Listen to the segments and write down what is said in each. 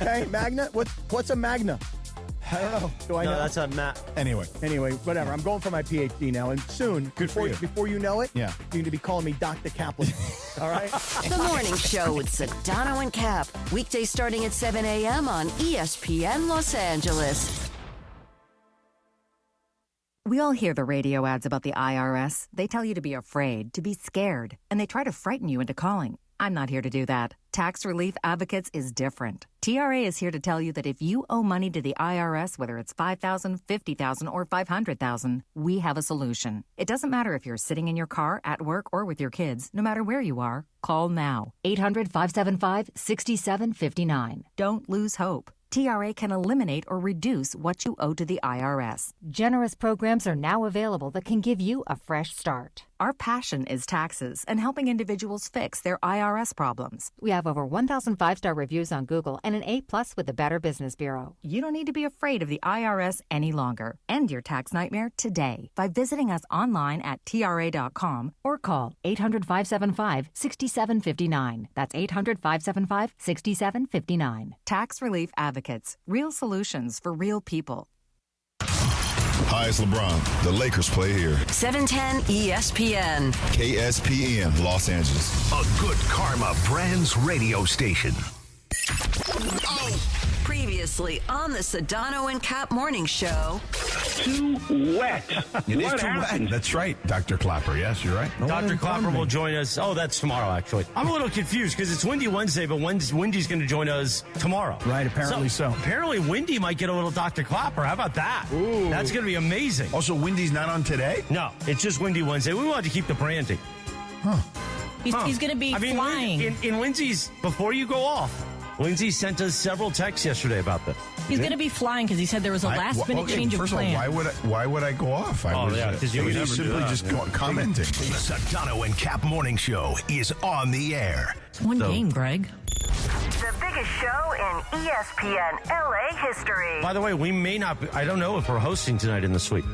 Okay, Magna? What's a Magna? I don't know. Do I know? No, that's a Anyway, whatever. I'm going for my PhD now, and soon, before you know it, Yeah. you're going to be calling me Dr. Kaplan. All right? The Morning Show with Sedano and Kap. Weekdays starting at 7 a.m. on ESPN Los Angeles. We all hear the radio ads about the IRS. They tell you to be afraid, to be scared, and they try to frighten you into calling. I'm not here to do that. Tax Relief Advocates is different. TRA is here to tell you that if you owe money to the IRS, whether it's $5,000, $50,000, or $500,000, we have a solution. It doesn't matter if you're sitting in your car, at work, or with your kids. No matter where you are, call now. 800-575-6759. Don't lose hope. TRA can eliminate or reduce what you owe to the IRS. Generous programs are now available that can give you a fresh start. Our passion is taxes and helping individuals fix their IRS problems. We have over 1,000 5-star reviews on Google and an A+ with the Better Business Bureau. You don't need to be afraid of the IRS any longer. End your tax nightmare today by visiting us online at TRA.com or call 800-575-6759. That's 800-575-6759. Tax Relief Advocates. Real solutions for real people. Hi, it's LeBron. The Lakers play here. 710 ESPN. KSPN, Los Angeles. A Good Karma Brands radio station. Previously on the Sedano and Kap Morning Show. Too wet. It is too wet. That's right, Dr. Clapper. Yes, you're right. Dr. Clapper will join us. Oh, that's tomorrow, actually. I'm a little confused because it's Windy Wednesday, but Windy's going to join us tomorrow. Right, apparently so. Apparently, Windy might get a little Dr. Clapper. How about that? Ooh. That's going to be amazing. Also, Wendy's not on today? No, it's just Windy Wednesday. We wanted to keep the branding. He's going to be flying. In Lindsay's, before you go off, Lindsay sent us several texts yesterday about this. He's going to be flying because he said there was a last-minute change of First plan. of all, why would I go off? Because you never simply just commenting. The Sedano and Kap Morning Show is on the air. It's one game, Greg. The biggest show in ESPN LA history. By the way, we may not be, I don't know if we're hosting tonight in the suite.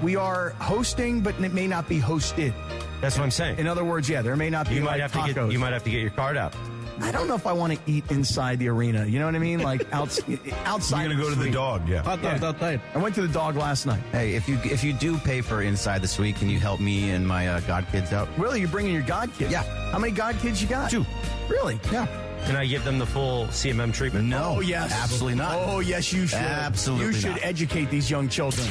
We are hosting, but it may not be hosted. That's what I'm saying. In other words, yeah, there may not be You might have tacos. to get your card out. I don't know if I want to eat inside the arena. You know what I mean? Like outside. You're going to go to the dog, yeah. I went to the dog last night. Hey, if you do pay for inside the suite, can you help me and my god kids out? Really? You're bringing your god kids? Yeah. How many god kids you got? 2. Really? Yeah. Can I give them the full CMM treatment? No. Oh, yes. Absolutely not. Oh, yes, you should. Absolutely You should not. educate these young children.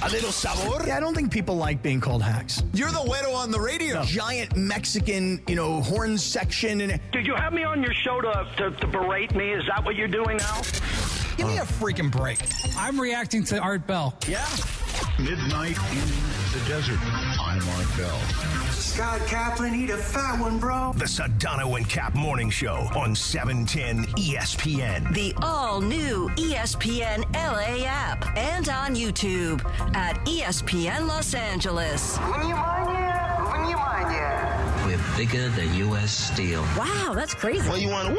A little sabor. Yeah, I don't think people like being called hacks. You're the güero on the radio. Giant Mexican, horn section. And Did you have me on your show to berate me? Is that what you're doing now? give me a freaking break. I'm reacting to Art Bell. Yeah. Midnight in the desert. I'm Art Bell. Scott Kaplan, eat a fat one, bro. The Sedano and Kap Morning Show on 710 ESPN. The all-new ESPN LA app and on YouTube at ESPN Los Angeles. We're bigger than U.S. Steel. Wow, that's crazy. Well, you want to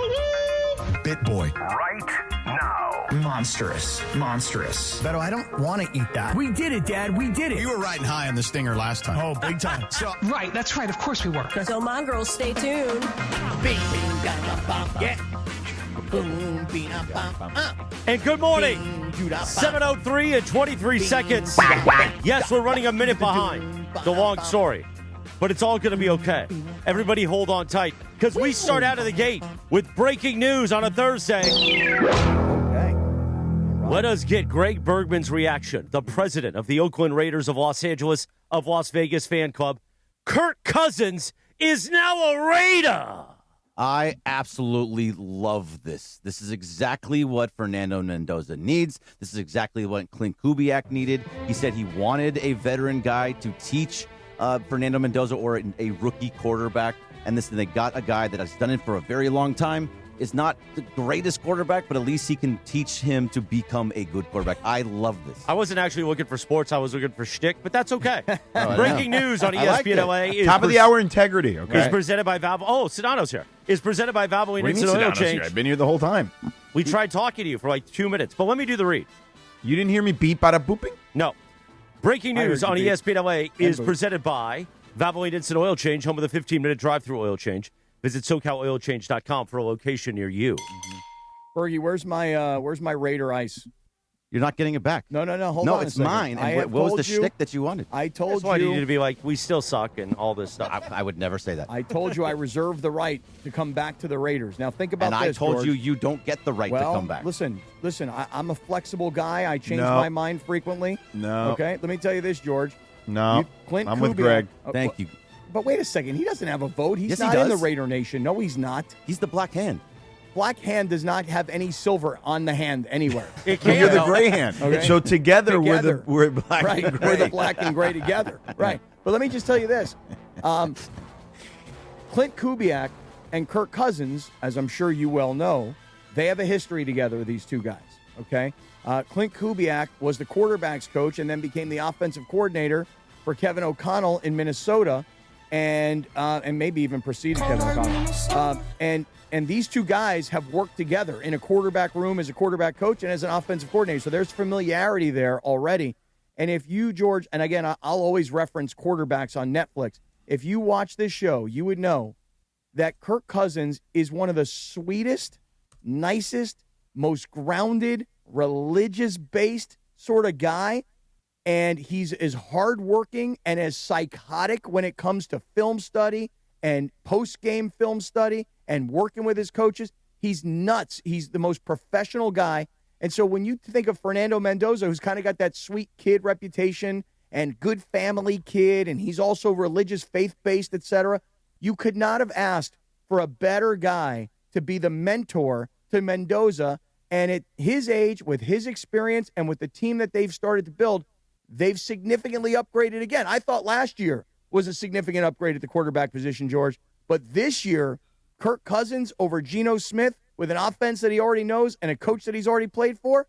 Bit boy. Right now. Monstrous. Beto, I don't want to eat that. We did it, Dad. We did it. You were riding high on the stinger last time. Oh, big time. So, Right, that's right. Of course we were. So, my girls, stay tuned. yeah. And good morning. 7:03 and 23 seconds. Yes, we're running a minute behind. The long story. But it's all going to be okay. Everybody hold on tight because we start out of the gate with breaking news on a Thursday. Okay. Let us get Greg Bergman's reaction. The president of the Oakland Raiders of Los Angeles of Las Vegas fan club, Kirk Cousins, is now a Raider. I absolutely love this. This is exactly what Fernando Mendoza needs. This is exactly what Clint Kubiak needed. He said he wanted a veteran guy to teach Fernando Mendoza or a rookie quarterback. And they got a guy that has done it for a very long time. Is not the greatest quarterback, but at least he can teach him to become a good quarterback. I love this. I wasn't actually looking for sports. I was looking for shtick, but that's okay. Breaking news on ESPN LA is Top of the hour integrity, okay? Is presented by Valvoline. Oh, Sedano's here. Is presented by Valvoline Instant Oil Change. I've been here the whole time. We tried talking to you for like 2 minutes, but let me do the read. You didn't hear me beep bada booping? No. Breaking news on you beep. ESPN LA is presented by Valvoline Instant Oil Change, home of the 15-minute drive-through oil change. Visit SoCalOilChange.com for a location near you. Bergie, where's my Raider ice? You're not getting it back. No. Hold no, on. it's a second. mine. And what was the shtick that you wanted? I told I you you to be like, we still suck and all this stuff. I would never say that. I told you I reserve the right to come back to the Raiders. Now think about and this, I told George. you don't get the right to come back. Listen. I'm a flexible guy. I change my mind frequently. No. Okay. Let me tell you this, George. No. Clint I'm Kubiak, with Greg. Thank you. But wait a second. He doesn't have a vote. He's Yes, not he in the does. Raider Nation. No, he's not. He's the black hand. Black hand does not have any silver on the hand anywhere. It So can't. you're the gray hand. Okay. So together we're black right. and gray. We're the black and gray together. Right. But let me just tell you this. Clint Kubiak and Kirk Cousins, as I'm sure you well know, they have a history together, these two guys. Okay. Clint Kubiak was the quarterback's coach and then became the offensive coordinator for Kevin O'Connell in Minnesota, and maybe even preceded Kevin O'Connell. And these two guys have worked together in a quarterback room as a quarterback coach and as an offensive coordinator. So there's familiarity there already. And if you, George, and again, I'll always reference quarterbacks on Netflix. If you watch this show, you would know that Kirk Cousins is one of the sweetest, nicest, most grounded, religious-based sort of guy. And he's as hardworking and as psychotic when it comes to film study and post-game film study and working with his coaches. He's nuts. He's the most professional guy. And so when you think of Fernando Mendoza, who's kind of got that sweet kid reputation and good family kid, and he's also religious, faith-based, etc., you could not have asked for a better guy to be the mentor to Mendoza. And at his age, with his experience, and with the team that they've started to build, they've significantly upgraded again. I thought last year was a significant upgrade at the quarterback position, George. But this year, Kirk Cousins over Geno Smith with an offense that he already knows and a coach that he's already played for,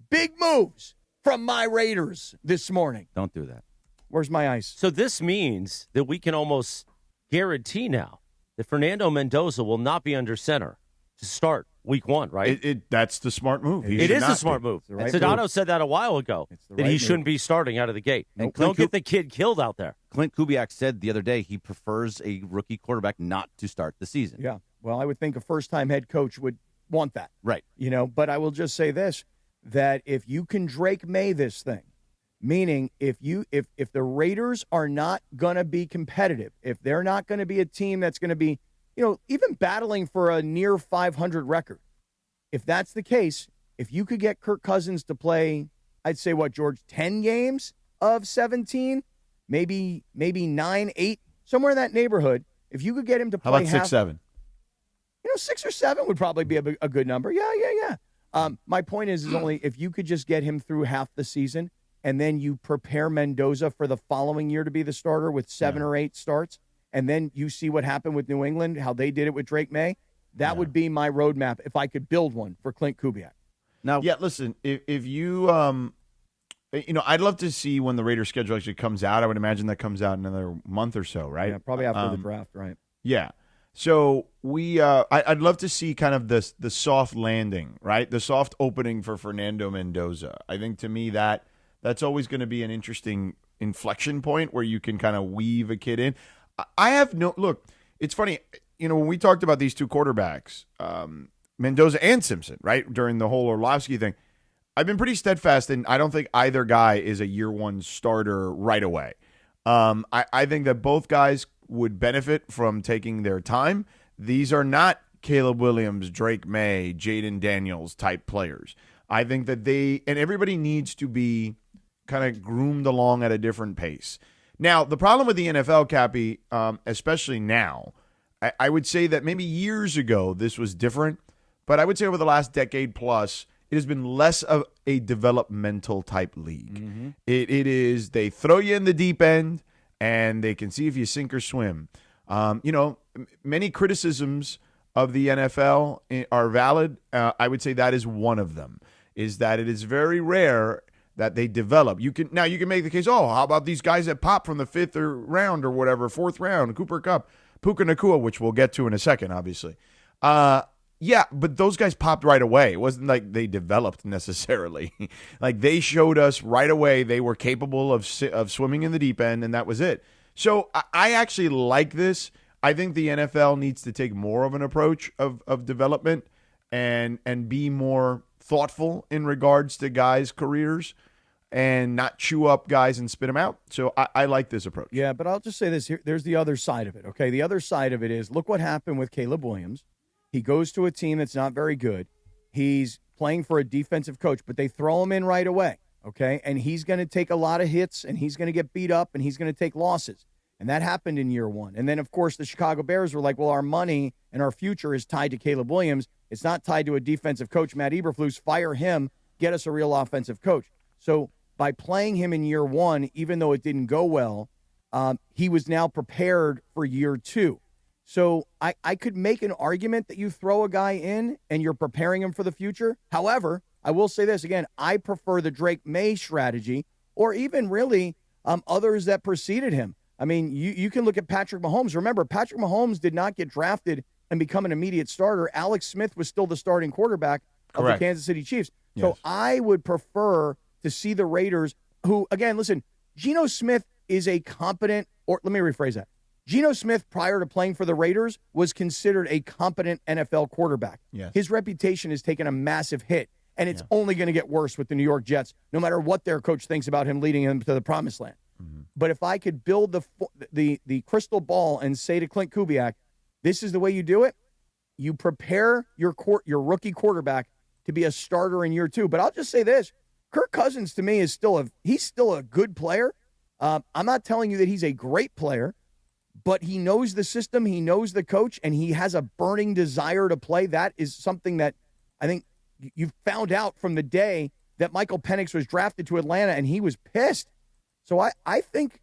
big moves from my Raiders this morning. Don't do that. Where's my ice? So this means that we can almost guarantee now that Fernando Mendoza will not be under center to start week one, right? That's the smart move. It is a smart move. right Sedano said that a while ago, that he shouldn't be starting out of the gate. And Don't get the kid killed out there. Clint Kubiak said the other day he prefers a rookie quarterback not to start the season. Yeah. Well, I would think a first-time head coach would want that. Right. But I will just say this, that if you can Drake May this thing, meaning if the Raiders are not going to be competitive, if they're not going to be a team that's going to be, even battling for a near 500 record, if that's the case, if you could get Kirk Cousins to play, I'd say what, George, 10 games of 17, maybe 9, 8, somewhere in that neighborhood, if you could get him to play How about 6, 7? 6 or 7 would probably be a good number. Yeah. My point is only if you could just get him through half the season and then you prepare Mendoza for the following year to be the starter with 7 or 8 starts, and then you see what happened with New England, how they did it with Drake May, that would be my roadmap if I could build one for Clint Kubiak. Now, listen, if you, I'd love to see when the Raiders schedule actually comes out. I would imagine that comes out in another month or so, right? Yeah, probably after the draft, right? Yeah. So I'd love to see kind of the soft landing, right? The soft opening for Fernando Mendoza. I think to me that's always going to be an interesting inflection point where you can kind of weave a kid in. Look, it's funny, when we talked about these two quarterbacks, Mendoza and Simpson, right, during the whole Orlovsky thing, I've been pretty steadfast, and I don't think either guy is a year one starter right away. I think that both guys would benefit from taking their time. These are not Caleb Williams, Drake May, Jaden Daniels type players. I think that everybody needs to be kind of groomed along at a different pace. Now, the problem with the NFL, Cappy, especially now, I would say that maybe years ago this was different, but I would say over the last decade plus, it has been less of a developmental type league. Mm-hmm. It is they throw you in the deep end, and they can see if you sink or swim. Many criticisms of the NFL are valid. I would say that is one of them, is that it is very rare that they develop. You can make the case, how about these guys that pop from the 5th round or whatever, 4th round, Cooper Kupp, Puka Nacua, which we'll get to in a second, obviously. Yeah, but those guys popped right away. It wasn't like they developed necessarily. Like they showed us right away they were capable of swimming in the deep end, and that was it. So I actually like this. I think the NFL needs to take more of an approach of development. and be more thoughtful in regards to guys' careers and not chew up guys and spit them out. So I like this approach. Yeah, but I'll just say this. There's the other side of it, okay? The other side of it is, look what happened with Caleb Williams. He goes to a team that's not very good. He's playing for a defensive coach, but they throw him in right away, okay? And he's going to take a lot of hits, and he's going to get beat up, and he's going to take losses. And that happened in year one. And then, of course, the Chicago Bears were like, well, our money and our future is tied to Caleb Williams. It's not tied to a defensive coach, Matt Eberflus. Fire him, get us a real offensive coach. So by playing him in year one, even though it didn't go well, he was now prepared for year two. So I could make an argument that you throw a guy in and you're preparing him for the future. However, I will say this again, I prefer the Drake May strategy, or even really others that preceded him. I mean, you can look at Patrick Mahomes. Remember, Patrick Mahomes did not get drafted and become an immediate starter. Alex Smith was still the starting quarterback of the Kansas City Chiefs. So Yes. I would prefer to see the Raiders, who, again, listen, Geno Smith is a competent, or let me rephrase that. Geno Smith, prior to playing for the Raiders, was considered a competent NFL quarterback. Yes. His reputation has taken a massive hit, and it's only going to get worse with the New York Jets, no matter what their coach thinks about him leading him to the promised land. But if I could build the crystal ball and say to Clint Kubiak, this is the way you do it, you prepare your rookie quarterback to be a starter in year two. But I'll just say this, Kirk Cousins to me is still a good player. I'm not telling you that he's a great player, but he knows the system, he knows the coach, and he has a burning desire to play. That is something that I think you found out from the day that Michael Penix was drafted to Atlanta, and he was pissed. So I think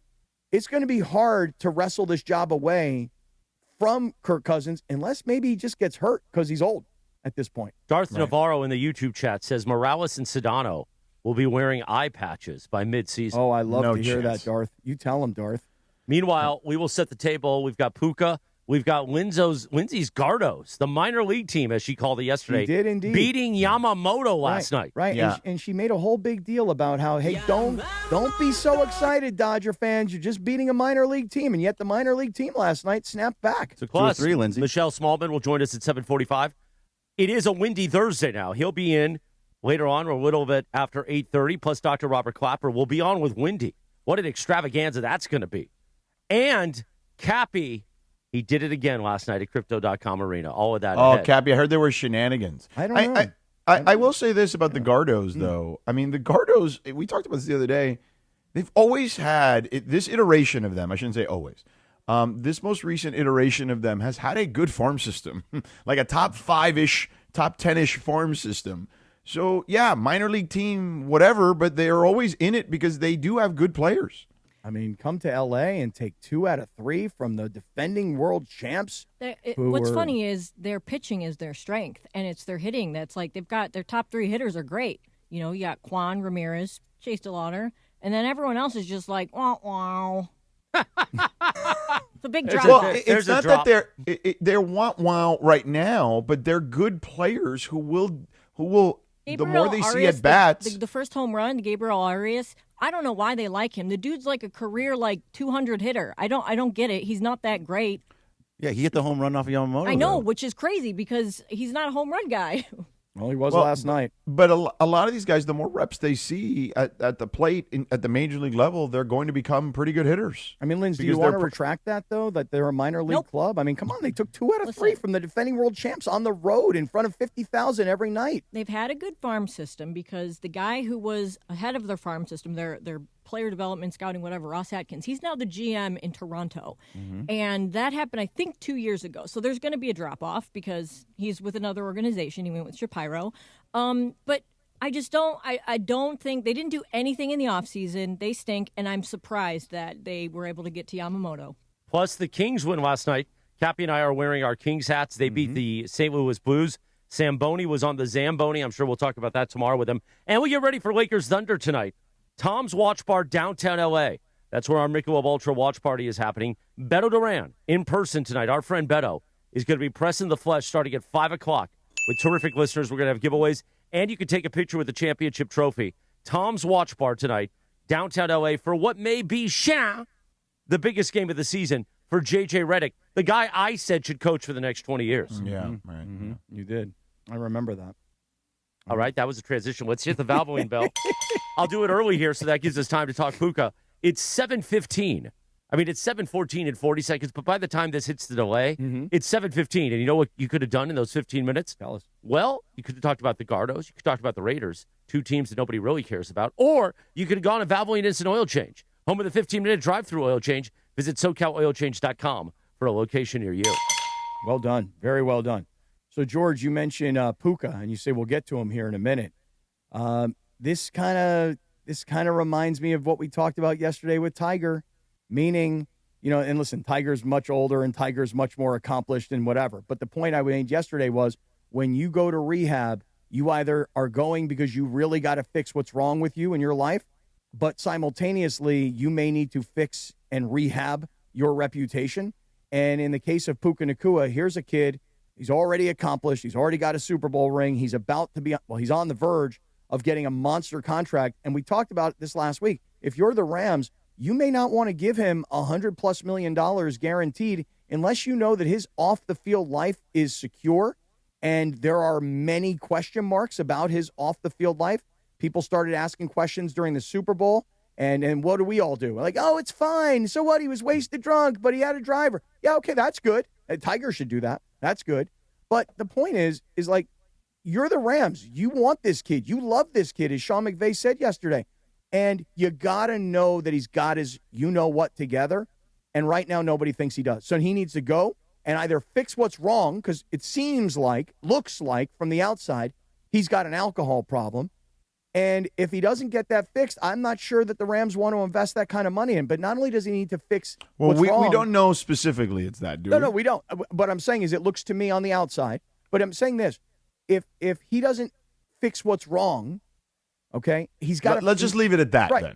it's going to be hard to wrestle this job away from Kirk Cousins, unless maybe he just gets hurt because he's old at this point. Darth Navarro in the YouTube chat says Morales and Sedano will be wearing eye patches by midseason. Oh, I love to hear that, Darth. You tell him, Darth. Meanwhile, we will set the table. We've got Puka. We've got Lindsay's Gardos, the minor league team, as she called it yesterday. She did indeed. Beating Yamamoto last night. Right, Yeah. and she made a whole big deal about how, hey, don't be so excited, Dodger fans. You're just beating a minor league team, and yet the minor league team last night snapped back. So plus, Michelle Smallman will join us at 7:45. It is a windy Thursday now. He'll be in later on, or a little bit after 8:30, plus Dr. Robert Clapper will be on with Windy. What an extravaganza that's going to be. And Cappy, he did it again last night at Crypto.com Arena. All of that ahead. Cappy, I heard there were shenanigans. I don't know. I will say this about the Gardos, though. I mean, the Gardos, we talked about this the other day. They've always had, this iteration of them, I shouldn't say always, this most recent iteration of them has had a good farm system, like a top 5-ish, top 10-ish farm system. So, yeah, minor league team, whatever, but they are always in it because they do have good players. I mean, come to L.A. and take 2 out of 3 from the defending world champs. What's funny is their pitching is their strength, and it's their hitting. That's like they've got their top 3 hitters are great. You know, you got Quan, Ramirez, Chase DeLauter, and then everyone else is just like, wow. It's a big drop. Well, it's not that they're wow right now, but they're good players who will the more they see at bats. The first home run, Gabriel Arias, I don't know why they like him. The dude's like a career 200 hitter. I don't get it. He's not that great. Yeah, he hit the home run off of Yamamoto. I know, which is crazy because he's not a home run guy. Well, he was last night. But a lot of these guys, the more reps they see at the plate at the major league level, they're going to become pretty good hitters. I mean, Lindsay, do you want to retract that, though, that they're a minor league club? I mean, come on. They took 2 out of 3 from the defending world champs on the road in front of 50,000 every night. They've had a good farm system because the guy who was ahead of their farm system, their player development, scouting, whatever, Ross Atkins, he's now the GM in Toronto. Mm-hmm. And that happened, I think, 2 years ago. So there's going to be a drop-off because he's with another organization. He went with Shapiro. But I just don't – I don't think – they didn't do anything in the offseason. They stink, and I'm surprised that they were able to get to Yamamoto. Plus, the Kings win last night. Cappy and I are wearing our Kings hats. They beat the St. Louis Blues. Samboni was on the Zamboni. I'm sure we'll talk about that tomorrow with him. And we get ready for Lakers Thunder tonight. Tom's Watch Bar, downtown L.A. That's where our Michelob Ultra watch party is happening. Beto Duran, in person tonight. Our friend Beto is going to be pressing the flesh starting at 5 o'clock with terrific listeners. We're going to have giveaways, and you can take a picture with the championship trophy. Tom's Watch Bar tonight, downtown L.A. for what may be the biggest game of the season for J.J. Redick, the guy I said should coach for the next 20 years. Yeah, right. Mm-hmm. You did. I remember that. All right, that was a transition. Let's hit the Valvoline bell. I'll do it early here so that gives us time to talk Puka. It's 7:15. I mean, it's 7:14 and 40 seconds, but by the time this hits the delay, it's 7:15. And you know what you could have done in those 15 minutes? Tell us. Well, you could have talked about the Gardos. You could have talked about the Raiders, two teams that nobody really cares about. Or you could have gone to Valvoline Instant Oil Change, home of the 15-minute drive-through oil change. Visit SoCalOilChange.com for a location near you. Well done. Very well done. So, George, you mentioned Puka, and you say we'll get to him here in a minute. This kind of reminds me of what we talked about yesterday with Tiger, meaning, and listen, Tiger's much older and Tiger's much more accomplished and whatever. But the point I made yesterday was when you go to rehab, you either are going because you really got to fix what's wrong with you in your life, but simultaneously you may need to fix and rehab your reputation. And in the case of Puka Nacua, here's a kid. He's already accomplished. He's already got a Super Bowl ring. He's about to be, he's on the verge of getting a monster contract. And we talked about this last week. If you're the Rams, you may not want to give him $100+ million guaranteed unless you know that his off-the-field life is secure. And there are many question marks about his off-the-field life. People started asking questions during the Super Bowl. And what do we all do? We're like, oh, it's fine. So what? He was wasted drunk, but he had a driver. Yeah, okay, that's good. Tiger should do that. That's good. But the point is like, you're the Rams. You want this kid. You love this kid, as Sean McVay said yesterday. And you got to know that he's got his you-know-what together. And right now, nobody thinks he does. So he needs to go and either fix what's wrong, because it looks like from the outside, he's got an alcohol problem. And if he doesn't get that fixed, I'm not sure that the Rams want to invest that kind of money in. But not only does he need to fix what's wrong. We don't know specifically it's that, do we? No, we don't. What I'm saying is it looks to me on the outside. But I'm saying this. If he doesn't fix what's wrong, okay, he's got to. Let's just leave it at that, right, then.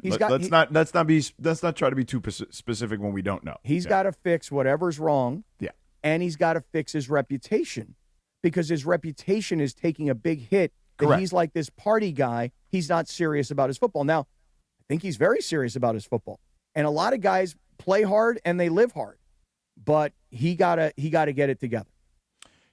Let's not try to be too specific when we don't know. He's got to fix whatever's wrong. Yeah. And he's got to fix his reputation, because his reputation is taking a big hit. That Correct. He's like this party guy. He's not serious about his football. Now, I think he's very serious about his football. And a lot of guys play hard and they live hard. But he gotta get it together.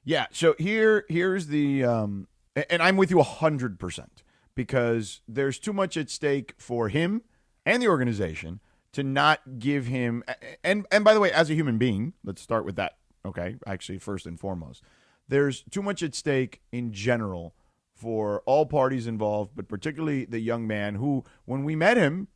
Yeah, so here's the and I'm with you 100%, because there's too much at stake for him and the organization to not give him, and by the way, as a human being, let's start with that, okay? Actually, first and foremost, there's too much at stake in general for all parties involved, but particularly the young man who, when we met him,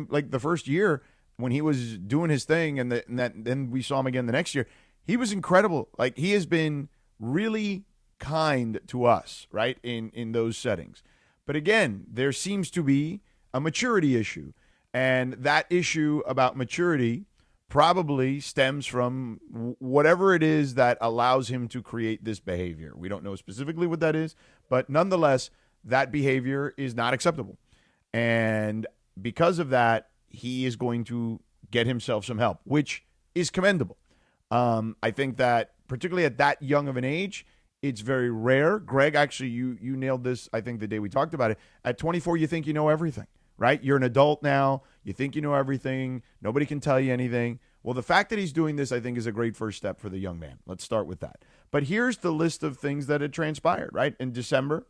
like the first year when he was doing his thing, and then we saw him again the next year, he was incredible. Like, he has been really kind to us, right, in those settings. But again, there seems to be a maturity issue, and that issue about maturity probably stems from whatever it is that allows him to create this behavior. We don't know specifically what that is, but nonetheless, that behavior is not acceptable. And because of that, he is going to get himself some help, which is commendable. I think that particularly at that young of an age, it's very rare. Greg, actually, you nailed this, I think, the day we talked about it. At 24, you think you know everything, right? You're an adult now. You think you know everything. Nobody can tell you anything. Well, the fact that he's doing this, I think, is a great first step for the young man. Let's start with that. But here's the list of things that had transpired, right? In December,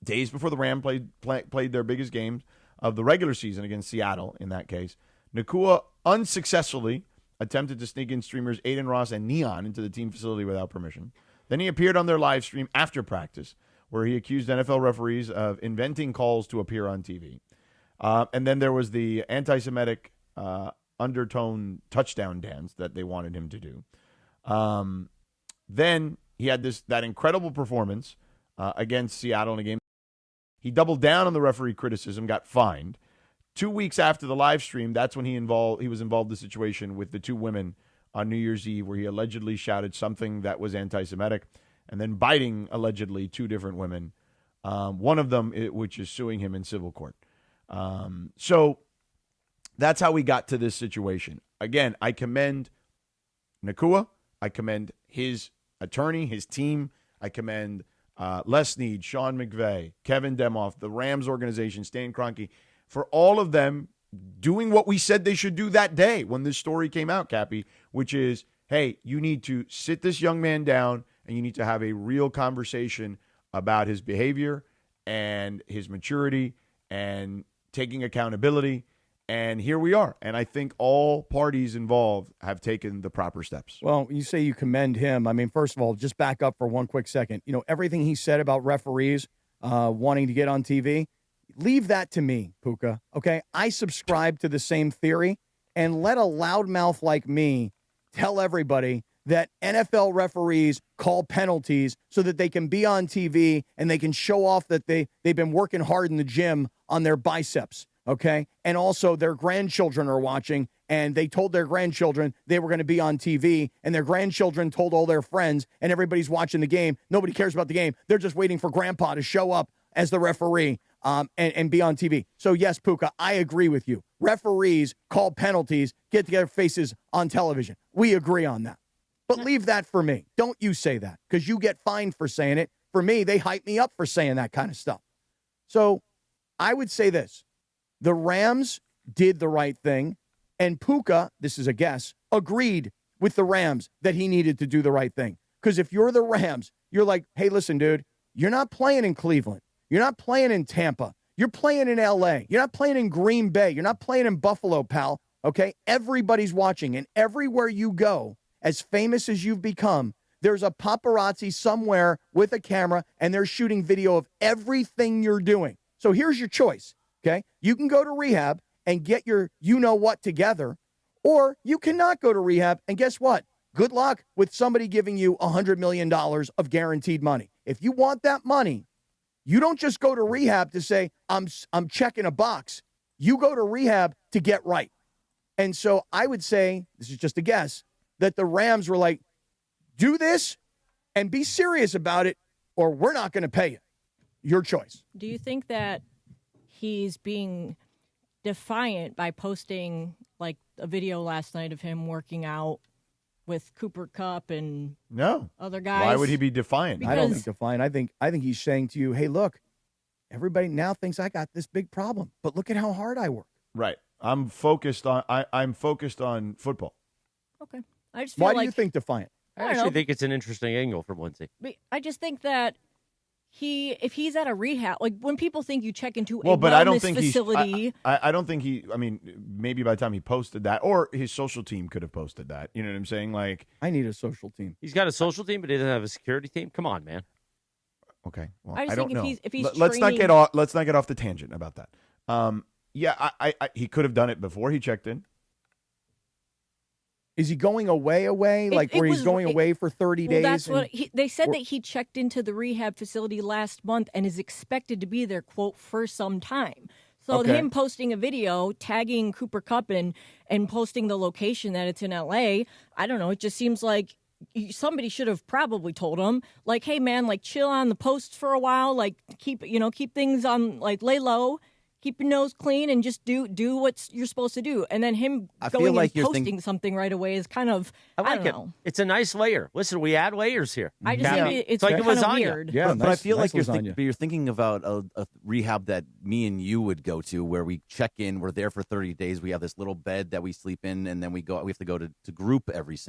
days before the Rams played their biggest games of the regular season against Seattle, in that case, Nacua unsuccessfully attempted to sneak in streamers Aiden Ross and Neon into the team facility without permission. Then he appeared on their live stream after practice, where he accused NFL referees of inventing calls to appear on TV. And then there was the anti-Semitic undertone touchdown dance that they wanted him to do. Then he had that incredible performance against Seattle in a game. He doubled down on the referee criticism, got fined. 2 weeks after the live stream, that's when he was involved in the situation with the two women on New Year's Eve, where he allegedly shouted something that was anti-Semitic, and then biting, allegedly, two different women, one of them which is suing him in civil court. So that's how we got to this situation. Again, I commend Nacua. I commend his attorney, his team. I commend Les Snead, Sean McVay, Kevin Demoff, the Rams organization, Stan Kroenke, for all of them doing what we said they should do that day when this story came out, Cappy, which is, hey, you need to sit this young man down and you need to have a real conversation about his behavior and his maturity and taking accountability. And here we are. And I think all parties involved have taken the proper steps. Well, you say you commend him. I mean, first of all, just back up for one quick second. You know, everything he said about referees wanting to get on TV, leave that to me, Puka, okay? I subscribe to the same theory, and let a loudmouth like me tell everybody that NFL referees call penalties so that they can be on TV and they can show off that they've been working hard in the gym on their biceps. Okay. And also their grandchildren are watching, and they told their grandchildren they were going to be on TV, and their grandchildren told all their friends, and everybody's watching the game. Nobody cares about the game. They're just waiting for grandpa to show up as the referee and be on TV. So yes, Puka, I agree with you. Referees call penalties, get their faces on television. We agree on that. But leave that for me. Don't you say that, because you get fined for saying it. For me, they hype me up for saying that kind of stuff. So I would say this. The Rams did the right thing, and Puka, this is a guess, agreed with the Rams that he needed to do the right thing. Because if you're the Rams, you're like, hey, listen, dude, you're not playing in Cleveland. You're not playing in Tampa. You're playing in L.A. You're not playing in Green Bay. You're not playing in Buffalo, pal, okay? Everybody's watching, and everywhere you go, as famous as you've become, there's a paparazzi somewhere with a camera, and they're shooting video of everything you're doing. So here's your choice. Okay, you can go to rehab and get your you-know-what together, or you cannot go to rehab, and guess what? Good luck with somebody giving you $100 million of guaranteed money. If you want that money, you don't just go to rehab to say, I'm checking a box. You go to rehab to get right. And so I would say, this is just a guess, that the Rams were like, do this and be serious about it, or we're not going to pay you. Your choice. Do you think that he's being defiant by posting like a video last night of him working out with Cooper Kupp and other guys? Why would he be defiant? I don't think defiant. I think he's saying to you, hey, look, everybody now thinks I got this big problem, but look at how hard I work. Right. I'm focused on football. Okay. I just feel Why do you think defiant? I actually think it's an interesting angle from Lindsay. I just think that if he's at a rehab, like when people think you check into a wellness facility. I don't think maybe by the time he posted that, or his social team could have posted that. You know what I'm saying? Like, I need a social team. He's got a social team, but he doesn't have a security team. Come on, man. Okay. Well, I just don't think know. if he's let's not get off the tangent about that. Yeah, he could have done it before he checked in. Is he going away? Like where he's going away for 30 days? That's what they said, that he checked into the rehab facility last month and is expected to be there, quote, for some time. So him posting a video, tagging Cooper Kupp and posting the location that it's in L.A., I don't know. It just seems like somebody should have probably told him, like, hey, man, like, chill on the posts for a while. Like, keep things on, like, lay low. Keep your nose clean and just do what you're supposed to do. And then him going and posting something right away is kind of, I don't know. It's a nice layer. Listen, we add layers here. I just think it's like kind it was of weird. Yeah, but I feel like you're thinking about a rehab that me and you would go to, where we check in, we're there for 30 days, we have this little bed that we sleep in, and then we have to go to group every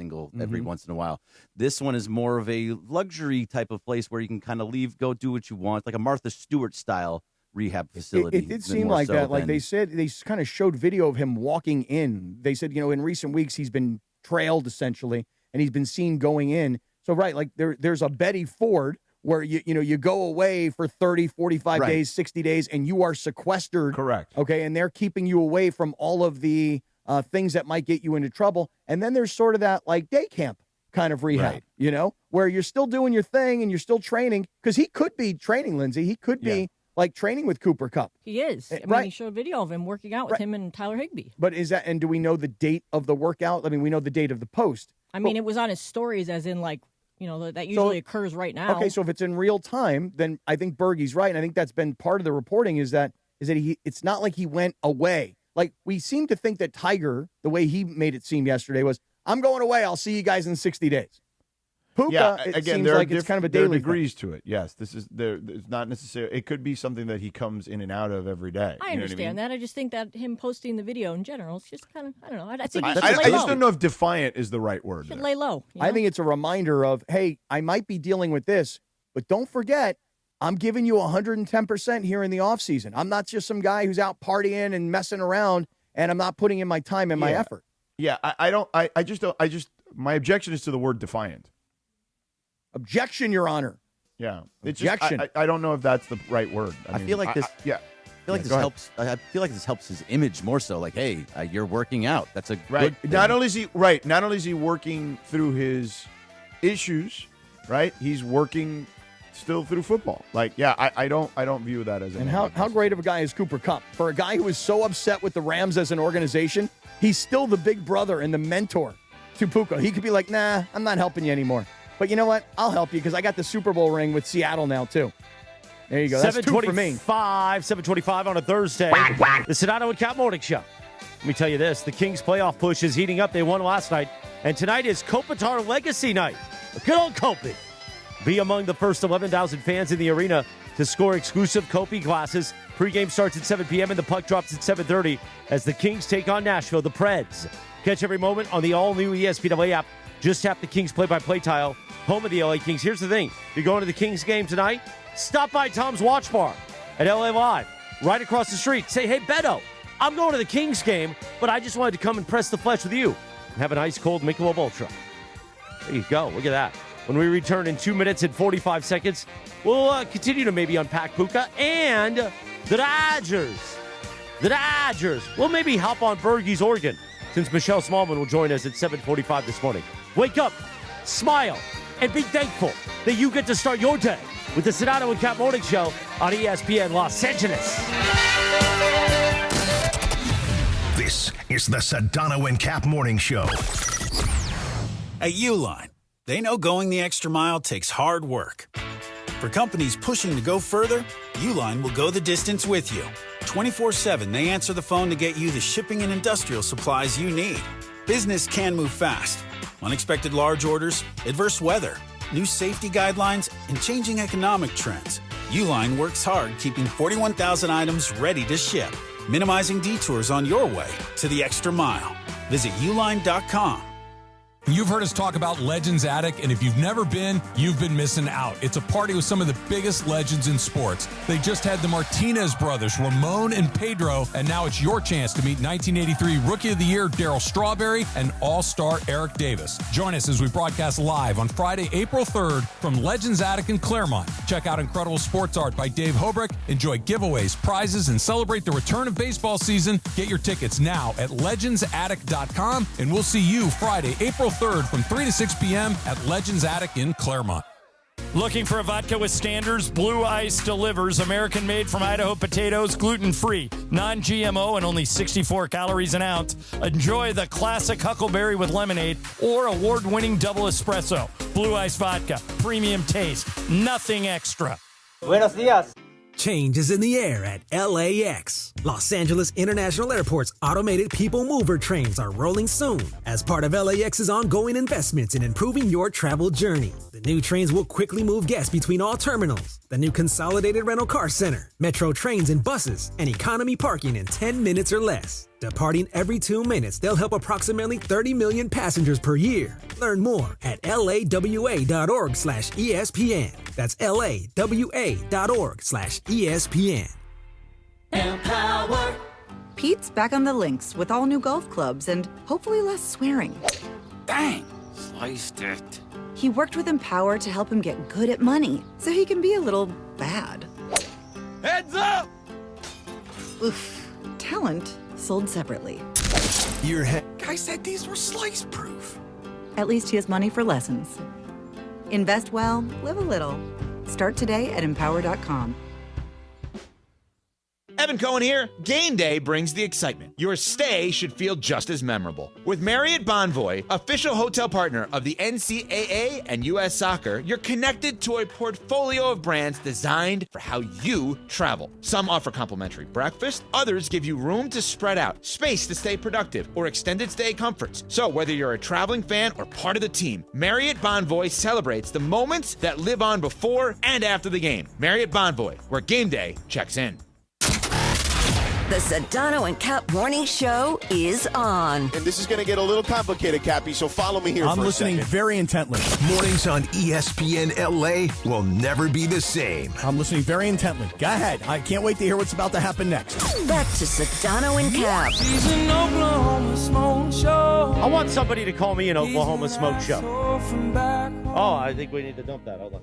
once in a while. This one is more of a luxury type of place where you can kind of leave, go do what you want, like a Martha Stewart style rehab facility. It did seem like that. Like they said, they kind of showed video of him walking in. They said, in recent weeks he's been trailed essentially, and he's been seen going in. So right, like there's a Betty Ford where you go away for 30, 45 days, 60 days, and you are sequestered. Correct. Okay, and they're keeping you away from all of the things that might get you into trouble. And then there's sort of that like day camp kind of rehab, where you're still doing your thing and you're still training, because he could be training, Lindsay. He could be like training with Cooper Kupp. He is. I mean, he showed video of him working out with him and Tyler Higbee. But do we know the date of the workout? I mean, we know the date of the post. I mean, it was on his stories, as in like, that usually occurs right now. Okay, so if it's in real time, then I think Bergie's right. And I think that's been part of the reporting is that it's not like he went away. Like, we seem to think that Tiger, the way he made it seem yesterday was, I'm going away. I'll see you guys in 60 days. Puka, it seems like it's kind of a daily there are degrees to it. Yes, there's not necessarily. It could be something that he comes in and out of every day. I understand that. I just think that him posting the video in general is just kind of, I don't know. I think I lay just low. don't know if defiant is the right word. Should lay low. You know? I think it's a reminder of, hey, I might be dealing with this, but don't forget, I'm giving you 110% here in the offseason. I'm not just some guy who's out partying and messing around, and I'm not putting in my time and my effort. Yeah, my objection is to the word defiant. Objection, Your Honor. Yeah. Objection. I don't know if that's the right word. I feel like this helps. I feel like this helps his image more so. Like, hey, you're working out. That's a right. good thing. Not only is he working through his issues, right? He's working still through football. Like, yeah, I don't view that as. And how great of a guy is Cooper Kupp? For a guy who is so upset with the Rams as an organization, he's still the big brother and the mentor to Puka. He could be like, nah, I'm not helping you anymore. But you know what? I'll help you because I got the Super Bowl ring with Seattle now, too. There you go. That's 2 for me. 7:25 on a Thursday. The Sedano Kap Morning Show. Let me tell you this. The Kings playoff push is heating up. They won last night. And tonight is Kopitar Legacy Night. Good old Kopi. Be among the first 11,000 fans in the arena to score exclusive Kopi glasses. Pre-game starts at 7 p.m. and the puck drops at 7:30 as the Kings take on Nashville, the Preds. Catch every moment on the all-new ESPN app. Just tap the Kings play-by-play tile, home of the LA Kings. Here's the thing. You're going to the Kings game tonight? Stop by Tom's Watch Bar at LA Live, right across the street. Say, hey, Beto, I'm going to the Kings game, but I just wanted to come and press the flesh with you and have an ice-cold Michelob Ultra. There you go. Look at that. When we return in 2 minutes and 45 seconds, we'll continue to maybe unpack Puka and the Dodgers. The Dodgers. We'll maybe hop on Bergey's Oregon since Michelle Smallman will join us at 7:45 this morning. Wake up, smile, and be thankful that you get to start your day with the Sedano and Kap Morning Show on ESPN Los Angeles. This is the Sedano and Kap Morning Show. At Uline, they know going the extra mile takes hard work. For companies pushing to go further, Uline will go the distance with you. 24/7, they answer the phone to get you the shipping and industrial supplies you need. Business can move fast. Unexpected large orders, adverse weather, new safety guidelines, and changing economic trends. Uline works hard keeping 41,000 items ready to ship, minimizing detours on your way to the extra mile. Visit uline.com. You've heard us talk about Legends Attic, and if you've never been, you've been missing out. It's a party with some of the biggest legends in sports. They just had the Martinez brothers, Ramon and Pedro, and now it's your chance to meet 1983 Rookie of the Year Darryl Strawberry and All-Star Eric Davis. Join us as we broadcast live on Friday, April 3rd from Legends Attic in Claremont. Check out incredible sports art by Dave Hobrick, enjoy giveaways, prizes, and celebrate the return of baseball season. Get your tickets now at legendsattic.com, and we'll see you Friday, April 3rd from 3 to 6 p.m. at Legends Attic in Claremont. Looking for a vodka with standards? Blue Ice delivers. American-made from Idaho potatoes, gluten-free, non-GMO, and only 64 calories an ounce. Enjoy the classic Huckleberry with lemonade or award-winning double espresso. Blue Ice vodka, premium taste, nothing extra. Buenos dias. Change is in the air at LAX. Los Angeles International Airport's automated people mover trains are rolling soon as part of LAX's ongoing investments in improving your travel journey. The new trains will quickly move guests between all terminals, the new consolidated rental car center, metro trains and buses, and economy parking in 10 minutes or less. Departing every 2 minutes, they'll help approximately 30 million passengers per year. Learn more at lawa.org/ESPN. That's lawa.org/ESPN. Empower. Pete's back on the links with all new golf clubs and hopefully less swearing. Dang, sliced it. He worked with Empower to help him get good at money so he can be a little bad. Heads up! Oof. Talent sold separately. Your head. Guy said these were slice proof. At least he has money for lessons. Invest well, live a little. Start today at empower.com. Evan Cohen here. Game day brings the excitement. Your stay should feel just as memorable. With Marriott Bonvoy, official hotel partner of the NCAA and U.S. Soccer, you're connected to a portfolio of brands designed for how you travel. Some offer complimentary breakfast, others give you room to spread out, space to stay productive, or extended stay comforts. So whether you're a traveling fan or part of the team, Marriott Bonvoy celebrates the moments that live on before and after the game. Marriott Bonvoy, where game day checks in. The Sedano and Kap Morning Show is on. And this is going to get a little complicated, Cappy, so follow me here I'm for a listening second. very intently. Mornings on ESPN LA will never be the same. I'm listening very intently. Go ahead. I can't wait to hear what's about to happen next. Back to Sedano and Kap. She's an Oklahoma Smoke Show. I want somebody to call me an Oklahoma Smoke Show. Oh, I think we need to dump that. Hold on.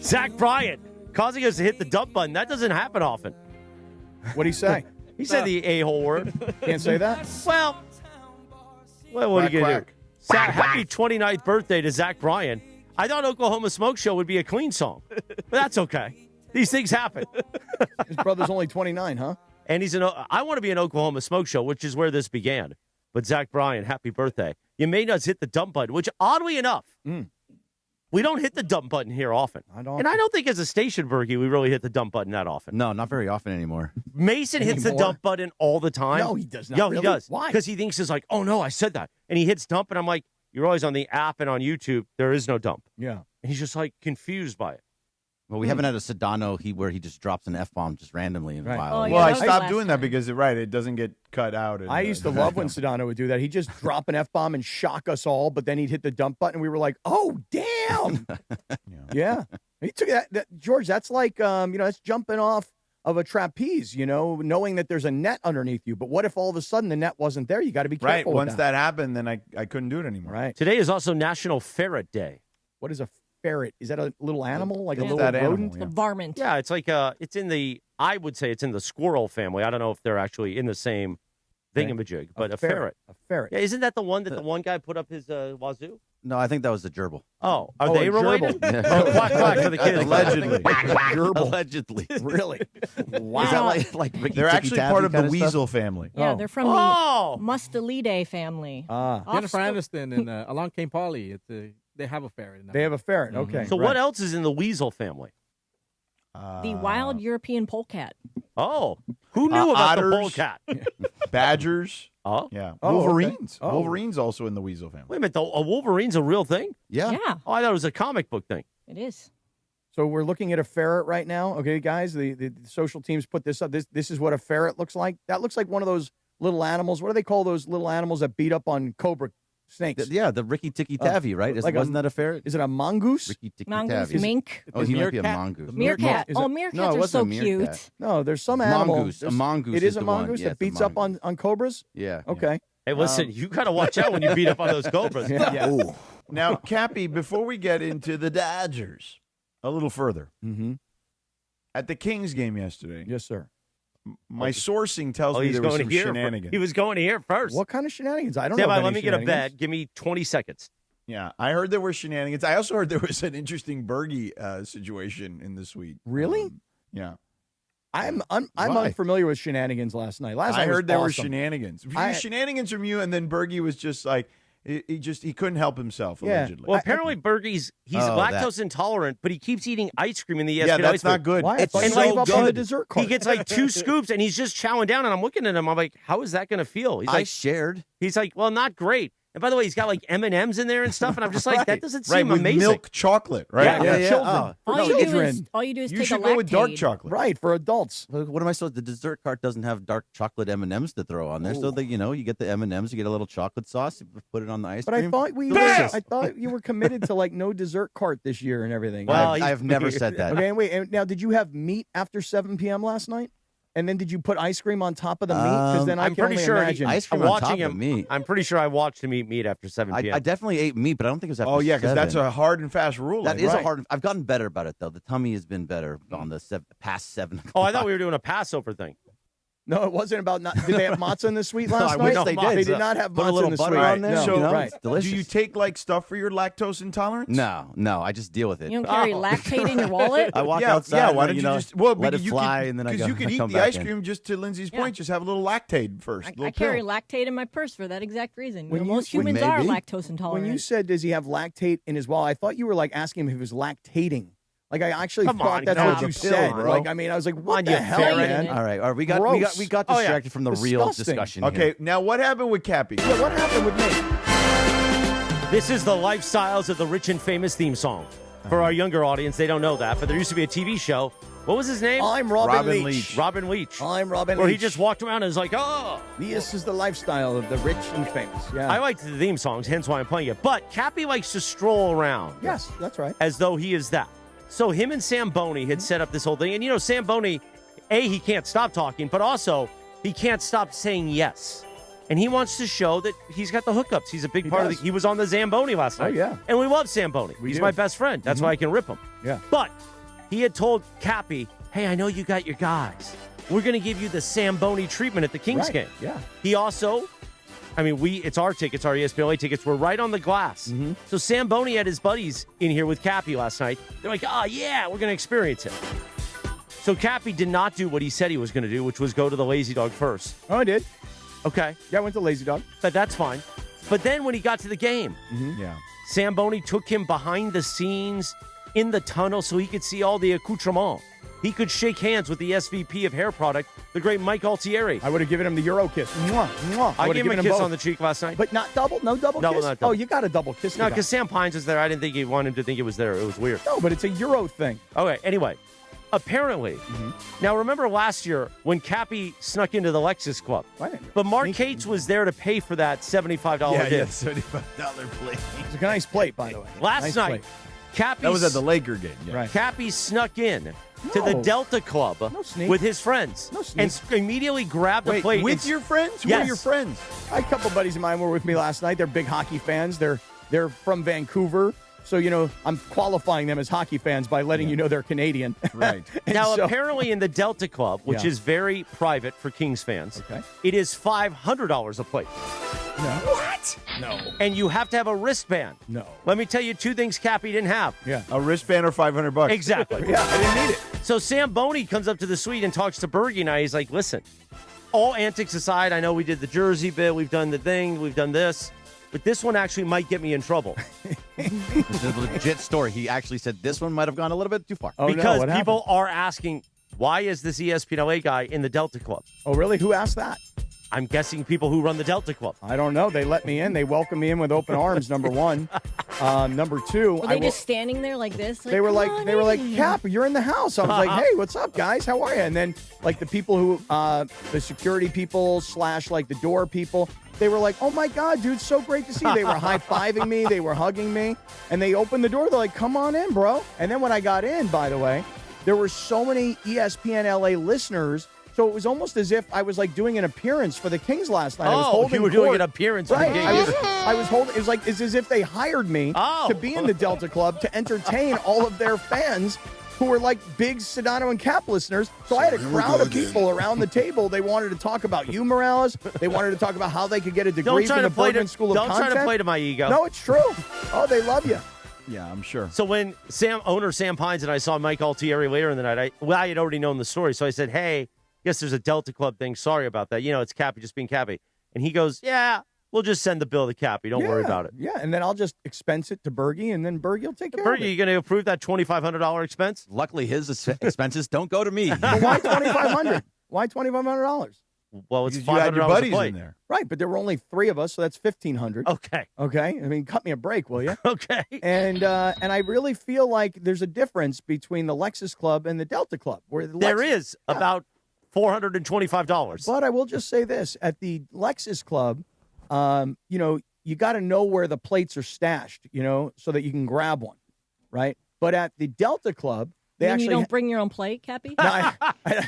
Zach Bryant causing us to hit the dump button. That doesn't happen often. What'd he say? He said the a-hole word. Can't say that? Well, what are you going to do? Happy 29th birthday to Zach Bryan. I thought Oklahoma Smoke Show would be a clean song, but that's okay. These things happen. His brother's only 29, huh? And I want to be an Oklahoma Smoke Show, which is where this began. But Zach Bryan, happy birthday. You made us hit the dump button, which oddly enough, we don't hit the dump button here often. And I don't think as a station, Berkey, we really hit the dump button that often. No, not very often anymore. Mason hits the dump button all the time. No, he does not. No, really? he does. Why? Because he thinks it's like, oh, no, I said that. And he hits dump, and I'm like, you're always on the app and on YouTube. There is no dump. Yeah. And he's just like confused by it. Well, we haven't had a Sedano where he just drops an F-bomb just randomly in a while. Well, I stopped doing that because, it doesn't get cut out. I used to love when Sedano would do that. He'd just drop an F-bomb and shock us all, but then he'd hit the dump button, and we were like, oh, damn. Yeah. He took that, George, that's like, that's jumping off of a trapeze, knowing that there's a net underneath you. But what if all of a sudden the net wasn't there? You got to be careful. Right. Once that happened, then I couldn't do it anymore. Right. Today is also National Ferret Day. What is a ferret? Is that a little animal, like a It's little that rodent? animal, The varmint. Yeah, it's like I would say it's in the squirrel family. I don't know if they're actually in the same thingamajig, but a ferret. A ferret. Yeah, isn't that the one that the one guy put up his wazoo? No, I think that was the gerbil. Oh, are they a related? gerbil. Oh, quack, quack for the kids. Allegedly. Gerbil. Allegedly. Really? Wow. Is that like Ricky They're actually Tikki-Tavi part of the kind stuff? weasel family. Yeah, they're from the Mustelidae family. Jennifer Aniston and Along Came Polly. They have a ferret. They have a ferret. Okay. So what else is in the weasel family? The wild European polecat. Oh, who knew about otters, the polecat? Badgers. Oh, Yeah. Oh, okay. Wolverines. Oh. Wolverines also in the weasel family. wait a minute. A Wolverine's a real thing? Yeah. Yeah, Oh, I thought it was a comic book thing. it is. So we're looking at a ferret right now. Okay, guys, the social teams put this up. This is what a ferret looks like. That looks like one of those little animals. What do they call those little animals that beat up on cobra snakes? Yeah, the Ricky Tikki-Tavi, right? Wasn't that a ferret? Is it a mongoose? Ricky Mongoose, Tikki-Tavi. mink, Oh, he might be a mongoose. meerkat. Is it- Oh, meerkats No, it are wasn't so a meerkat. cute. No, there's some animal. Mongoose. A mongoose It is is a the one. mongoose Yeah, that it's a beats up on cobras? Yeah. Okay. Hey, listen, you got to watch out when you beat up on those cobras. Yeah. Ooh. Now, Cappy, before we get into the Dodgers a little further, at the Kings game yesterday, Yes, sir. my sourcing tells me he's there was going some to hear. shenanigans. He was going to hear first. What kind of shenanigans? I don't Stand know. by, of let any me get a shenanigans. bet. Give me 20 seconds. Yeah, I heard there were shenanigans. I also heard there was an interesting Bergie situation in the suite. Really? Yeah. I'm Why? unfamiliar with shenanigans last night. Last night I heard there were awesome. shenanigans. Shenanigans from you, and then Bergie was just like, he couldn't help himself, allegedly. Well, apparently Bergie's he's Oh, lactose intolerant, but he keeps eating ice cream in the Yeah, ESPN that's ice cream. not good. Why? I It's thought you so gave up on the good. dessert He cart. gets like 2 scoops, and he's just chowing down, and I'm looking at him. I'm like, how is that going to feel? He's I like, shared. he's like, well, not great. And by the way, he's got like M&Ms in there and stuff, and I'm just like, that doesn't Right, seem with amazing. milk chocolate, right? Yeah. Children. All For you children. do is You take should a go with dark Lactaid. chocolate. Right, for adults. What am I supposed? The dessert cart doesn't have dark chocolate M&Ms to throw on there, so that you get the M&Ms, you get a little chocolate sauce, you put it on the ice But cream. I thought you were committed to like no dessert cart this year and everything. Well, I've never said that. Okay, wait. And now, did you have meat after 7 p.m. last night? And then did you put ice cream on top of the meat? Because then I I'm can pretty only sure imagine. ice cream I'm on watching top him. of meat. I'm pretty sure I watched him eat meat after 7 p.m. I definitely ate meat, but I don't think it was after Oh, yeah, because 7. that's a hard and fast rule. That like, is right. a hard. I've gotten better about it though. The tummy has been better on the past 7. Oh, I thought we were doing a Passover thing. No, it wasn't about not. Did they have matzah in the suite last I night? wish they did. They did not have Put a matzah little in the butter suite. on there. No, So, right. delicious. Do you take like stuff for your lactose intolerance? No, I just deal with it. You don't carry lactate in your wallet? I walk outside. Yeah, why and, don't you know, just let it you fly, could, and then I go. Because you could I eat come the back ice in. cream just to Lindsay's point. Just have a little lactate first. I carry lactate in my purse for that exact reason. When Most you- humans are maybe. lactose intolerant. When you said, does he have lactate in his wallet, I thought you were like asking him if he was lactating. Like I actually Come thought on, that's no, what you it's a said. pill, bro. Like I mean, I was like, what on, the you hell, ferret. man? All right, we got Gross. distracted from the real Disgusting. discussion. Okay, here. now what happened with Cappy? Yeah, what happened with me? This is the Lifestyles of the Rich and Famous theme song. For our younger audience, they don't know that, but there used to be a TV show. What was his name? I'm Robin Robin Leach. Leach. Robin Leach. I'm Robin Where Leach. he just walked around and was like, oh. This is the lifestyle of the rich and famous. Yeah. I liked the theme songs, hence why I'm playing it. But Cappy likes to stroll around. Yes, that's right. As though he is that. So him and Sam Boney had set up this whole thing. And, you know, Sam Boney, he can't stop talking, but also he can't stop saying yes. And he wants to show that he's got the hookups. He's a big part of does. He was on the Zamboni last night. Oh, yeah. And we love Sam Boney. He's do. my best friend. That's why I can rip him. Yeah. But he had told Cappy, hey, I know you got your guys. We're going to give you the Sam Boney treatment at the Kings Right, game. yeah. He also, it's our tickets, our ESPN tickets. We're right on the glass. So Sam Boney had his buddies in here with Cappy last night. They're like, oh, yeah, we're going to experience it. So Cappy did not do what he said he was going to do, which was go to the Lazy Dog first. Oh, I did. Okay. Yeah, I went to Lazy Dog. But that's fine. But then when he got to the game, Yeah. Sam Boney took him behind the scenes in the tunnel so he could see all the accoutrements. He could shake hands with the SVP of hair product, the great Mike Altieri. I would have given him the Euro kiss. Mwah, mwah. I would gave have him a given kiss both. on the cheek last night. But not double? No double No, kiss? not double. Oh, you got a double kiss. No, the guy. because Sam Pines was there. I didn't think he wanted him to think it was there. It was weird. No, but it's a Euro thing. Okay, anyway, apparently, now remember last year when Cappy snuck into the Lexus Club, but Mark Cates was there to pay for that $75 Yeah, dip. $75 plate. It's a nice plate, by the way. Last Nice night, plate. Cappy That was at the Laker game. Yeah. Right. Cappy snuck in to the No. Delta Club sneak. with his friends No sneak. and immediately grabbed the Wait, plate. with and- your friends? Who Yes. are your friends? I had a couple buddies of mine were with me last night. They're big hockey fans. They're from Vancouver. So, you know, I'm qualifying them as hockey fans by letting you know they're Canadian. Right. And Now, so- apparently in the Delta Club, which Yeah. is very private for Kings fans, Okay. it is $500 a plate. No. What? No. And you have to have a wristband. No. Let me tell you two things Cappy didn't have. Yeah. A wristband or $500? Exactly. Yeah, I didn't need it. So Sam Boney comes up to the suite and talks to Bergie and I. He's like, listen, all antics aside, I know we did the jersey bit, we've done the thing, we've done this, but this one actually might get me in trouble. It's a legit story. He actually said this one might have gone a little bit too far. Oh, no, because what people happened? are asking, why is this ESPN LA guy in the Delta Club? Oh, really? Who asked that? I'm guessing people who run the Delta Club. I don't know. They let me in. They welcomed me in with open arms, number one. Number two, Were they just standing there like this? they were like, "Come they were on like, in." Cap, you're in the house. I was like, hey, what's up, guys? How are you? And then like the people who, the security people / like the door people, they were like, oh my God, dude, so great to see you. They were high-fiving me. They were hugging me. And they opened the door. They're like, come on in, bro. And then when I got in, by the way, there were so many ESPN LA listeners. So it was almost as if I was like doing an appearance for the Kings last night. I was holding you were doing court. an appearance for Right. the I Kings. was holding. It was like it's as if they hired me to be in the Delta Club to entertain all of their fans who were like big Sedano and Kap listeners. So I had a crowd of people around the table. They wanted to talk about you, Morales. They wanted to talk about how they could get a degree from the Bergman School of Content. Don't try to play to my ego. No, it's true. Oh, they love you. Yeah, I'm sure. So when owner Sam Pines and I saw Mike Altieri later in the night, I had already known the story. So I said, hey, yes, there's a Delta Club thing. Sorry about that. You know, it's Cappy just being Cappy. And he goes, yeah, we'll just send the bill to Cappy. Don't worry about it. Yeah, and then I'll just expense it to Bergie, and then Bergie will take care of Bergie, it. you going to approve that $2,500 expense? Luckily, his expenses don't go to me. But why $2,500? Why $2,500? Well, it's Because you had your $500 a buddies plate. in there. Right, but there were only three of us, so that's $1,500. Okay. Okay, I mean, cut me a break, will you? Okay. And I really feel like there's a difference between the Lexus Club and the Delta Club. Where the There Lexus- is about $425. But I will just say this: at the Lexus Club, you know, you got to know where the plates are stashed, you know, so that you can grab one, right? But at the Delta Club, They you don't bring your own plate, Cappy? No,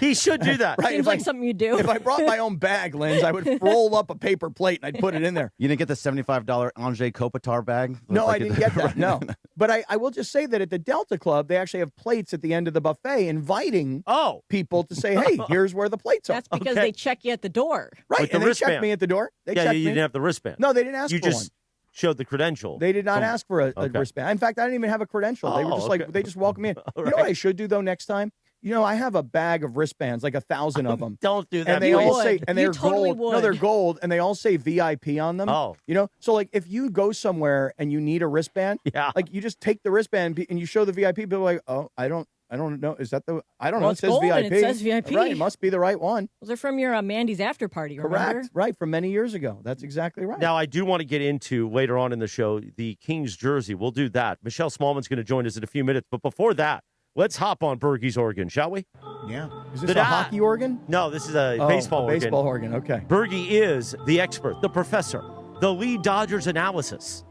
he should do that. Right, Seems like something you do. If I brought my own bag, Linz, I would roll up a paper plate and I'd put it in there. You didn't get the $75 Angers Kopitar bag? No, I didn't get that. No. But I will just say that at the Delta Club, they actually have plates at the end of the buffet inviting people to say, hey, here's where the plates are. That's because they check you at the door. Right, Like and the they wristband. checked me at the door. They you checked me. didn't have the wristband. No, they didn't ask You for just one. showed the credential. They did not ask for a Okay. wristband. In fact, I didn't even have a credential. They were just okay. they just welcomed me in. You know right. what I should do, though, next time? I have a bag of wristbands, like 1,000 of them. Don't do that. And they please. all say, and they're totally gold. No, would. they're gold, and they all say VIP on them. Oh. So like if you go somewhere and you need a wristband, like you just take the wristband and you show the VIP. People are like, oh, I don't know. Is that the? I don't know. It it's says gold VIP. and it says VIP. Right. It must be the right one. Those are from your Mandy's after party, remember? Correct. Right. From many years ago. That's exactly right. Now, I do want to get into later on in the show the Kings jersey. We'll do that. Michelle Smallman's going to join us in a few minutes. But before that, let's hop on Bergie's organ, shall we? Yeah. Is this a hockey organ? No, this is a baseball organ. Baseball organ. Okay. Bergie is the expert, the professor, the lead Dodgers analyst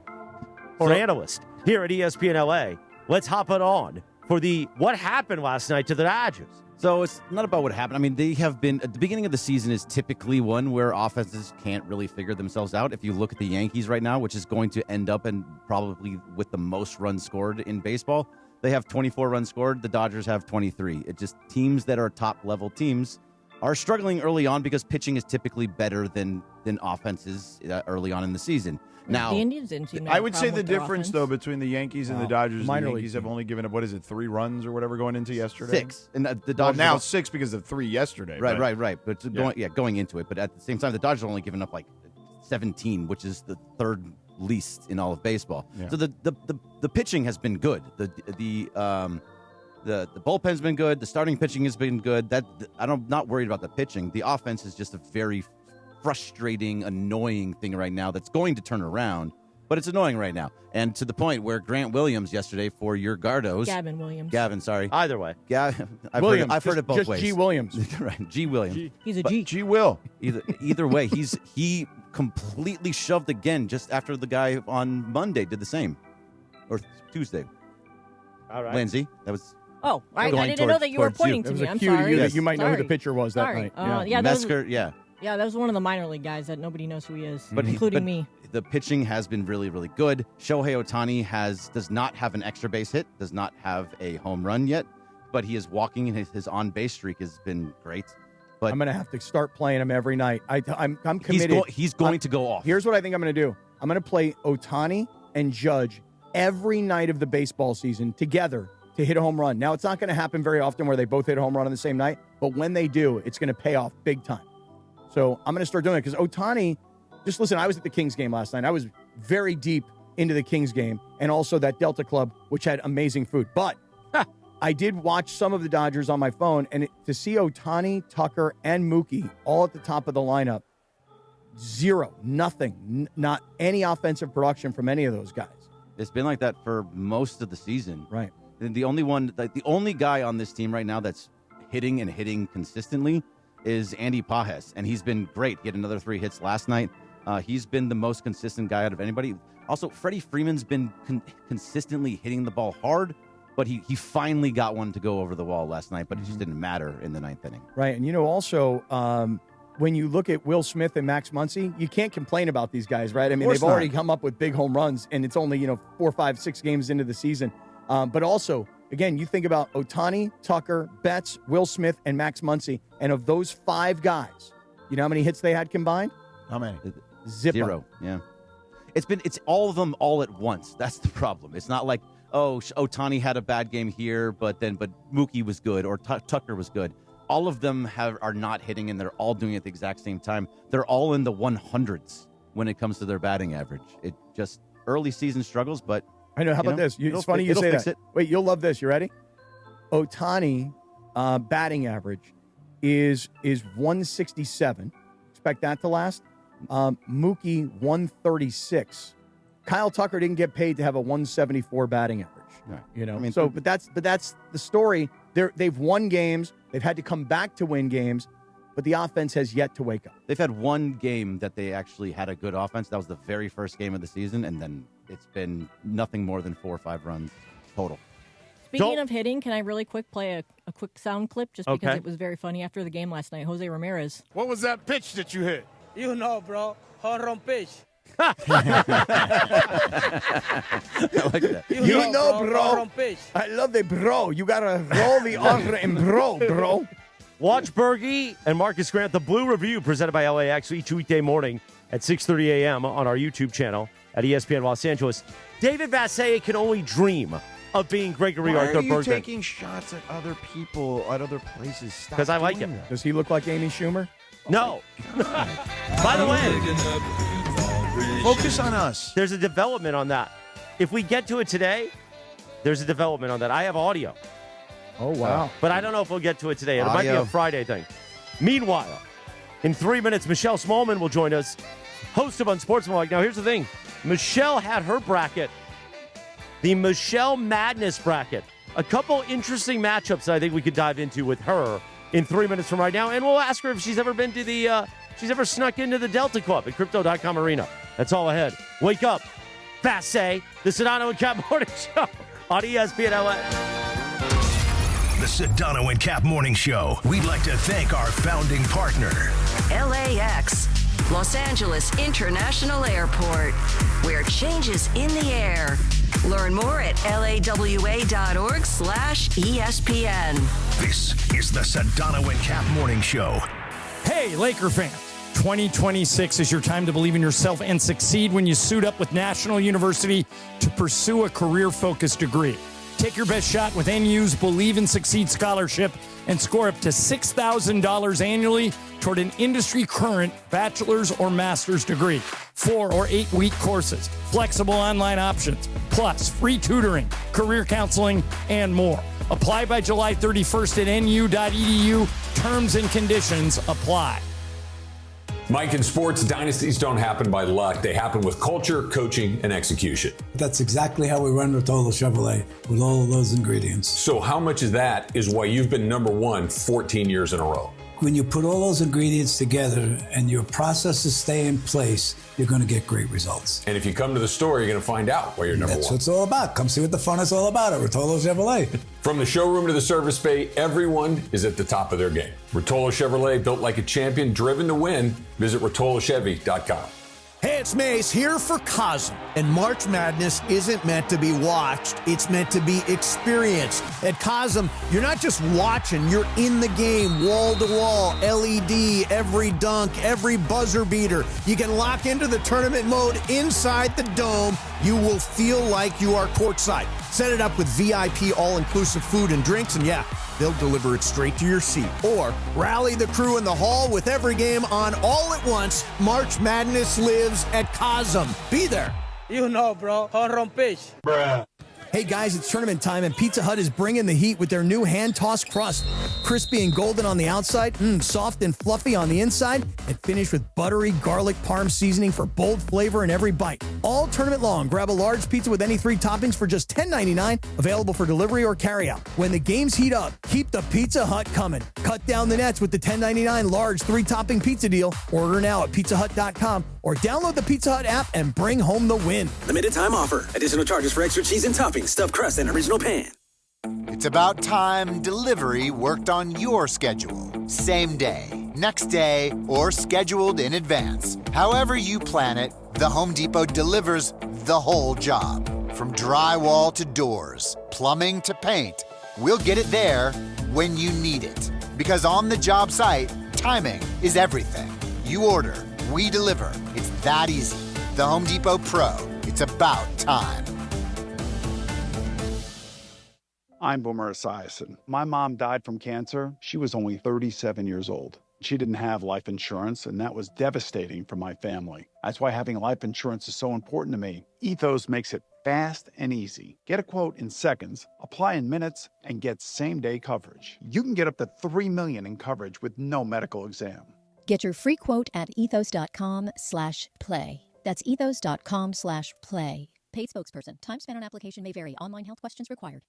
here at ESPN LA. Let's hop it on for the what happened last night to the Dodgers. So it's not about what happened. I mean, they have been at the beginning of the season is typically one where offenses can't really figure themselves out. If you look at the Yankees right now, which is going to end up and probably with the most runs scored in baseball, they have 24 runs scored. The Dodgers have 23. It just teams that are top level teams are struggling early on because pitching is typically better than offenses early on in the season. Now, the Indians didn't seem to have I a would say problem the with their difference, offense. though, between the Yankees and the Dodgers, minor the league Yankees have team. only given up, 3 runs or whatever going into yesterday? 6. And the Well, Dodgers now 6 because of 3 yesterday. Right. But going into it. But at the same time, the Dodgers are only giving up like 17, which is the third least in all of baseball. Yeah. So the pitching has been good. The bullpen's been good. The starting pitching has been good. I'm not worried about the pitching. The offense is just a very frustrating, annoying thing right now that's going to turn around. But it's annoying right now. And to the point where Grant Williams yesterday for your Gardos. Gavin, sorry. Either way. I've heard it both just ways. G. Williams. Right, G. Williams. He's a G. G. Will. Either way, he completely shoved again just after the guy on Monday did the same. Or Tuesday. All right. Lindsay, that was... Oh, I going didn't know that you were towards you. pointing to It was me. a I'm cue to sorry. you that you might know who the Sorry. pitcher was that Sorry. night. Yeah, that was, Mesker, yeah. that was one of the minor league guys that nobody knows who he is, But including but me. The pitching has been really, really good. Shohei Ohtani does not have an extra base hit, does not have a home run yet, but he is walking, and his on-base streak has been great. But I'm going to have to start playing him every night. I'm committed. He's going to go off. Here's what I think I'm going to do. I'm going to play Ohtani and Judge every night of the baseball season together to hit a home run. Now, it's not going to happen very often where they both hit a home run on the same night, but when they do, it's going to pay off big time. So I'm going to start doing it because Ohtani, just listen, I was at the Kings game last night. I was very deep into the Kings game and also that Delta Club, which had amazing food. But I did watch some of the Dodgers on my phone, and to see Ohtani, Tucker, and Mookie all at the top of the lineup, nothing, not any offensive production from any of those guys. It's been like that for most of the season. Right. And the only guy on this team right now that's hitting consistently is Andy Pages, and he's been great. He had another 3 hits last night. He's been the most consistent guy out of anybody. Also, Freddie Freeman's been consistently hitting the ball hard, but he finally got one to go over the wall last night, but it just didn't matter in the 9th inning. Right, and also when you look at Will Smith and Max Muncy, you can't complain about these guys, right? I mean, they've already come up with big home runs, and it's only 4, 5, 6 games into the season. But also, again, you think about Ohtani, Tucker, Betts, Will Smith, and Max Muncy, and of those 5 guys, you know how many hits they had combined? How many? Zippo. 0. Yeah. It's all of them all at once. That's the problem. It's not like, Ohtani had a bad game here, but Mookie was good or Tucker was good. All of them are not hitting, and they're all doing it at the exact same time. They're all in the 100s when it comes to their batting average. It just early season struggles, but I know. How about this? It's funny you say that. Wait, you'll love this. You ready? Ohtani batting average is 167. Expect that to last. Mookie 136. Kyle Tucker didn't get paid to have a 174 batting average. Right. But that's the story. They've won games. They've had to come back to win games, but the offense has yet to wake up. They've had one game that they actually had a good offense. That was the very first game of the season, and then it's been nothing more than 4 or 5 runs total. Speaking of hitting, can I really quick play a quick sound clip just because Okay. it was very funny after the game last night? Jose Ramirez. What was that pitch that you hit? You know, bro. Home run pitch. I like that. You know, Home bro. run pitch. I love the bro. You got to roll the R in bro. Watch Bergie and Marcus Grant, the Blue Review, presented by LAX each weekday morning at 6:30 a.m. on our YouTube channel at ESPN Los Angeles. David Vassegh can only dream of being Gregory Why Arthur are you Bergman. taking shots at other people, at other places? Stop 'Cause I like doing him. that. Does he look like Amy Schumer? No. By the way, Focus on us. there's a development on that. If we get to it today, there's a development on that. I have audio, Oh, wow. but I don't know if we'll get to it today. It might be Audio. a Friday thing. Meanwhile, in 3 minutes, Michelle Smallman will join us, host of Unsportsmanlike. Now, here's the thing. Michelle had her bracket, the Michelle Madness bracket. A couple interesting matchups I think we could dive into with her in 3 minutes from right now. And we'll ask her if she's ever been to she's ever snuck into the Delta Club at Crypto.com Arena. That's all ahead. Wake up. Vassegh, the Sedano and Kap Morning Show on ESPN LA. The Sedano and Kap Morning Show. We'd like to thank our founding partner. LAX, Los Angeles International Airport, where change is in the air. Learn more at lawa.org/ESPN. This is the Sedano and Kap Morning Show. Hey, Laker fans. 2026 is your time to believe in yourself and succeed when you suit up with National University to pursue a career-focused degree. Take your best shot with NU's Believe and Succeed Scholarship and score up to $6,000 annually toward an industry-current bachelor's or master's degree. 4 or 8 week courses, flexible online options, plus free tutoring, career counseling, and more. Apply by July 31st at nu.edu. Terms and conditions apply. Mike, in sports, dynasties don't happen by luck. They happen with culture, coaching, and execution. That's exactly how we run Rotolo Chevrolet, with all of those ingredients. So how much of that is why you've been number one 14 years in a row? When you put all those ingredients together and your processes stay in place, you're going to get great results. And if you come to the store, you're going to find out why you're number That's one. what it's all about. Come see what the fun is all about at Rotolo Chevrolet. From the showroom to the service bay, everyone is at the top of their game. Rotolo Chevrolet, built like a champion, driven to win. Visit RotoloChevy.com. Hey, it's Mace here for Cosm. And March Madness isn't meant to be watched. It's meant to be experienced. At Cosm, you're not just watching, you're in the game, wall to wall, LED, every dunk, every buzzer beater. You can lock into the tournament mode inside the dome. You will feel like you are courtside. Set it up with VIP all-inclusive food and drinks, and yeah, they'll deliver it straight to your seat. Or rally the crew in the hall with every game on all at once. March Madness lives at Cosm. Be there. You know, bro. Home run pitch. Bruh. Hey guys, it's tournament time and Pizza Hut is bringing the heat with their new hand-tossed crust. Crispy and golden on the outside, soft and fluffy on the inside, and finished with buttery garlic parm seasoning for bold flavor in every bite. All tournament long, grab a large pizza with any 3 toppings for just $10.99, available for delivery or carryout. When the games heat up, keep the Pizza Hut coming. Cut down the nets with the $10.99 large 3-topping pizza deal. Order now at pizzahut.com or download the Pizza Hut app and bring home the win. Limited time offer. Additional charges for extra cheese and toppings, stuffed crust, and original pan. It's about time delivery worked on your schedule. Same day, next day, or scheduled in advance. However you plan it, the Home Depot delivers the whole job. From drywall to doors, plumbing to paint, we'll get it there when you need it. Because on the job site, timing is everything. You order, we deliver. It's that easy. The Home Depot Pro. It's about time. I'm Boomer Esiason. My mom died from cancer. She was only 37 years old. She didn't have life insurance, and that was devastating for my family. That's why having life insurance is so important to me. Ethos makes it fast and easy. Get a quote in seconds, apply in minutes, and get same-day coverage. You can get up to $3 million in coverage with no medical exam. Get your free quote at ethos.com/play. That's ethos.com/play. Paid spokesperson. Time spent on application may vary. Online health questions required.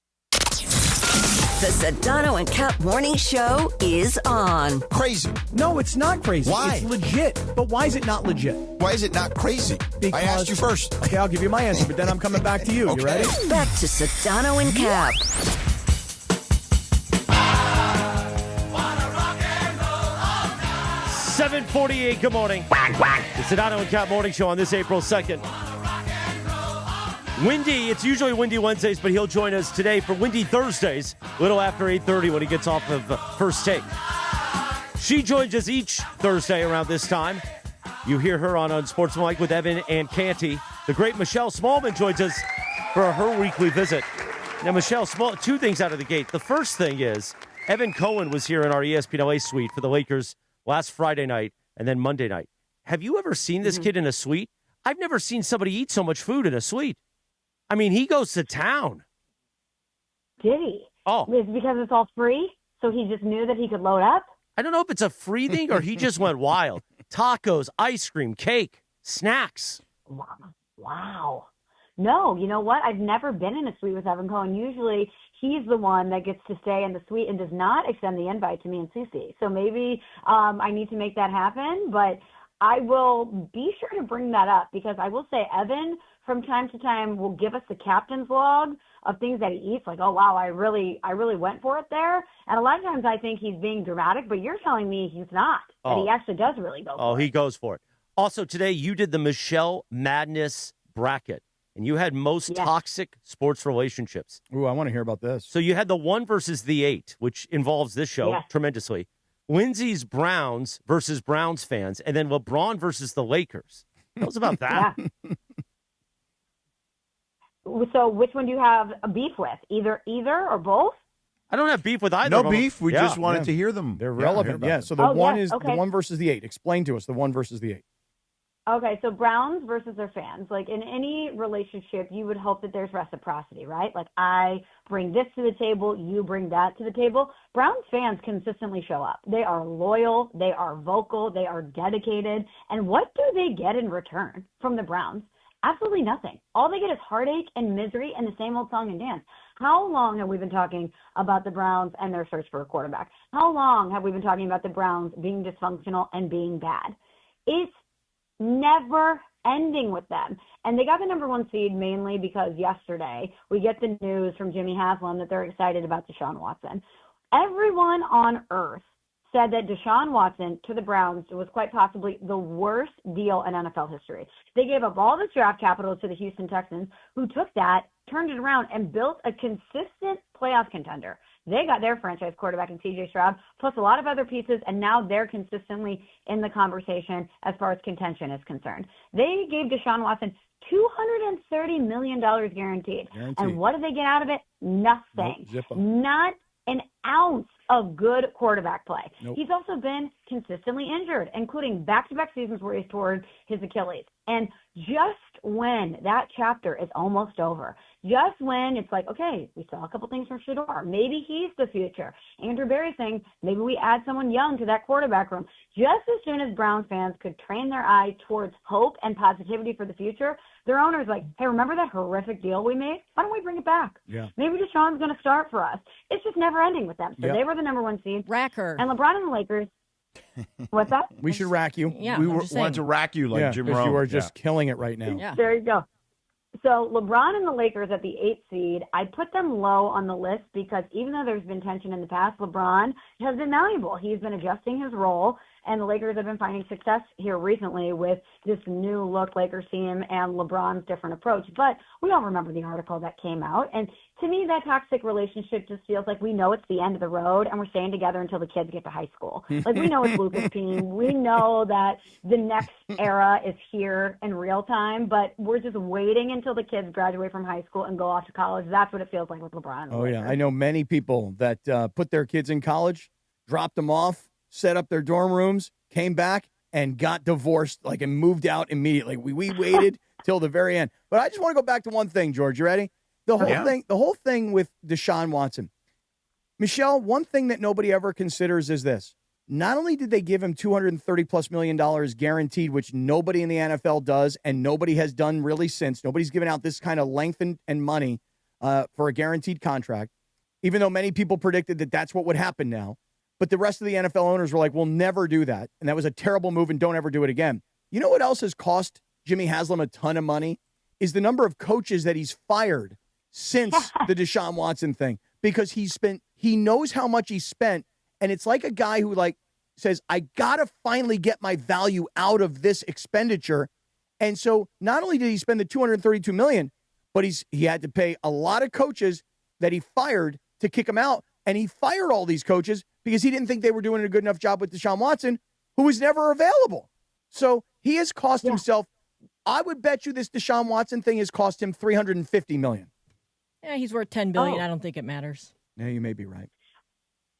The Sedano and Kap Morning Show is on. Crazy. No, it's not crazy. Why? It's legit. But why is it not legit? Why is it not crazy? Because, I asked you first. Okay, I'll give you my answer, but then I'm coming back to you. Okay. You ready? Back to Sedano and Kap. 7:48, good morning. The Sedano and Kap Morning Show on this April 2nd. Windy, it's usually Windy Wednesdays, but he'll join us today for Windy Thursdays, a little after 8:30 when he gets off of First Take. She joins us each Thursday around this time. You hear her on Unsportsmanlike with Evan and Canty. The great Michelle Smallman joins us for her weekly visit. Now, Michelle, two things out of the gate. The first thing is Evan Cohen was here in our ESPN LA suite for the Lakers last Friday night and then Monday night. Have you ever seen this kid in a suite? I've never seen somebody eat so much food in a suite. I mean, he goes to town. Did he? Oh. Is it because it's all free? So he just knew that he could load up? I don't know if it's a free thing or he just went wild. Tacos, ice cream, cake, snacks. Wow. No, you know what? I've never been in a suite with Evan Cohen. Usually he's the one that gets to stay in the suite and does not extend the invite to me and Cece. So maybe I need to make that happen, but I will be sure to bring that up because I will say Evan from time to time will give us the captain's log of things that he eats, like, oh, wow, I really went for it there. And a lot of times I think he's being dramatic, but you're telling me he's not, that he actually does really go for it. Oh, he goes for it. Also, today you did the Michelle Madness bracket, and you had most toxic sports relationships. Ooh, I want to hear about this. So you had the 1 versus the 8, which involves this show tremendously. Lindsay's Browns versus Browns fans, and then LeBron versus the Lakers. Tell us about that. So which one do you have a beef with? Either or both? I don't have beef with either. No of them. beef. We just wanted to hear them. They're relevant. Yeah. So the one is the 1 versus the 8. Explain to us the 1 versus the 8. Okay, so Browns versus their fans. Like in any relationship, you would hope that there's reciprocity, right? Like I bring this to the table, you bring that to the table. Browns fans consistently show up. They are loyal, they are vocal, they are dedicated. And what do they get in return from the Browns? Absolutely nothing. All they get is heartache and misery and the same old song and dance. How long have we been talking about the Browns and their search for a quarterback? How long have we been talking about the Browns being dysfunctional and being bad? It's never ending with them. And they got the number 1 seed mainly because yesterday we get the news from Jimmy Haslam that they're excited about Deshaun Watson. Everyone on earth said that Deshaun Watson to the Browns was quite possibly the worst deal in NFL history. They gave up all this draft capital to the Houston Texans, who took that, turned it around, and built a consistent playoff contender. They got their franchise quarterback in C.J. Stroud, plus a lot of other pieces, and now they're consistently in the conversation as far as contention is concerned. They gave Deshaun Watson $230 million guaranteed. And what did they get out of it? Nothing. Nope, not an ounce of good quarterback play. Nope. He's also been consistently injured, including back-to-back seasons where he's torn his Achilles. And just when that chapter is almost over, just when it's like, okay, we saw a couple things from Shedeur. Maybe he's the future. Andrew Berry saying maybe we add someone young to that quarterback room. Just as soon as Browns fans could train their eye towards hope and positivity for the future, their owner's like, hey, remember that horrific deal we made? Why don't we bring it back? Yeah. Maybe Deshaun's going to start for us. It's just never ending with them. So they were the number 1 seed. Racker. And LeBron and the Lakers. What's that? We should rack you. Yeah, we I'm just wanted to saying. rack you like Jim Rome. You are just killing it right now. Yeah. There you go. So LeBron and the Lakers at the 8th seed, I put them low on the list because even though there's been tension in the past, LeBron has been malleable. He's been adjusting his role, and the Lakers have been finding success here recently with this new look Lakers team and LeBron's different approach. But we all remember the article that came out, and to me, that toxic relationship just feels like we know it's the end of the road, and we're staying together until the kids get to high school. Like, we know it's Luka's team. We know that the next era is here in real time, but we're just waiting until the kids graduate from high school and go off to college. That's what it feels like with LeBron. Oh, yeah. I know many people that put their kids in college, dropped them off, set up their dorm rooms, came back, and got divorced, like, and moved out immediately. We waited till the very end. But I just want to go back to one thing, George. You ready? The whole thing with Deshaun Watson. Michelle, one thing that nobody ever considers is this. Not only did they give him $230+ million guaranteed, which nobody in the NFL does, and nobody has done really since. Nobody's given out this kind of length and money for a guaranteed contract, even though many people predicted that that's what would happen now. But the rest of the NFL owners were like, we'll never do that. And that was a terrible move, and don't ever do it again. You know what else has cost Jimmy Haslam a ton of money? Is the number of coaches that he's fired since the Deshaun Watson thing, because he knows how much he spent. And it's like a guy who, like, says, I got to finally get my value out of this expenditure. And so not only did he spend the $232 million, but he had to pay a lot of coaches that he fired to kick him out. And he fired all these coaches because he didn't think they were doing a good enough job with Deshaun Watson, who was never available. So he has cost himself, I would bet you this Deshaun Watson thing has cost him $350 million. Yeah, he's worth $10 billion. I don't think it matters. Yeah, you may be right.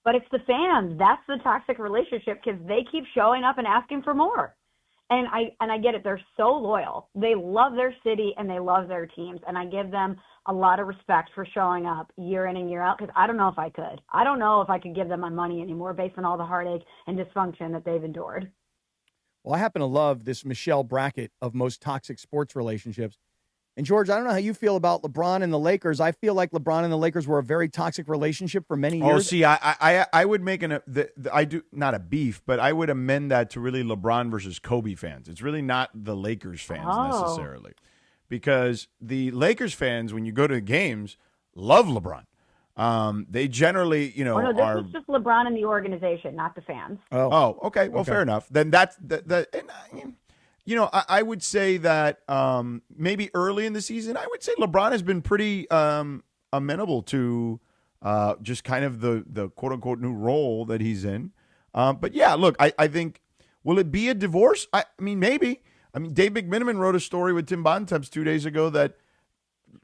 But it's the fans. That's the toxic relationship because they keep showing up and asking for more. And I get it. They're so loyal. They love their city and they love their teams. And I give them a lot of respect for showing up year in and year out because I don't know if I could. I don't know if I could give them my money anymore based on all the heartache and dysfunction that they've endured. Well, I happen to love this Michelle bracket of most toxic sports relationships. And, George, I don't know how you feel about LeBron and the Lakers. I feel like LeBron and the Lakers were a very toxic relationship for many years. Oh, see, I would make I do not a beef, but I would amend that to really LeBron versus Kobe fans. It's really not the Lakers fans necessarily. Because the Lakers fans, when you go to the games, love LeBron. They generally, this is just LeBron and the organization, not the fans. Oh, okay. Well, fair enough. Then that's I would say that maybe early in the season, I would say LeBron has been pretty amenable to just kind of the quote-unquote new role that he's in. But, yeah, look, I think, will it be a divorce? I mean, maybe. I mean, Dave McMiniman wrote a story with Tim Bontemps 2 days ago that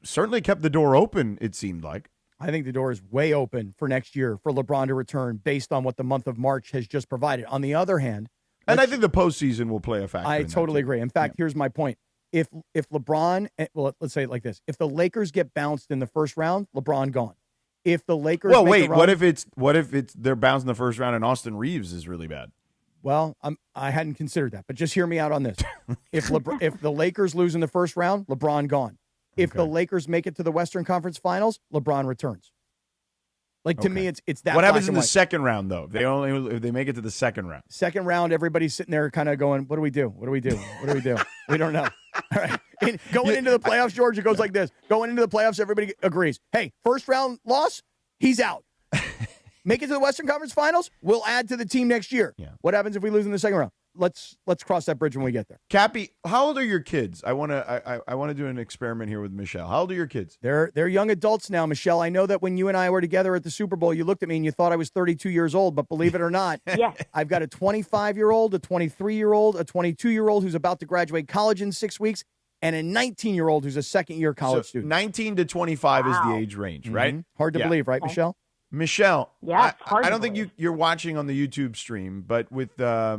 certainly kept the door open, it seemed like. I think the door is way open for next year for LeBron to return based on what the month of March has just provided. On the other hand, and I think the postseason will play a factor. I totally agree. In fact, here's my point. If LeBron, well, let's say it like this. If the Lakers get bounced in the first round, LeBron gone. If the Lakers what if it's they're bounced in the first round and Austin Reeves is really bad? Well, I hadn't considered that, but just hear me out on this. If the Lakers lose in the first round, LeBron gone. If the Lakers make it to the Western Conference Finals, LeBron returns. To me, it's that. What happens in the second round, though? If they make it to the second round. Second round, everybody's sitting there kind of going, what do we do? What do we do? What do we do? We don't know. All right. Going into the playoffs, George, it goes like this. Going into the playoffs, everybody agrees. Hey, first round loss, he's out. Make it to the Western Conference Finals, we'll add to the team next year. Yeah. What happens if we lose in the second round? Let's cross that bridge when we get there. Cappy, how old are your kids? I want to do an experiment here with Michelle. How old are your kids? They're young adults now, Michelle. I know that when you and I were together at the Super Bowl, you looked at me and you thought I was 32 years old, but believe it or not, I've got a 25-year-old, a 23-year-old, a 22-year-old who's about to graduate college in 6 weeks, and a 19-year-old who's a second-year college student. 19 to 25 is the age range, right? Hard to believe, right, Michelle? Michelle, I don't think you're watching on the YouTube stream, but with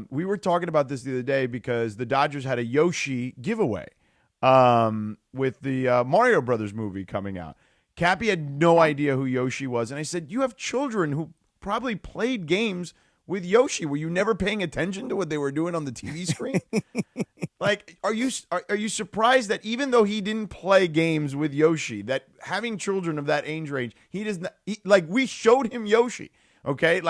we were talking about this the other day because the Dodgers had a Yoshi giveaway with the Mario Brothers movie coming out. Cappy had no idea who Yoshi was, and I said, you have children who probably played games with Yoshi. Were you never paying attention to what they were doing on the TV screen? Are you surprised that even though he didn't play games with Yoshi, that having children of that age range, he does not we showed him Yoshi. Okay,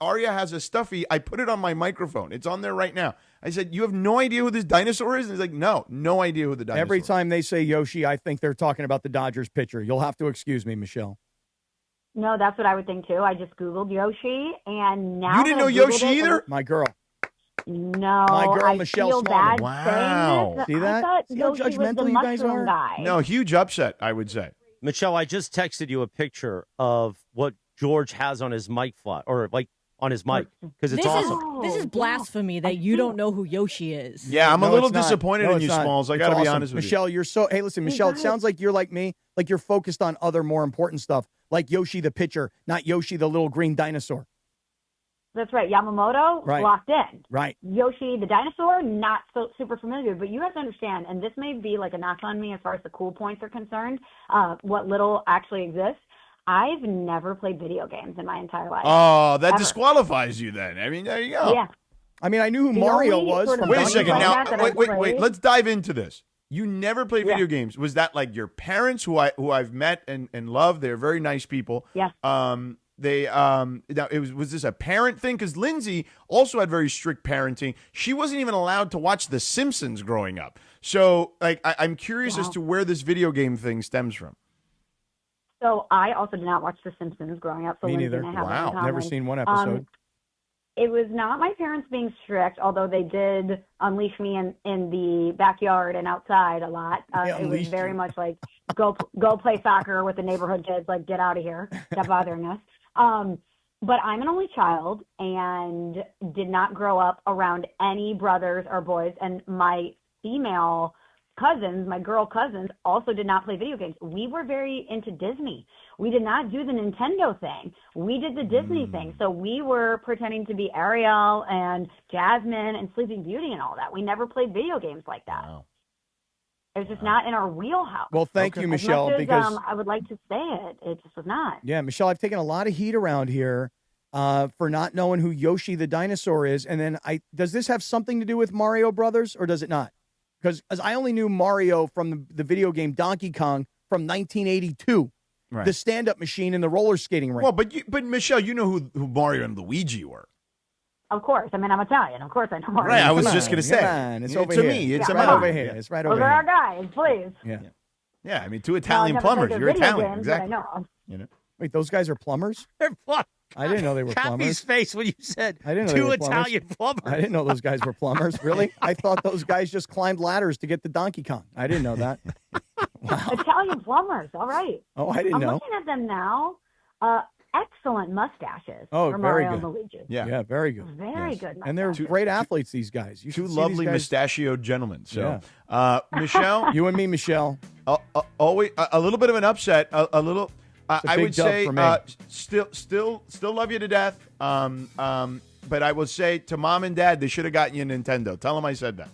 Arya has a stuffy. I put it on my microphone. It's on there right now. I said, you have no idea who this dinosaur is? And he's like, no idea who the dinosaur is. Every time they say Yoshi, I think they're talking about the Dodgers pitcher. You'll have to excuse me, Michelle. No, that's what I would think too. I just Googled Yoshi, and now you didn't know Yoshi either? My girl. No, my girl I Michelle feel Smallman. bad Wow, see that? I thought See how Yoshi was judgmental the you guys mushroom are? guy. No, huge upset, I would say. Michelle, I just texted you a picture of what George has on his mic on his mic because it's awesome. This is blasphemy that you don't know who Yoshi is. Yeah, I'm a little it's not. disappointed No, in you, it's not. Smalls. I It's got to be awesome. honest with Michelle, you. you're so. Hey, listen, Michelle. It sounds like you're like me. Like you're focused on other more important stuff, like Yoshi the pitcher, not Yoshi the little green dinosaur. That's right. Yamamoto, Right. locked in. Right. Yoshi, the dinosaur, not so super familiar. But you have to understand, and this may be like a knock on me as far as the cool points are concerned, what little actually exists. I've never played video games in my entire life. Oh, that Ever. disqualifies you then. I mean, there you go. Yeah. I mean, I knew who The Mario only was. sort of From Wait a Donkey second. Kong. like Now, that I've wait. played. Let's dive into this. You never played video games. Was that like your parents who I've met and loved? They're very nice people. Yeah. Now was this a parent thing? Because Lindsay also had very strict parenting. She wasn't even allowed to watch The Simpsons growing up. So I'm curious as to where this video game thing stems from. So I also did not watch The Simpsons growing up. So Me Lindsay neither. and I have that in Wow. common. Never seen one episode. It was not my parents being strict, although they did unleash me in the backyard and outside a lot. It was very much like, go play soccer with the neighborhood kids, like, get out of here, stop bothering us. But I'm an only child and did not grow up around any brothers or boys. And my female cousins, my girl cousins, also did not play video games. We were very into Disney. We did not do the Nintendo thing. We did the Disney thing. So we were pretending to be Ariel and Jasmine and Sleeping Beauty and all that. We never played video games like that. Wow. It was just not in our wheelhouse. Well, thank you, Michelle. As much as, because I would like to say it just was not. Yeah, Michelle, I've taken a lot of heat around here for not knowing who Yoshi the dinosaur is. And then does this have something to do with Mario Brothers or does it not? Because I only knew Mario from the video game Donkey Kong from 1982. Right. The stand-up machine and the roller skating rink. Well, but Michelle, you know who Mario and Luigi were. Of course. I mean, I'm Italian. Of course I know Mario. Right, I was just going to say. It's over here. To me, it's right over here. It's right over here. Those are our guys, please. Yeah, I mean, two Italian plumbers. You're Italian. Exactly. I know. You know. Wait, those guys are plumbers? They're plumbers. I didn't know they were plumbers. Cappy's face when you said I didn't know two Italian plumbers. I didn't know those guys were plumbers. Really? I thought those guys just climbed ladders to get to Donkey Kong. I didn't know that. Wow. Italian plumbers. All right. Oh, I didn't know. I'm looking at them now. Excellent mustaches. Oh, for very Mario good. And Luigi. Yeah, very good. Very good. And they're great athletes, these guys. You Two should see lovely these guys. mustachioed gentlemen. So, Michelle. You and me, Michelle. Always a little bit of an upset. A little. I would dub say for me. still love you to death. But I will say to mom and dad, they should have gotten you a Nintendo. Tell them I said that.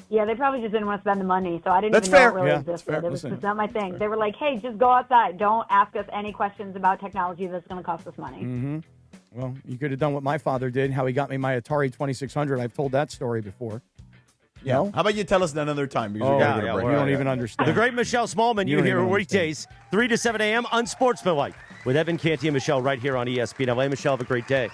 Yeah, they probably just didn't want to spend the money, so I didn't That's even fair. know it really Yeah, existed. that's fair. It was Listen, just not my thing. They were like, hey, just go outside. Don't ask us any questions about technology that's going to cost us money. Mm-hmm. Well, you could have done what my father did, how he got me my Atari 2600. I've told that story before. Yeah. No? How about you tell us another time? Because we gotta get a break. You don't even understand. The great Michelle Smallman, you don't hear even weekdays, 3 to 7 a.m. Unsportsmanlike with Evan Canty and Michelle right here on ESPN LA. Michelle, have a great day.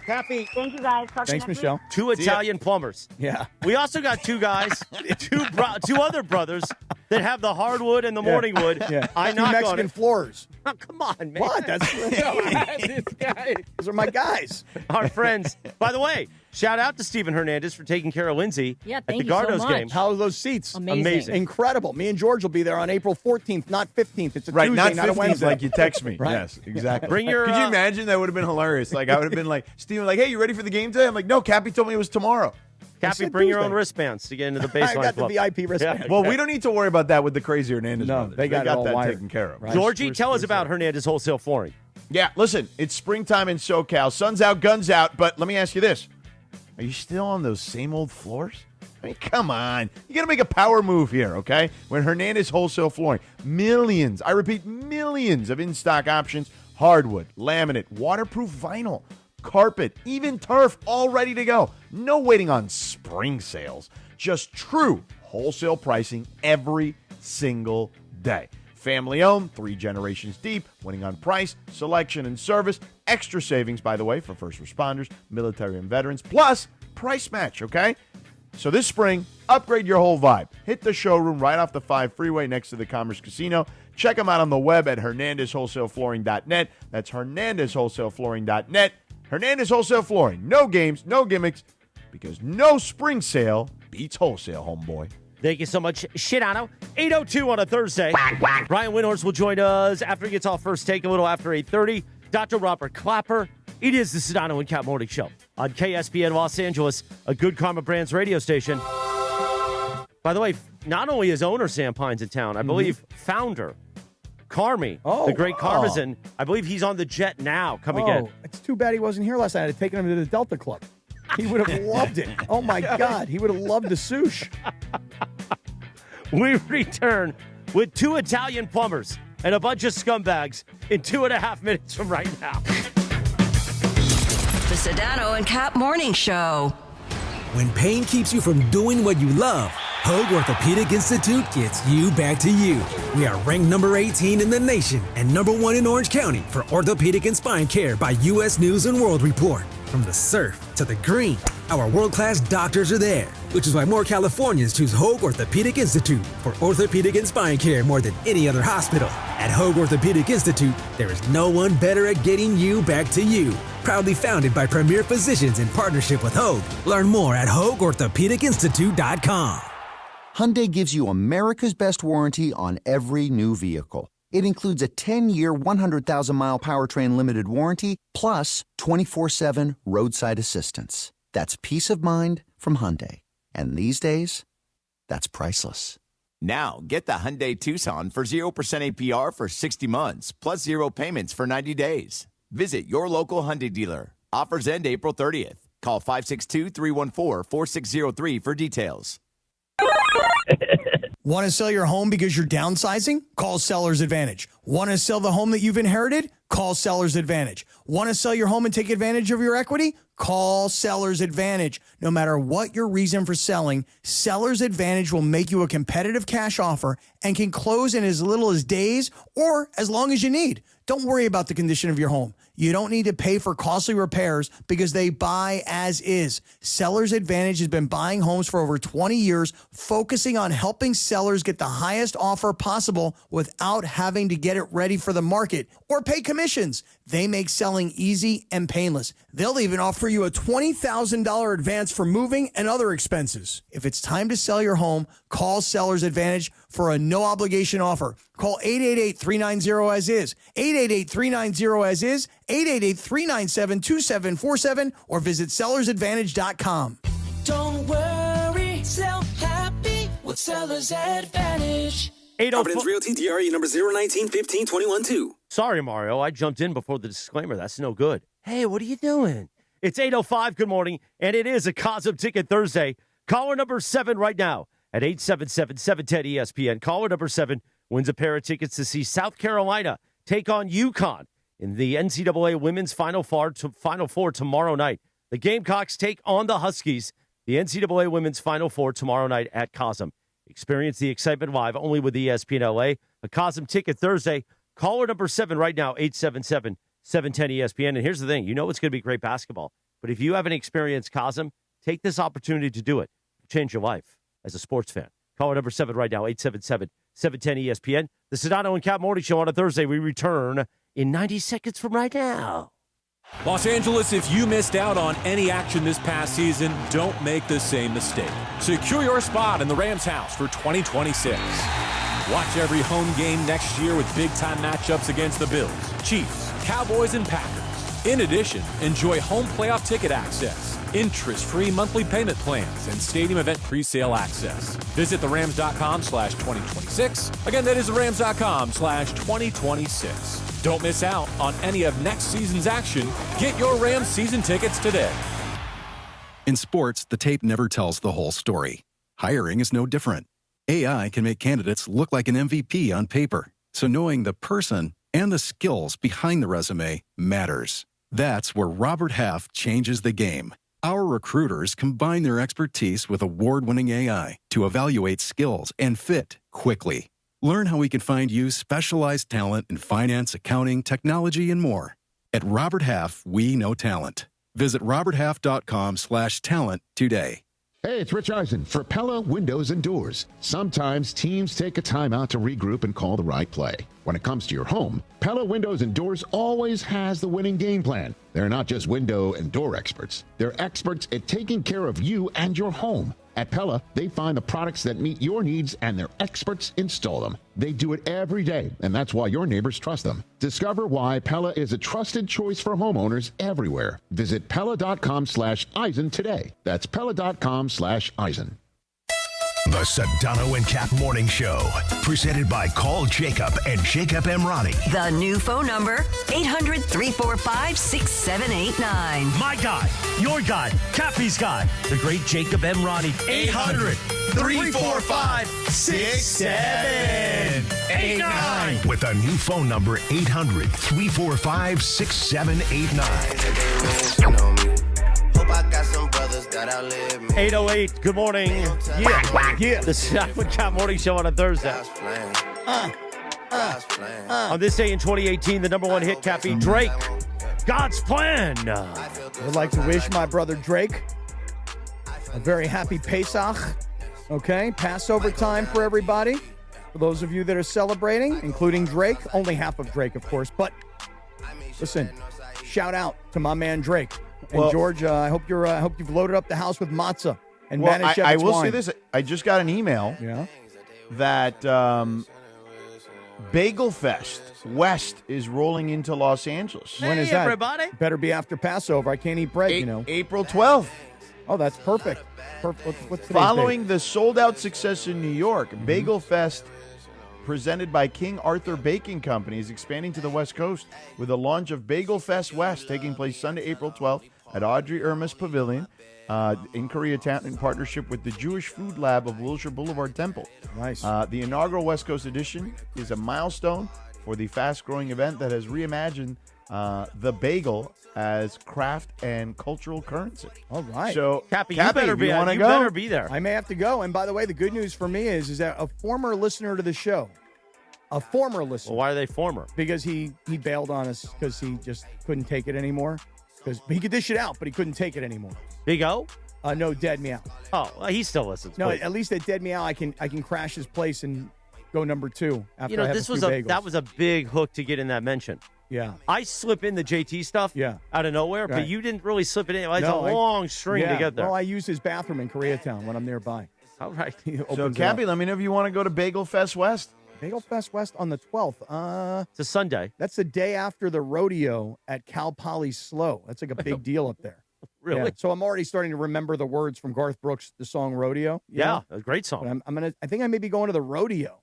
Happy. Thank you, guys. Talk to you Thanks, next Michelle. week. Two Italian plumbers. Yeah. We also got two guys, two other brothers that have the hardwood and the morning wood. Yeah. I Two knock Mexican on it. floors. Oh, come on, man. What? That's this guy. Those are my guys. Our friends. By the way, shout out to Steven Hernandez for taking care of Lindsay Yeah, at thank the you so Gardos much. game. How are those seats? Amazing. Incredible. Me and George will be there on April 14th, not 15th. It's a Right, Tuesday, not a 15th, Wednesday. like you text me. Right. Yes, exactly. Bring your, Could you imagine? That would have been hilarious. Like, I would have been like, Steven, like, hey, you ready for the game today? I'm like, no, Cappy told me it was tomorrow. Cappy, bring your own wristbands to get into the baseline I got club. the VIP wristband. Yeah. Well, we don't need to worry about that with the crazy Hernandez No, brothers. they got it all that wired. taken care of. Right. Georgie, tell us about Hernandez Wholesale Flooring. Yeah, listen, it's springtime in SoCal. Sun's out, guns out. But let me ask you this. Are you still on those same old floors? I mean, come on. You got to make a power move here, okay? When Hernandez Wholesale Flooring, millions, I repeat, millions of in-stock options, hardwood, laminate, waterproof vinyl, carpet, even turf, all ready to go. No waiting on spring sales. Just true wholesale pricing every single day. Family owned, 3 generations deep, winning on price, selection, and service. Extra savings, by the way, for first responders, military, and veterans, plus price match, okay? So this spring, upgrade your whole vibe. Hit the showroom right off the 5 freeway next to the Commerce Casino. Check them out on the web at HernandezWholesaleFlooring.net. That's HernandezWholesaleFlooring.net. Hernandez Wholesale Flooring. No games, no gimmicks, because no spring sale beats wholesale, homeboy. Thank you so much, Sedano. 8:02 on a Thursday. Brian Windhorst will join us after he gets off first take, a little after 8:30. Dr. Robert Clapper. It is the Sedano and Kap Morning Show on KSPN Los Angeles, a Good Karma Brands radio station. By the way, not only is owner Sam Pines in town, I believe founder Carmi, the great Karmazin, I believe he's on the jet now coming in. It's too bad he wasn't here last night. I'd have taken him to the Delta Club. He would have loved it. Oh, my God. He would have loved the sushi. We return with 2 Italian plumbers and a bunch of scumbags in 2.5 minutes from right now. The Sedano and Kap Morning Show. When pain keeps you from doing what you love, Hoag Orthopedic Institute gets you back to you. We are ranked number 18 in the nation and number 1 in Orange County for orthopedic and spine care by U.S. News & World Report. From the surf to the green, Our world-class doctors are there, which is why more Californians choose Hoag Orthopedic Institute for orthopedic and spine care more than any other hospital. At Hoag Orthopedic Institute, there is no one better at getting you back to you. Proudly founded by premier physicians in partnership with Hoag. Learn more at HoagOrthopedicInstitute.com. Hyundai gives you America's best warranty on every new vehicle. It includes a 10-year, 100,000-mile powertrain limited warranty, plus 24/7 roadside assistance. That's peace of mind from Hyundai. And these days, that's priceless. Now, get the Hyundai Tucson for 0% APR for 60 months, plus 0 payments for 90 days. Visit your local Hyundai dealer. Offers end April 30th. Call 562-314-4603 for details. Want to sell your home because you're downsizing? Call Seller's Advantage. Want to sell the home that you've inherited? Call Seller's Advantage. Want to sell your home and take advantage of your equity? Call Seller's Advantage. No matter what your reason for selling, Seller's Advantage will make you a competitive cash offer and can close in as little as days or as long as you need. Don't worry about the condition of your home. You don't need to pay for costly repairs because they buy as is. Seller's Advantage has been buying homes for over 20 years, focusing on helping sellers get the highest offer possible without having to get it ready for the market or pay commissions. They make selling easy and painless. They'll even offer you a $20,000 advance for moving and other expenses. If it's time to sell your home, call Seller's Advantage for a no-obligation offer. Call 888-390-AS-IS, 888-390-AS-IS, 888-397-2747, or visit sellersadvantage.com. Don't worry, sell happy with Seller's Advantage. Providence Realty, DRE number 019-15-21-2. Sorry, Mario. I jumped in before the disclaimer. That's no good. Hey, what are you doing? It's 8:05. Good morning. And it is a Cosm Ticket Thursday. Caller number 7 right now at 877-710-ESPN. Caller number 7 wins a pair of tickets to see South Carolina take on UConn in the NCAA Women's Final Four tomorrow night. The Gamecocks take on the Huskies. The NCAA Women's Final Four tomorrow night at Cosm. Experience the excitement live only with ESPN LA. A Cosm Ticket Thursday. Caller number 7 right now, 877-710-ESPN. And here's the thing. You know it's going to be great basketball. But if you haven't experienced Cosm, take this opportunity to do it. Change your life as a sports fan. Caller number 7 right now, 877-710-ESPN. The Sedano and Kap Morning Show on a Thursday. We return in 90 seconds from right now. Los Angeles, if you missed out on any action this past season, don't make the same mistake. Secure your spot in the Rams house for 2026. Watch every home game next year with big-time matchups against the Bills, Chiefs, Cowboys, and Packers. In addition, enjoy home playoff ticket access, interest-free monthly payment plans, and stadium event pre-sale access. Visit therams.com/2026. Again, that is therams.com/2026. Don't miss out on any of next season's action. Get your Rams season tickets today. In sports, the tape never tells the whole story. Hiring is no different. AI can make candidates look like an MVP on paper, so knowing the person and the skills behind the resume matters. That's where Robert Half changes the game. Our recruiters combine their expertise with award-winning AI to evaluate skills and fit quickly. Learn how we can find you specialized talent in finance, accounting, technology, and more. At Robert Half, we know talent. Visit roberthalf.com/talent today. Hey, it's Rich Eisen for Pella Windows and Doors. Sometimes teams take a timeout to regroup and call the right play. When it comes to your home, Pella Windows and Doors always has the winning game plan. They're not just window and door experts. They're experts at taking care of you and your home. At Pella, they find the products that meet your needs and their experts install them. They do it every day, and that's why your neighbors trust them. Discover why Pella is a trusted choice for homeowners everywhere. Visit Pella.com/Eisen today. That's Pella.com/Eisen. The Sedano and Kap Morning Show, presented by Call Jacob and Jacob Emrani. The new phone number, 800-345-6789. My guy, your guy, Cappy's guy, the great Jacob Emrani. 800-345-6789. With a new phone number, 800-345-6789. 8:08. Good morning. Yeah. The Sedano and Kap Morning Show on a Thursday. On this day in 2018, the number one hit, Cappy, Drake, God's Plan. I would like to wish my brother Drake A very happy Pesach. Okay, Passover time for everybody. For those of you that are celebrating, including Drake. Only half of Drake, of course. But listen, shout out to my man Drake. And Well- George, I hope you've loaded up the house with matzah and Well, Manischewitz I will wine. say this. I just got an email that Bagel Fest West is rolling into Los Angeles. When is that? Better be after Passover. I can't eat bread, you know. April 12th. Oh, that's perfect. What's today's Following date? the sold-out success in New York, Mm-hmm. Bagel Fest, presented by King Arthur Baking Company, is expanding to the West Coast with the launch of Bagel Fest West, taking place Sunday, April 12th at Audrey Ermis Pavilion in Koreatown in partnership with the Jewish Food Lab of Wilshire Boulevard Temple. Nice. The inaugural West Coast edition is a milestone for the fast-growing event that has reimagined the bagel as craft and cultural currency. All right. So, Cappy, you better if be you on- want to you go, better be there. I may have to go. And by the way, the good news for me is that a former listener to the show, a former listener. Well, why are they former? Because he bailed on us because he just couldn't take it anymore. Because he could dish it out, but he couldn't take it anymore. Big O? No, Dead Meow. Oh, well, he still listens. No, please. at least at Dead Meow, I can crash his place and go number 2 after You know, I have this a was few a bagels. that was a big hook to get in that mention. Yeah. I slip in the JT stuff out of nowhere, but Right. you didn't really slip it in. It's No, a long string to get there. Well, I use his bathroom in Koreatown when I'm nearby. All right. So, Cappy, let me know if you want to go to Bagel Fest West. Bagel Fest West on the 12th. It's a Sunday. That's the day after the rodeo at Cal Poly Slow. That's like a big deal up there. Really? Yeah. So I'm already starting to remember the words from Garth Brooks, the song Rodeo. you Yeah, know? a great song. But I think I may be going to the rodeo.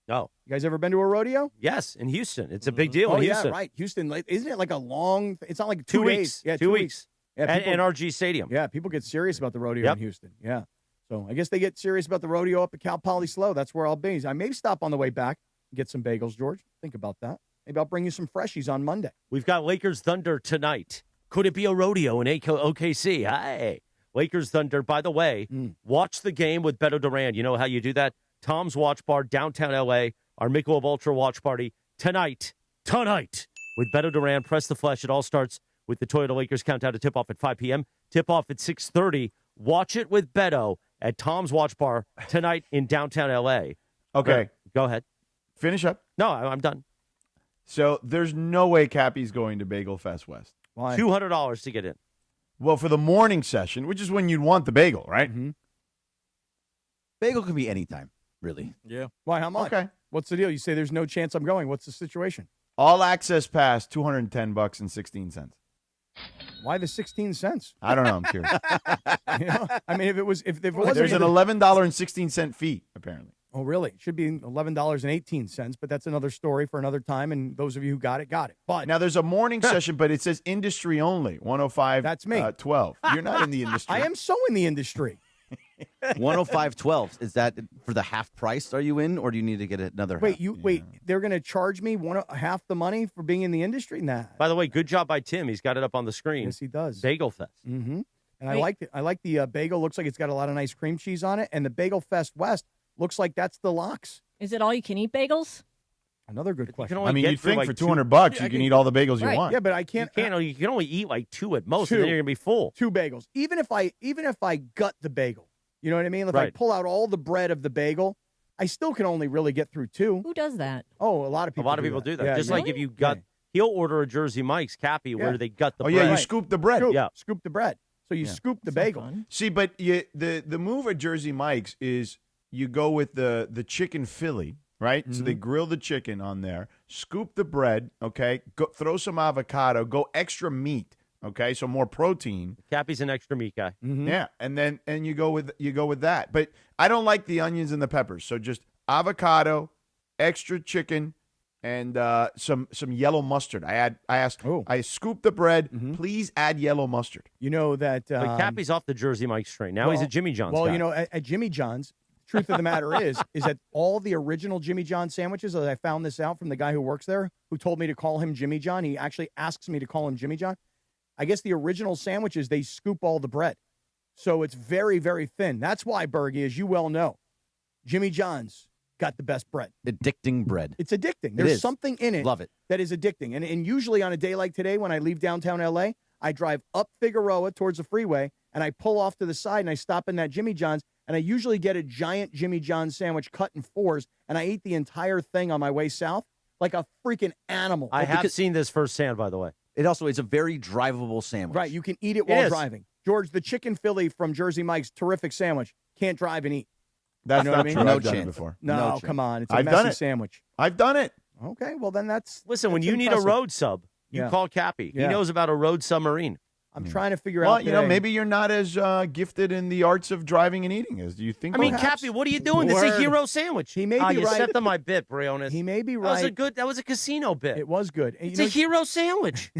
Oh. You guys ever been to a rodeo? Yes, in Houston. It's a big deal Oh, in Houston. yeah, right. Houston, isn't it like a long, it's not like 2 2 weeks. days. Yeah, 2 weeks. Yeah, At people- NRG Stadium. Yeah, people get serious about the rodeo Yep. in Houston. Yeah. So I guess they get serious about the rodeo up at Cal Poly Slow. That's where I'll be. I may stop on the way back and get some bagels, George. Think about that. Maybe I'll bring you some freshies on Monday. We've got Lakers Thunder tonight. Could it be a rodeo in OKC? Hey, Lakers Thunder. By the way, watch the game with Beto Duran. You know how you do that? Tom's Watch Bar, downtown LA. Our Michelob Ultra watch party tonight with Beto Duran. Press the flesh. It all starts with the Toyota Lakers countdown to tip off at 5 p.m. Tip off at 6:30. Watch it with Beto at Tom's Watch Bar tonight in downtown LA. Okay. Go ahead. Finish up. No, I'm done. So there's no way Cappy's going to Bagel Fest West. Why? $200 to get in. Well, for the morning session, which is when you'd want the bagel, right? Mm-hmm. Bagel can be anytime, really. Yeah. Why? How much? Okay. What's the deal? You say there's no chance I'm going. What's the situation? All access pass, $210 and 16 cents. Why the 16 cents? I don't know. I'm curious. You know? I mean, if it wasn't There's an $11.16 fee, apparently. Oh, really? It should be $11.18, but that's another story for another time. And those of you who got it. But Now, there's a morning session, but it says industry only, 105. That's me. 12. You're not in the industry. I am so in the industry. 105.12. Is that for the half price? Are you in, or do you need to get another? Wait, half? they're going to charge me half the money for being in the industry? Nah. By the way, good job by Tim. He's got it up on the screen. Yes, he does. Bagel Fest. Mm-hmm. And I like it. I like the bagel. Looks like it's got a lot of nice cream cheese on it. And the Bagel Fest West looks like that's the locks. Is it all you can eat bagels? Another good question. only I mean, get you'd through, think like, for two- $200 Yeah, you can eat all the bagels you Right. want. Yeah, but I can't. You can only eat like 2 at most, Two. and then you're gonna be full. 2 bagels. Even if I gut the bagel, you know what I mean? If I Right. pull out all the bread of the bagel, I still can only really get through 2. Who does that? Oh, a lot of people. A lot of people do that. Yeah, Just yeah. like if you gut, he'll order a Jersey Mike's Cappy Yeah. where they gut the Oh, bread. yeah, you Right. scoop the bread. Scoop, Yeah. scoop the bread. So you scoop the bagel. See, but the move at Jersey Mike's is you go with the chicken Philly, right? So they grill the chicken on there, scoop the bread, okay? Go, throw some avocado, go extra meat, okay? So more protein. Cappy's an extra meat guy. Yeah, and you go with that. But I don't like the onions and the peppers, so just avocado, extra chicken, and some yellow mustard. I scoop the bread. Please add yellow mustard. You know that. But Cappy's off the Jersey Mike's train. Now he's a Jimmy John's Well, guy. you know, at Jimmy John's, truth of the matter is that all the original Jimmy John sandwiches, as I found this out from the guy who works there, who told me to call him Jimmy John. He actually asks me to call him Jimmy John. I guess the original sandwiches, they scoop all the bread. So it's very, very thin. That's why, Bergie, as you well know, Jimmy John's got the best bread. Addicting bread. It's addicting. There's is. something in it Love it. that is addicting. And usually on a day like today, when I leave downtown LA, I drive up Figueroa towards the freeway, and I pull off to the side and I stop in that Jimmy John's, and I usually get a giant Jimmy John's sandwich cut in 4s, and I eat the entire thing on my way south like a freaking animal. I have seen this firsthand, by the way. It also is a very drivable sandwich. Right, you can eat it while driving. George, the chicken Philly from Jersey Mike's, terrific sandwich. Can't drive and eat. That's you know not what I mean? true. No I've done it chance. before. No, come on. It's a I've messy done it. sandwich. I've done it. Okay, well, then that's Listen, when that's you need a impressive. road sub, you call Cappy. He knows about a road submarine. I'm trying to figure Well, out you know, today. maybe you're not as gifted in the arts of driving and eating as you think. I mean, perhaps? Cappy, what are you doing? This is a hero sandwich. He may be you right. stepped on my bit, Briones. He may be That was right. that was a casino bit. It was good. And, It's a hero sandwich.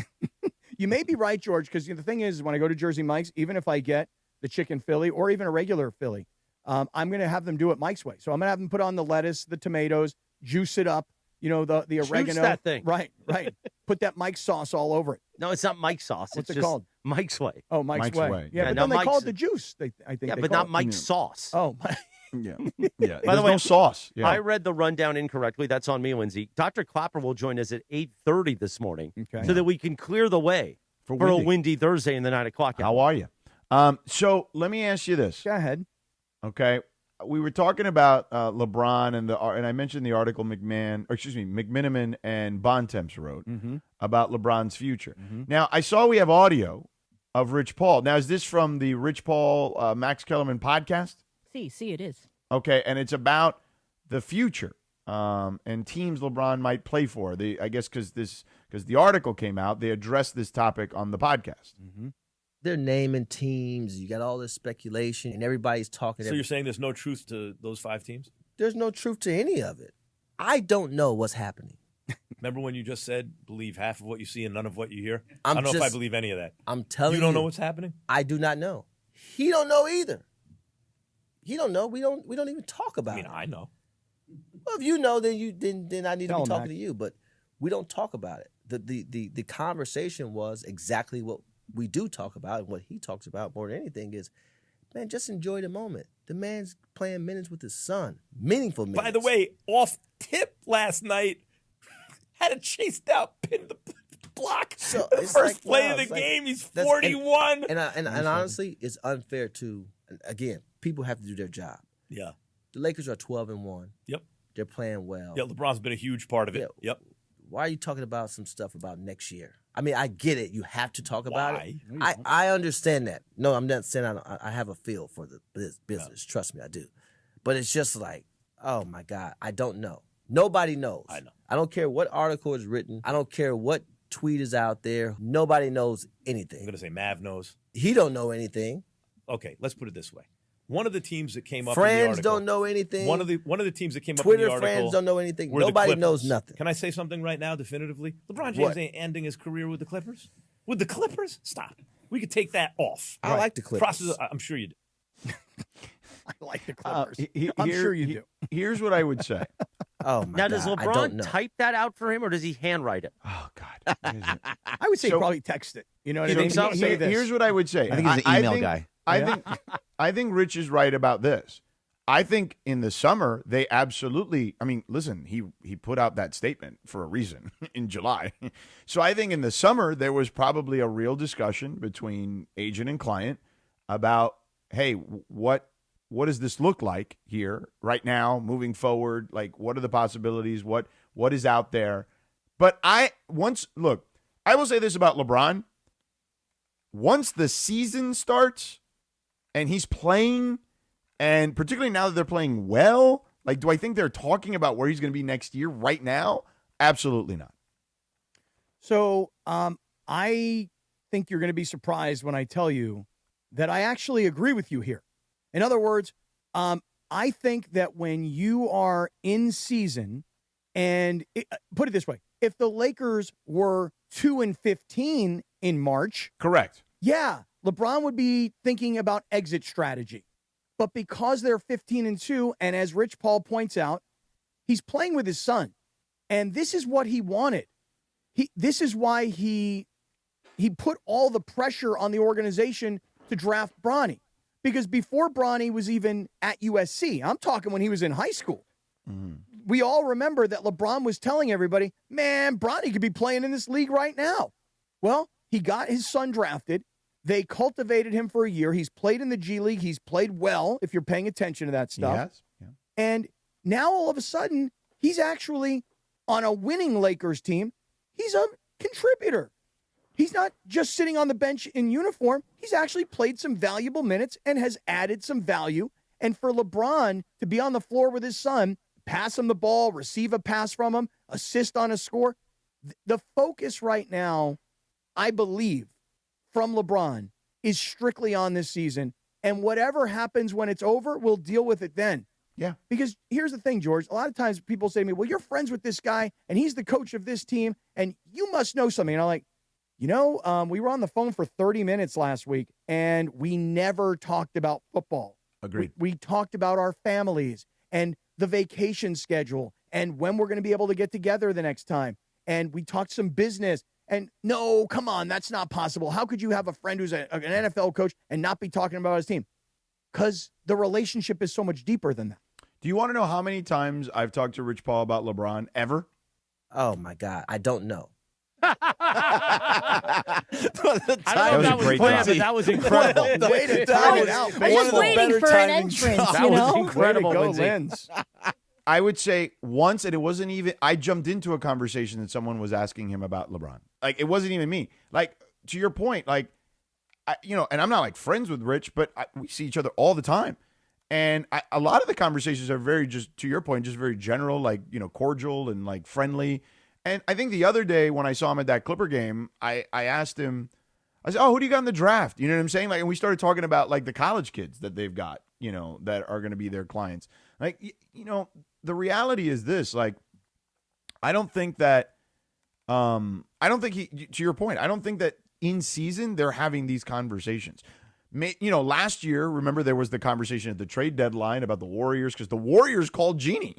You may be right, George, because the thing is, when I go to Jersey Mike's, even if I get the chicken Philly or even a regular Philly, I'm going to have them do it Mike's way. So I'm going to have them put on the lettuce, the tomatoes, juice it up, the oregano. Juice that thing. Right. Put that Mike's sauce all over it. No, it's not Mike's sauce. What's it's it just called? Mike's way. Oh, Mike's way. Yeah, but now then they call Mike's- it the juice. I think. Yeah, they but call not it. Mike's sauce. Oh, Yeah. Yeah. By the There's way, no sauce. Yeah. I read the rundown incorrectly. That's on me, Lindsay. Dr. Clapper will join us at 8:30 this morning so that we can clear the way for a windy Thursday in the 9 o'clock hour. How are you? So let me ask you this. Go ahead. Okay. We were talking about LeBron and I mentioned the article McMiniman and Bontemps wrote about LeBron's future. Now, I saw we have audio of Rich Paul. Now, is this from the Rich Paul Max Kellerman podcast? See, it is. Okay, and it's about the future and teams LeBron might play for. I guess because the article came out, they addressed this topic on the podcast. They're naming teams. You got all this speculation, and everybody's talking. So you're saying there's no truth to those 5 teams? There's no truth to any of it. I don't know what's happening. Remember when you just said believe half of what you see and none of what you hear? I'm I don't know if I just- believe any of that. I'm telling you. You don't know what's happening? I do not know. He don't know either. He don't know. We don't even talk about it. I know. Well, if you know, then I need to Tell be him, talking Max. to you. But we don't talk about it. The conversation was exactly what we do talk about, and what he talks about more than anything is, man, just enjoy the moment. The man's playing minutes with his son, meaningful minutes. By the way, off tip last night, had a chased out, pinned the block. So the it's first like, play wow, of the it's like- game, he's that's- 41. And honestly, it's unfair to, again, people have to do their job. Yeah. The Lakers are 12-1. Yep. They're playing well. Yeah, LeBron's been a huge part of it. Yeah. Yep. Why are you talking about some stuff about next year? I mean, I get it. You have to talk about Why? it. I understand that. No, I'm not saying I have a feel for the business. Trust me, I do. But it's just like, oh, my God, I don't know. Nobody knows. I know. I don't care what article is written. I don't care what tweet is out there. Nobody knows I'm anything. going to say Mav knows. He don't know anything. Okay, let's put it this way. One of the teams that came up in the Friends article, don't know anything. One of the teams that came Twitter up in the article, friends don't know anything. were the Nobody knows Clippers. nothing. Can I say something right now definitively? LeBron James What? ain't ending his career with the Clippers. With the Clippers? Stop. We could take that off. I like the Clippers. I'm sure you do. I like the Clippers. He- I'm here- sure you he- do. Here's what I would say. Oh my Now, does God, I don't LeBron know. type that out for him, or does he handwrite it? Oh, God. I would say So- probably text it. You know what You I mean? think so? He'd say this. Here's what I would say. I think he's an email guy. I think Rich is right about this. I think in the summer they absolutely. I mean, listen, he put out that statement for a reason in July. So I think in the summer there was probably a real discussion between agent and client about, hey, what does this look like here right now, moving forward? Like, what are the possibilities? What is out there? But I will say this about LeBron. Once the season starts and he's playing, and particularly now that they're playing well, like, do I think they're talking about where he's going to be next year right now? Absolutely not. So I think you're going to be surprised when I tell you that I actually agree with you here. In other words, I think that when you are in season, and put it this way, if the Lakers were 2-15 in March, correct? Yeah, LeBron would be thinking about exit strategy. But because they're 15-2, and as Rich Paul points out, he's playing with his son, and this is what he wanted. This is why he put all the pressure on the organization to draft Bronny, because before Bronny was even at USC, I'm talking when he was in high school. We all remember that LeBron was telling everybody, man, Bronny could be playing in this league right now. Well, he got his son drafted. They cultivated him for a year. He's played in the G League. He's played well, if you're paying attention to that stuff. Yes. Yeah. And now all of a sudden, he's actually on a winning Lakers team. He's a contributor. He's not just sitting on the bench in uniform. He's actually played some valuable minutes and has added some value. And for LeBron to be on the floor with his son, pass him the ball, receive a pass from him, assist on a score, the focus right now, I believe, from LeBron is strictly on this season. And whatever happens when it's over, we'll deal with it then. Yeah. Because here's the thing, George. A lot of times people say to me, well, you're friends with this guy, and he's the coach of this team, and you must know something. And I'm like, we were on the phone for 30 minutes last week, and we never talked about football. Agreed. We talked about our families and the vacation schedule and when we're going to be able to get together the next time. And we talked some business. And no, come on, that's not possible. How could you have a friend who's an NFL coach and not be talking about his team? Because the relationship is so much deeper than that. Do you want to know how many times I've talked to Rich Paul about LeBron ever? Oh, my God. I don't know. I don't know if that was planned, but that was incredible. Way to time it out. I was waiting for an entrance, That was incredible, Way to go, Lindsay. Linz. I would say once, and it wasn't even, I jumped into a conversation that someone was asking him about LeBron. Like, it wasn't even me. Like, to your point, like, and I'm not like friends with Rich, but we see each other all the time. And a lot of the conversations are very, just to your point, just very general, like, cordial and like friendly. And I think the other day when I saw him at that Clipper game, I asked him, I said, who do you got in the draft? You know what I'm saying? Like, and we started talking about like the college kids that they've got, that are going to be their clients. Like, the reality is this, like, I don't think to your point, I don't think that in season they're having these conversations. Last year, remember there was the conversation at the trade deadline about the Warriors because the Warriors called Jeannie.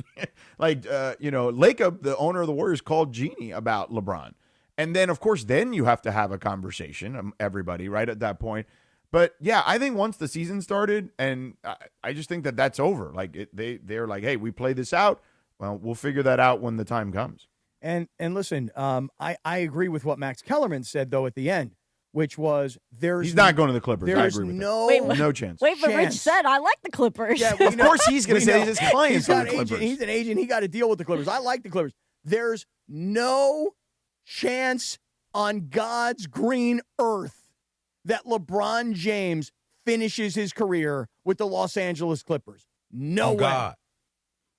Lakeup, the owner of the Warriors, called Jeannie about LeBron. And then, of course, you have to have a conversation, everybody, right, at that point. But, yeah, I think once the season started, and I just think that that's over. Like, they're like, hey, we play this out. Well, we'll figure that out when the time comes. And listen, I agree with what Max Kellerman said, though, at the end, which was he's not going to the Clippers. I There's agree with no, no chance. Wait, but Rich said, I like the Clippers. Yeah, of course he's going to say his clients are the Clippers. He's an agent. He got to deal with the Clippers. I like the Clippers. There's no chance on God's green earth that LeBron James finishes his career with the Los Angeles Clippers. No way. God.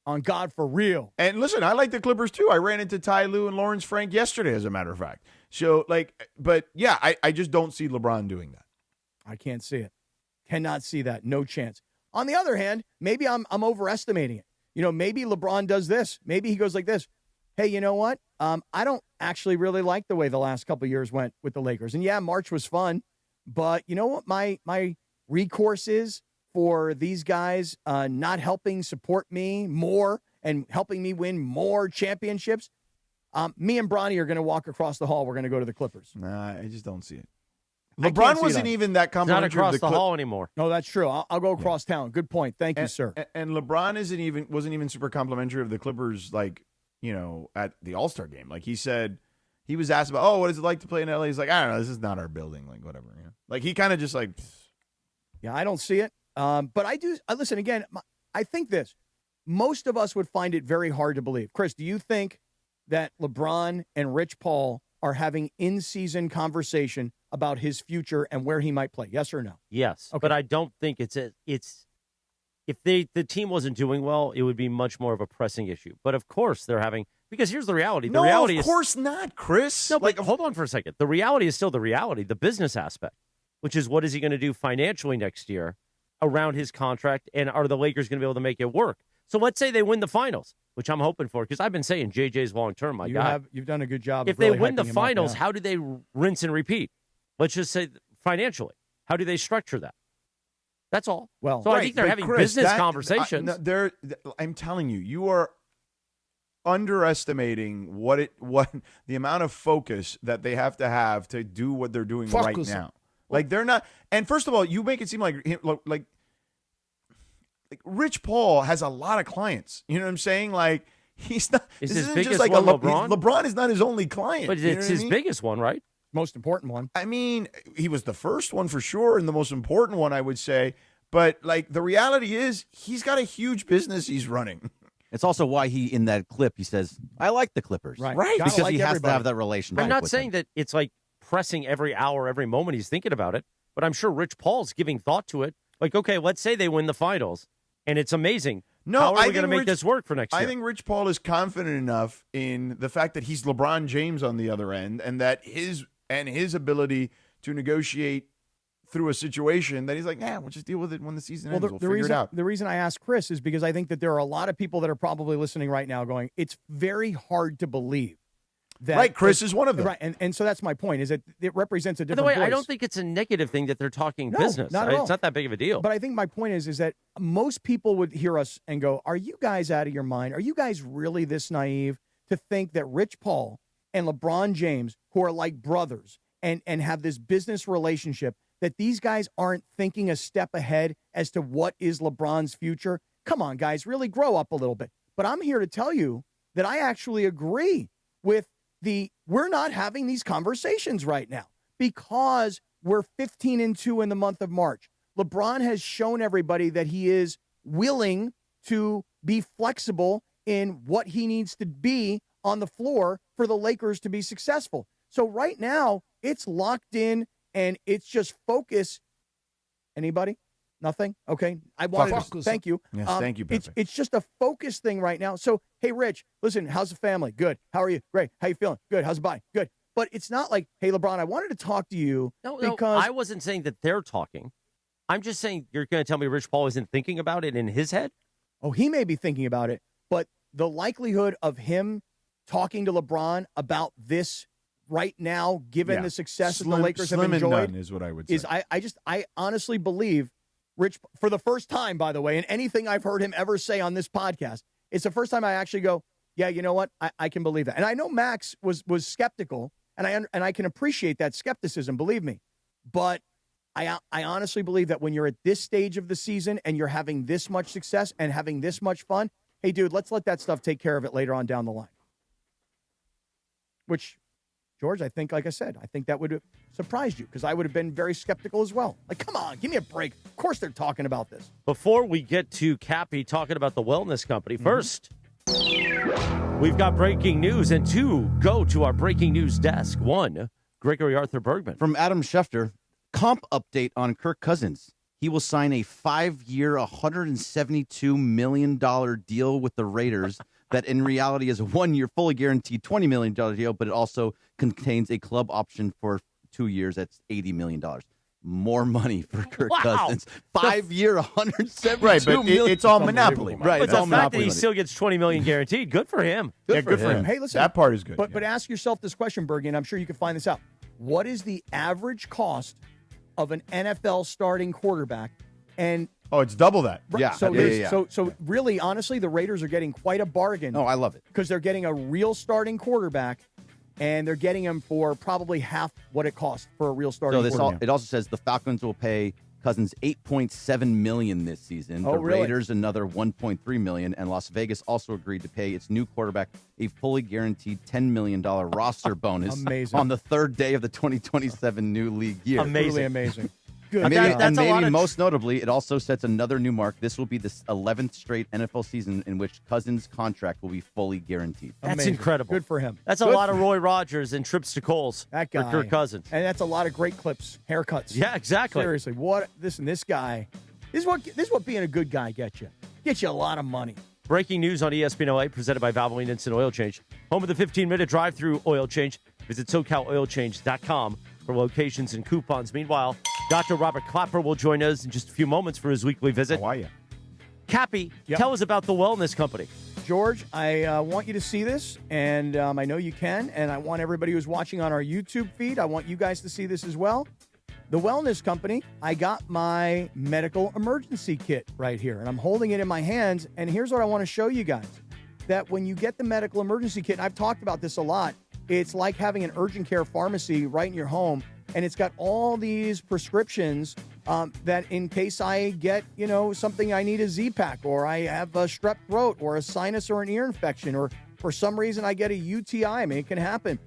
On God, for real. And listen, I like the Clippers too. I ran into Ty Lue and Lawrence Frank yesterday, as a matter of fact. So, but yeah, I just don't see LeBron doing that. I can't see it. Cannot see that. No chance. On the other hand, maybe I'm overestimating it. Maybe LeBron does this. Maybe he goes like this. Hey, you know what? I don't actually really like the way the last couple of years went with the Lakers. And yeah, March was fun. But you know what my recourse is for these guys not helping support me more and helping me win more championships? Me and Bronny are going to walk across the hall. We're going to go to the Clippers. Nah, I just don't see it. LeBron wasn't even that complimentary. Not across the hall anymore. No, that's true. I'll go across town. Good point. Thank you, sir. And LeBron wasn't even super complimentary of the Clippers, like, at the All-Star game. Like, he said, he was asked about, what is it like to play in LA? He's like, I don't know, this is not our building. Like, whatever. Like, he kind of just like, yeah, I don't see it. But I do. Listen, again, I think this. Most of us would find it very hard to believe. Chris, do you think that LeBron and Rich Paul are having in-season conversation about his future and where he might play? Yes or no? Yes, okay. But I don't think it's if the team wasn't doing well, it would be much more of a pressing issue. But of course they're having, because here's the reality. The reality of course not, Chris. No, but hold on for a second. The reality is still the reality, the business aspect, which is what is he going to do financially next year around his contract, and are the Lakers going to be able to make it work? So let's say they win the finals, which I'm hoping for, because I've been saying JJ's long-term, my guy. You've done a good job. If of really they win the hyping him finals, up, how do they rinse and repeat? Let's just say financially. How do they structure that? That's all. Well, so I think they're having business conversations. I'm telling you, you are underestimating what the amount of focus that they have to do what they're doing right now. Like, they're not. And first of all, you make it seem like Rich Paul has a lot of clients. You know what I'm saying? Like, he's not. Is this his isn't biggest just like one LeBron? LeBron is not his only client. But it's his biggest one, right? Most important one. I mean, he was the first one for sure, and the most important one, I would say. But like the reality is, he's got a huge business he's running. It's also why in that clip, he says, I like the Clippers. Right. Because like he has everybody. to have that relationship. I'm not with saying them. that it's like pressing every hour, every moment he's thinking about it, but I'm sure Rich Paul's giving thought to it. Like, okay, let's say they win the finals, and it's amazing. No, how are I we going to think make this work for next year? I think Rich Paul is confident enough in the fact that he's LeBron James on the other end, and that his ability to negotiate through a situation that he's like, we'll just deal with it when the season ends. We'll figure it out. The reason I asked Chris is because I think that there are a lot of people that are probably listening right now going, it's very hard to believe that. Right, Chris is one of them. Right, and so that's my point, is that it represents a By the different way, I voice. don't think it's a negative thing that they're talking No, business. not at all. It's not that big of a deal. But I think my point is that most people would hear us and go, are you guys out of your mind? Are you guys really this naive to think that Rich Paul and LeBron James, who are like brothers and have this business relationship, that these guys aren't thinking a step ahead as to what is LeBron's future? Come on, guys, really grow up a little bit. But I'm here to tell you that I actually agree with we're not having these conversations right now because we're 15-2 in the month of March. LeBron has shown everybody that he is willing to be flexible in what he needs to be on the floor for the Lakers to be successful. So right now, it's locked in and it's just focus. Anybody? Nothing? Okay. I wanted to thank you. Yes, thank you, Pepe. It's just a focus thing right now. So, hey, Rich, listen, how's the family? Good. How are you? Great. How you feeling? Good. How's the body? Good. But it's not like, hey, LeBron, I wanted to talk to you because I wasn't saying that they're talking. I'm just saying you're going to tell me Rich Paul isn't thinking about it in his head? Oh, he may be thinking about it, but the likelihood of him talking to LeBron about this right now, given the success that the Lakers have enjoyed, and none is what I would say. I honestly believe Rich, for the first time, by the way, and anything I've heard him ever say on this podcast, it's the first time I actually go, yeah, you know what? I can believe that. And I know Max was skeptical, and I can appreciate that skepticism, believe me. But I honestly believe that when you're at this stage of the season and you're having this much success and having this much fun, hey, dude, let's let that stuff take care of it later on down the line. Which, George, I think, like I said, I think that would have surprised you because I would have been very skeptical as well. Like, come on, give me a break. Of course they're talking about this. Before we get to Cappy talking about the wellness company, first, we've got breaking news, and two, go to our breaking news desk. One, Gregory Arthur Bergman. From Adam Schefter, comp update on Kirk Cousins. He will sign a 5-year, $172 million deal with the Raiders that in reality is a 1-year, fully guaranteed $20 million deal, but it also contains a club option for 2 years. That's $80 million. More money for Kirk Cousins. 5-year, $172 right, but million. it's all monopoly. Right, But it's the all fact that monopoly he money. still gets $20 million guaranteed, good for him. Good for him. Hey, listen. That part is good. But ask yourself this question, Bergie, and I'm sure you can find this out. What is the average cost of an NFL starting quarterback? And it's double that. Yeah. So really, honestly, the Raiders are getting quite a bargain. Oh, I love it. Because they're getting a real starting quarterback, and they're getting him for probably half what it costs for a real starting quarterback. It also says the Falcons will pay Cousins $8.7 million this season. The really? Raiders another $1.3 million, and Las Vegas also agreed to pay its new quarterback a fully guaranteed $10 million roster bonus Amazing. on the third day of the 2027 new league year. Amazing. Truly amazing. Good. And maybe, lot of most notably, it also sets another new mark. This will be the 11th straight NFL season in which Cousins' contract will be fully guaranteed. That's Amazing. incredible. Good for him. That's a lot of Roy Rogers and trips to Kohl's That guy. for Kirk Cousins. And that's a lot of great clips, haircuts. Yeah, exactly. Seriously, this guy. This is what being a good guy gets you. Gets you a lot of money. Breaking news on ESPN LA, presented by Valvoline Instant Oil Change. Home of the 15-minute drive-through oil change. Visit SoCalOilChange.com for locations and coupons. Meanwhile, Dr. Robert Clapper will join us in just a few moments for his weekly visit. How are you? Cappy, Yep. tell us about the wellness company. George, I want you to see this, and I know you can, and I want everybody who's watching on our YouTube feed, I want you guys to see this as well. The Wellness Company, I got my medical emergency kit right here, and I'm holding it in my hands, and here's what I want to show you guys. That when you get the medical emergency kit, and I've talked about this a lot, it's like having an urgent care pharmacy right in your home, and it's got all these prescriptions that in case I get, something I need a Z-Pack, or I have a strep throat, or a sinus or an ear infection, or for some reason I get a UTI. I mean, it can happen.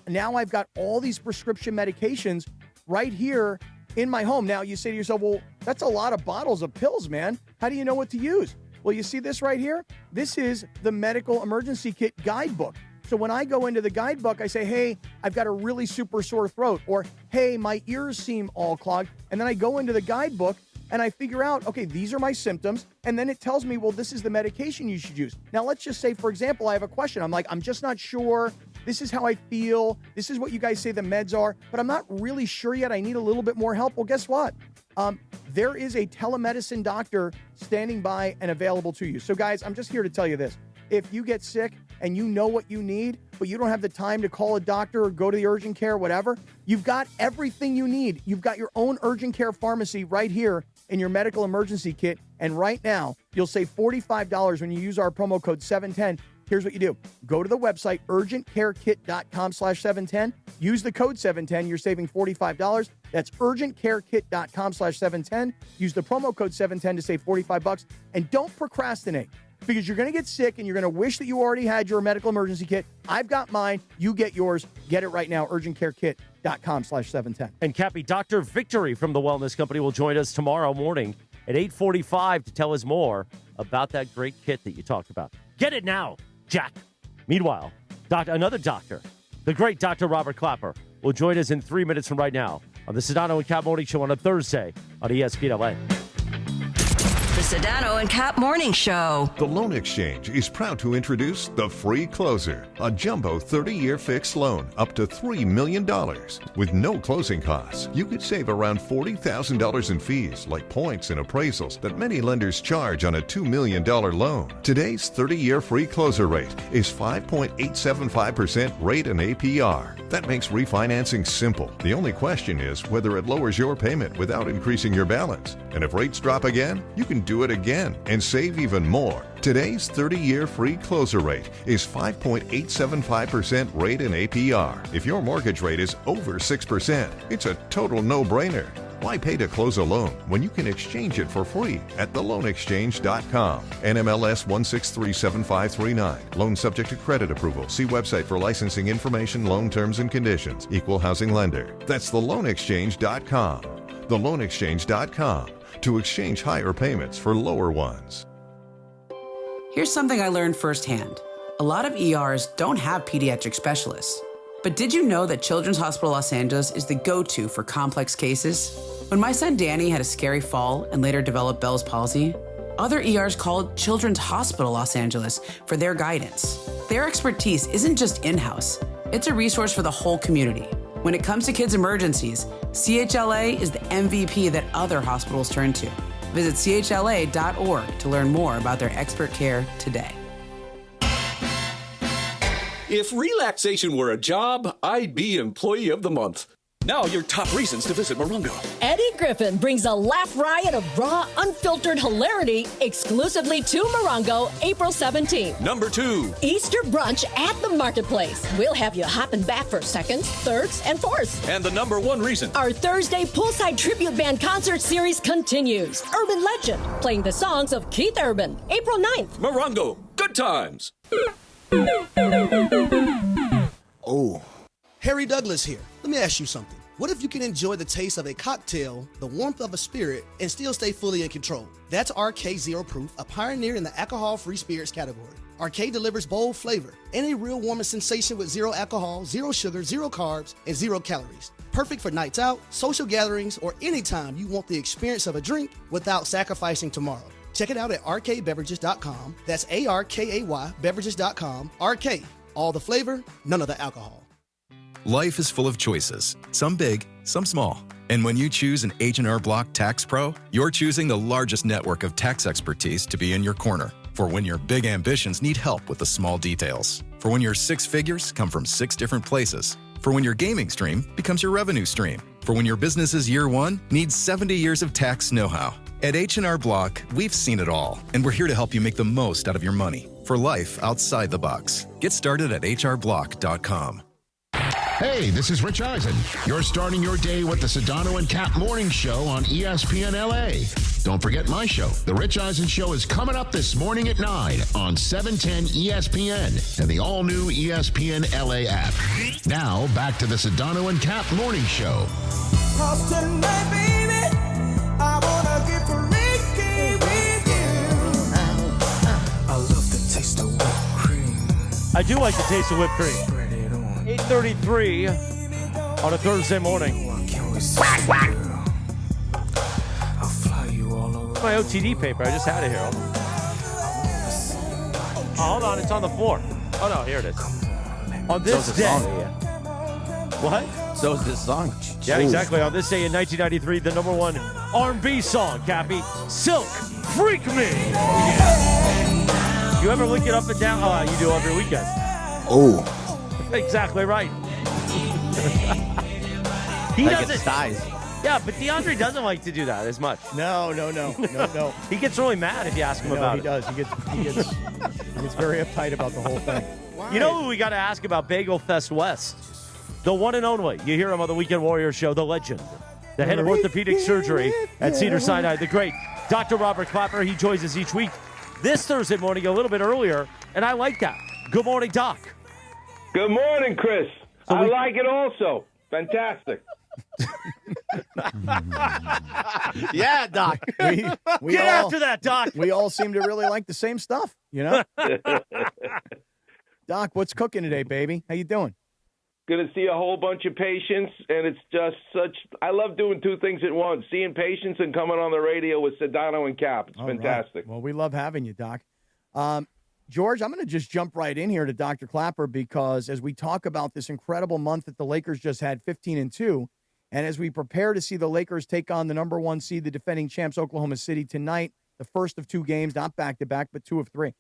Now I've got all these prescription medications right here in my home. Now you say to yourself, well, that's a lot of bottles of pills, man. How do you know what to use? Well, you see this right here? This is the Medical Emergency Kit Guidebook. So when I go into the guidebook, I say, hey, I've got a really super sore throat, or hey, my ears seem all clogged. And then I go into the guidebook and I figure out, okay, these are my symptoms. And then it tells me, well, this is the medication you should use. Now, let's just say, for example, I have a question. I'm like, I'm just not sure. This is how I feel. This is what you guys say the meds are, but I'm not really sure yet. I need a little bit more help. Well, guess what? There is a telemedicine doctor standing by and available to you. So guys, I'm just here to tell you this. If you get sick and you know what you need, but you don't have the time to call a doctor or go to the urgent care, whatever, you've got everything you need. You've got your own urgent care pharmacy right here in your medical emergency kit. And right now, you'll save $45 when you use our promo code 710. Here's what you do. Go to the website, urgentcarekit.com/710. Use the code 710. You're saving $45. That's urgentcarekit.com/710. Use the promo code 710 to save $45. And don't procrastinate, because you're going to get sick and you're going to wish that you already had your medical emergency kit. I've got mine. You get yours. Get it right now. urgentcarekit.com/710. And Cappy, Dr. Victory from the Wellness Company will join us tomorrow morning at 8:45 to tell us more about that great kit that you talked about. Get it now, Jack. Meanwhile, another doctor, the great Dr. Robert Clapper, will join us in 3 minutes from right now on the Sedano and Kap Morning Show on a Thursday on ESPN LA. The Sedano and Kap Morning Show. The Loan Exchange is proud to introduce the Free Closer, a jumbo 30-year fixed loan up to $3 million. With no closing costs, you could save around $40,000 in fees like points and appraisals that many lenders charge on a $2 million loan. Today's 30-year Free Closer rate is 5.875% rate and APR. That makes refinancing simple. The only question is whether it lowers your payment without increasing your balance. And if rates drop again, you can do it again and save even more. Today's 30-year Free Closer rate is 5.875% rate and APR. If your mortgage rate is over 6%, it's a total no-brainer. Why pay to close a loan when you can exchange it for free at theloanexchange.com? NMLS 1637539. Loan subject to credit approval. See website for licensing information, loan terms and conditions. Equal housing lender. That's theloanexchange.com. Theloanexchange.com. To exchange higher payments for lower ones. Here's something I learned firsthand. A lot of ERs don't have pediatric specialists. But did you know that Children's Hospital Los Angeles is the go-to for complex cases? When my son Danny had a scary fall and later developed Bell's palsy, other ERs called Children's Hospital Los Angeles for their guidance. Their expertise isn't just in-house. It's a resource for the whole community. When it comes to kids' emergencies, CHLA is the MVP that other hospitals turn to. Visit chla.org to learn more about their expert care today. If relaxation were a job, I'd be Employee of the Month. Now your top reasons to visit Morongo. Eddie Griffin brings a laugh riot of raw, unfiltered hilarity exclusively to Morongo, April 17th. Number 2. Easter brunch at the marketplace. We'll have you hopping back for seconds, thirds, and fourths. And the number 1 reason. Our Thursday poolside tribute band concert series continues. Urban Legend, playing the songs of Keith Urban, April 9th. Morongo, good times. Oh, Harry Douglas here. Let me ask you something. What if you can enjoy the taste of a cocktail, the warmth of a spirit, and still stay fully in control? That's RK Zero Proof, a pioneer in the alcohol-free spirits category. RK delivers bold flavor and a real warming sensation with zero alcohol, zero sugar, zero carbs, and 0 calories. Perfect for nights out, social gatherings, or anytime you want the experience of a drink without sacrificing tomorrow. Check it out at rkbeverages.com. That's ARKAY beverages.com. RK, all the flavor, none of the alcohol. Life is full of choices, some big, some small. And when you choose an H&R Block Tax Pro, you're choosing the largest network of tax expertise to be in your corner. For when your big ambitions need help with the small details. For when your 6 figures come from 6 different places. For when your gaming stream becomes your revenue stream. For when your business's year 1 needs 70 years of tax know-how. At H&R Block, we've seen it all, and we're here to help you make the most out of your money for life outside the box. Get started at hrblock.com. Hey, this is Rich Eisen. You're starting your day with the Sedano and Kap Morning Show on ESPN LA. Don't forget my show. The Rich Eisen Show is coming up this morning at 9 on 710 ESPN and the all-new ESPN LA app. Now, back to the Sedano and Kap Morning Show. Tonight, baby, I wanna get freaky with you. I love the taste of whipped cream. I do like the taste of whipped cream. 8:33 on a Thursday morning. My OTD paper. I just had it here. Oh, hold on. It's on the floor. Oh, no. Here it is. On this day. What? So is this song. Yeah, exactly. On this day in 1993, the number one R&B song, Cappy, Silk, Freak Me. Oh, yeah. You ever look it up and down? Oh, you do every weekend. Oh. Exactly right. He doesn't. Yeah, but DeAndre doesn't like to do that as much. No. He gets really mad if you ask him about it. He does. He gets very uptight about the whole thing. Why? You know who we got to ask about Bagel Fest West? The one and only. You hear him on the Weekend Warrior Show, the legend. The head of orthopedic surgery at Cedars-Sinai, the great Dr. Robert Clapper. He joins us each week this Thursday morning a little bit earlier, and I like that. Good morning, Doc. Good morning, Chris. I like it also. Fantastic. Yeah, Doc. We Get all, after that, Doc. We all seem to really like the same stuff, you know? Doc, what's cooking today, baby? How you doing? Going to see a whole bunch of patients, and it's just I love doing two things at once, seeing patients and coming on the radio with Sedano and Kap. It's fantastic. Right. Well, we love having you, Doc. George, I'm going to just jump right in here to Dr. Clapper because as we talk about this incredible month that the Lakers just had 15-2, and as we prepare to see the Lakers take on the number one seed, the defending champs, Oklahoma City, tonight, the first of two games, not back-to-back, but 2 of 3.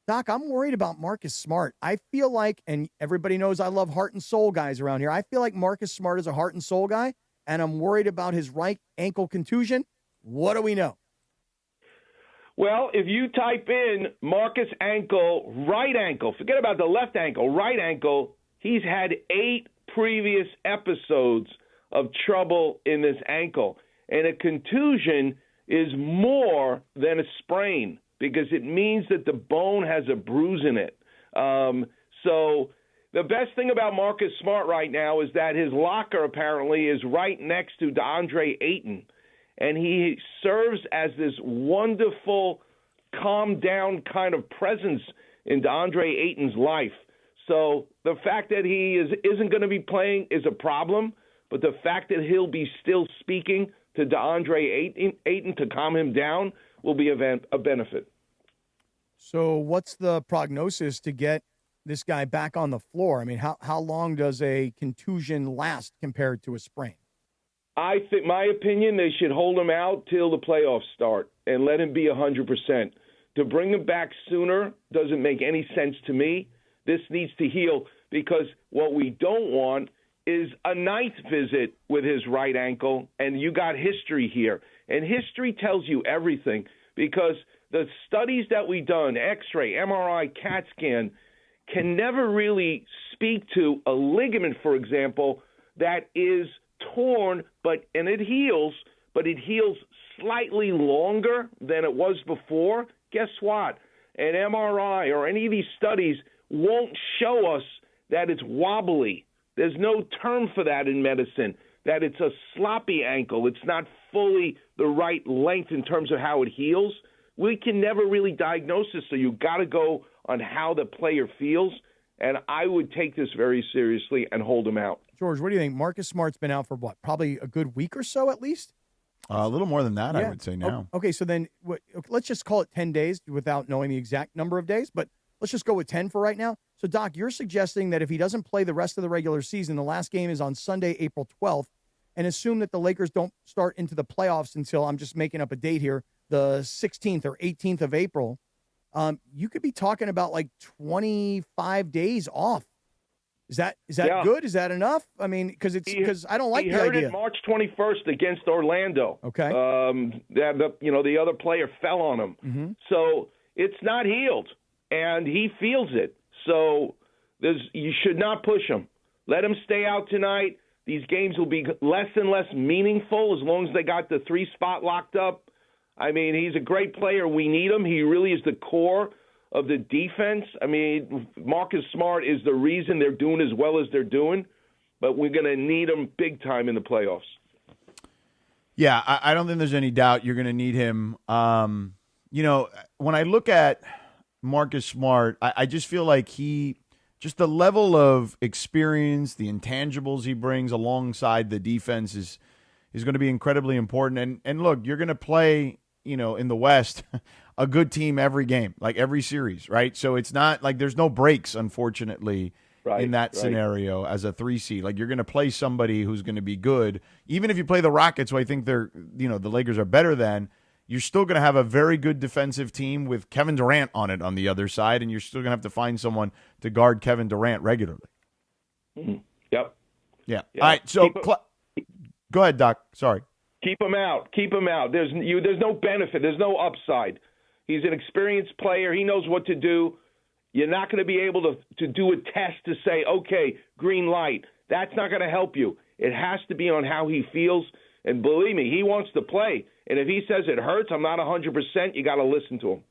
Doc, I'm worried about Marcus Smart. I feel like, and everybody knows I love heart and soul guys around here, I feel like Marcus Smart is a heart and soul guy, and I'm worried about his right ankle contusion. What do we know? Well, if you type in Marcus ankle, right ankle, forget about the left ankle, right ankle, he's had 8 previous episodes of trouble in this ankle. And a contusion is more than a sprain because it means that the bone has a bruise in it. So the best thing about Marcus Smart right now is that his locker apparently is right next to DeAndre Ayton. And he serves as this wonderful, calm down kind of presence in DeAndre Ayton's life. So the fact that he isn't going to be playing is a problem, but the fact that he'll be still speaking to DeAndre Ayton to calm him down will be a benefit. So what's the prognosis to get this guy back on the floor? I mean, how long does a contusion last compared to a sprain? I think, my opinion, they should hold him out till the playoffs start and let him be 100%. To bring him back sooner doesn't make any sense to me. This needs to heal because what we don't want is a ninth visit with his right ankle, and you got history here. And history tells you everything because the studies that we've done, X-ray, MRI, CAT scan, can never really speak to a ligament, for example, that is torn, and it heals, but it heals slightly longer than it was before. Guess what? An MRI or any of these studies won't show us that it's wobbly. There's no term for that in medicine, that it's a sloppy ankle. It's not fully the right length in terms of how it heals. We can never really diagnose this, so you've got to go on how the player feels, and I would take this very seriously and hold him out. George, what do you think? Marcus Smart's been out for what? Probably a good week or so at least? A little more than that, Yeah. I would say now. Okay, so then let's just call it 10 days without knowing the exact number of days, but let's just go with 10 for right now. So, Doc, you're suggesting that if he doesn't play the rest of the regular season, the last game is on Sunday, April 12th, and assume that the Lakers don't start into the playoffs until, I'm just making up a date here, the 16th or 18th of April, you could be talking about like 25 days off. Is that good? Is that enough? I mean, because I don't like the idea. He heard it March 21st against Orlando. Okay. The other player fell on him. Mm-hmm. So it's not healed, and he feels it. So you should not push him. Let him stay out tonight. These games will be less and less meaningful as long as they got the 3 spot locked up. I mean, he's a great player. We need him. He really is the core of the defense. I mean, Marcus Smart is the reason they're doing as well as they're doing, but we're going to need him big time in the playoffs. Yeah, I don't think there's any doubt you're going to need him. You know, when I look at Marcus Smart, I just feel like just the level of experience, the intangibles he brings alongside the defense is going to be incredibly important. And look, you're going to play, you know, in the West, a good team every game, like every series, right? So it's not like there's no breaks, unfortunately, in that scenario as a 3 seed. Like you're going to play somebody who's going to be good. Even if you play the Rockets, who I think the Lakers are better than, you're still going to have a very good defensive team with Kevin Durant on it on the other side, and you're still going to have to find someone to guard Kevin Durant regularly. Mm-hmm. Yep. Yeah. All right, so go ahead, Doc. Sorry. Keep him out. Keep him out. There's no benefit. There's no upside. He's an experienced player. He knows what to do. You're not going to be able to do a test to say, okay, green light. That's not going to help you. It has to be on how he feels. And believe me, he wants to play. And if he says it hurts, I'm not 100%, you got to listen to him.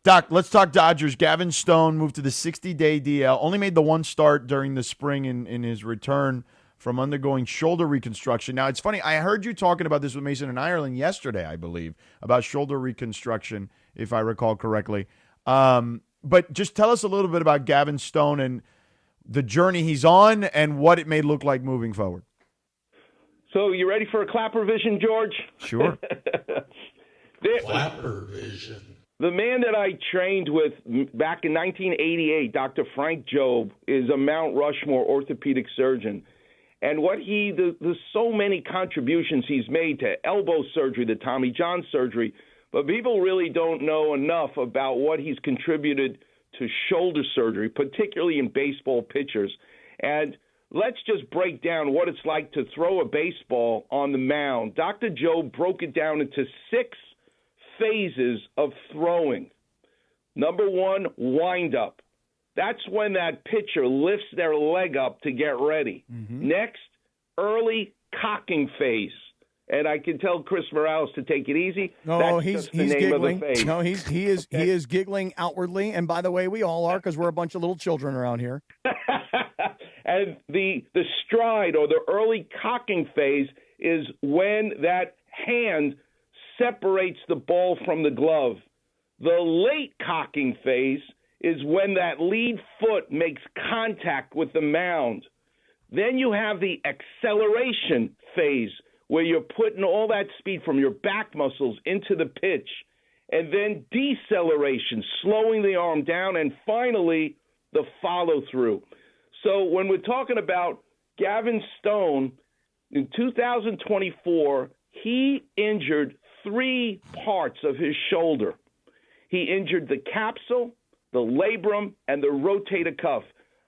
Doc, let's talk Dodgers. Gavin Stone moved to the 60-day DL. Only made the one start during the spring in his return from undergoing shoulder reconstruction. Now, it's funny. I heard you talking about this with Mason in Ireland yesterday, I believe, about shoulder reconstruction, if I recall correctly. But just tell us a little bit about Gavin Stone and the journey he's on and what it may look like moving forward. So you ready for a clapper vision, George? Sure. Clapper vision. The man that I trained with back in 1988, Dr. Frank Jobe, is a Mount Rushmore orthopedic surgeon. And what the so many contributions he's made to elbow surgery, the Tommy John surgery, but people really don't know enough about what he's contributed to shoulder surgery, particularly in baseball pitchers. And let's just break down what it's like to throw a baseball on the mound. Dr. Jobe broke it down into 6 phases of throwing. Number 1, wind up. That's when that pitcher lifts their leg up to get ready. Mm-hmm. Next, early cocking phase. And I can tell Chris Morales to take it easy. No, he's giggling. No, he is giggling outwardly. And by the way, we all are because we're a bunch of little children around here. And the stride or the early cocking phase is when that hand separates the ball from the glove. The late cocking phase is when that lead foot makes contact with the mound. Then you have the acceleration phase, where you're putting all that speed from your back muscles into the pitch, and then deceleration, slowing the arm down, and finally the follow-through. So when we're talking about Gavin Stone, in 2024, he injured 3 parts of his shoulder. He injured the capsule, the labrum, and the rotator cuff.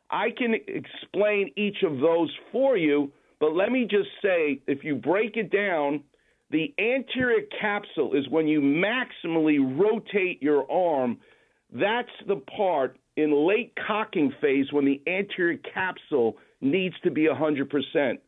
I can explain each of those for you, but let me just say, if you break it down, the anterior capsule is when you maximally rotate your arm. That's the part in late cocking phase when the anterior capsule needs to be 100%.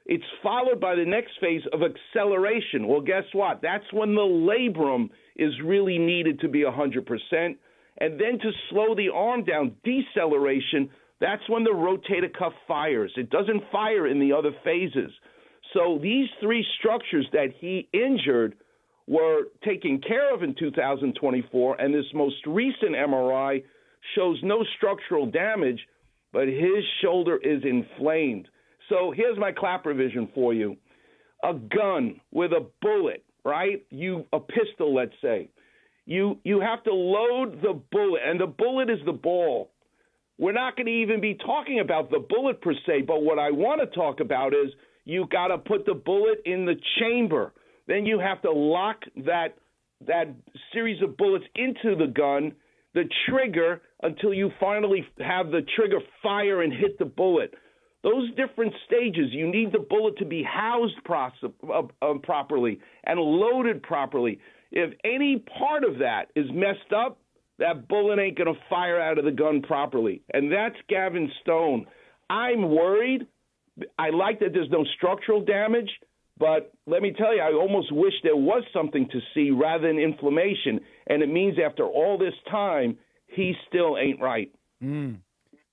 It's followed by the next phase of acceleration. Well, guess what? That's when the labrum is really needed to be 100%. And then to slow the arm down, deceleration, that's when the rotator cuff fires. It doesn't fire in the other phases. So these 3 structures that he injured were taken care of in 2024, and this most recent MRI shows no structural damage, but his shoulder is inflamed. So here's my clapper vision for you. A gun with a bullet, right? A pistol, let's say. You have to load the bullet, and the bullet is the ball. We're not going to even be talking about the bullet per se, but what I want to talk about is you got to put the bullet in the chamber. Then you have to lock that series of bullets into the gun, the trigger, until you finally have the trigger fire and hit the bullet. Those different stages, you need the bullet to be housed properly and loaded properly. If any part of that is messed up, that bullet ain't going to fire out of the gun properly. And that's Gavin Stone. I'm worried. I like that there's no structural damage, But let me tell you, I almost wish there was something to see rather than inflammation. And it means after all this time, he still ain't right.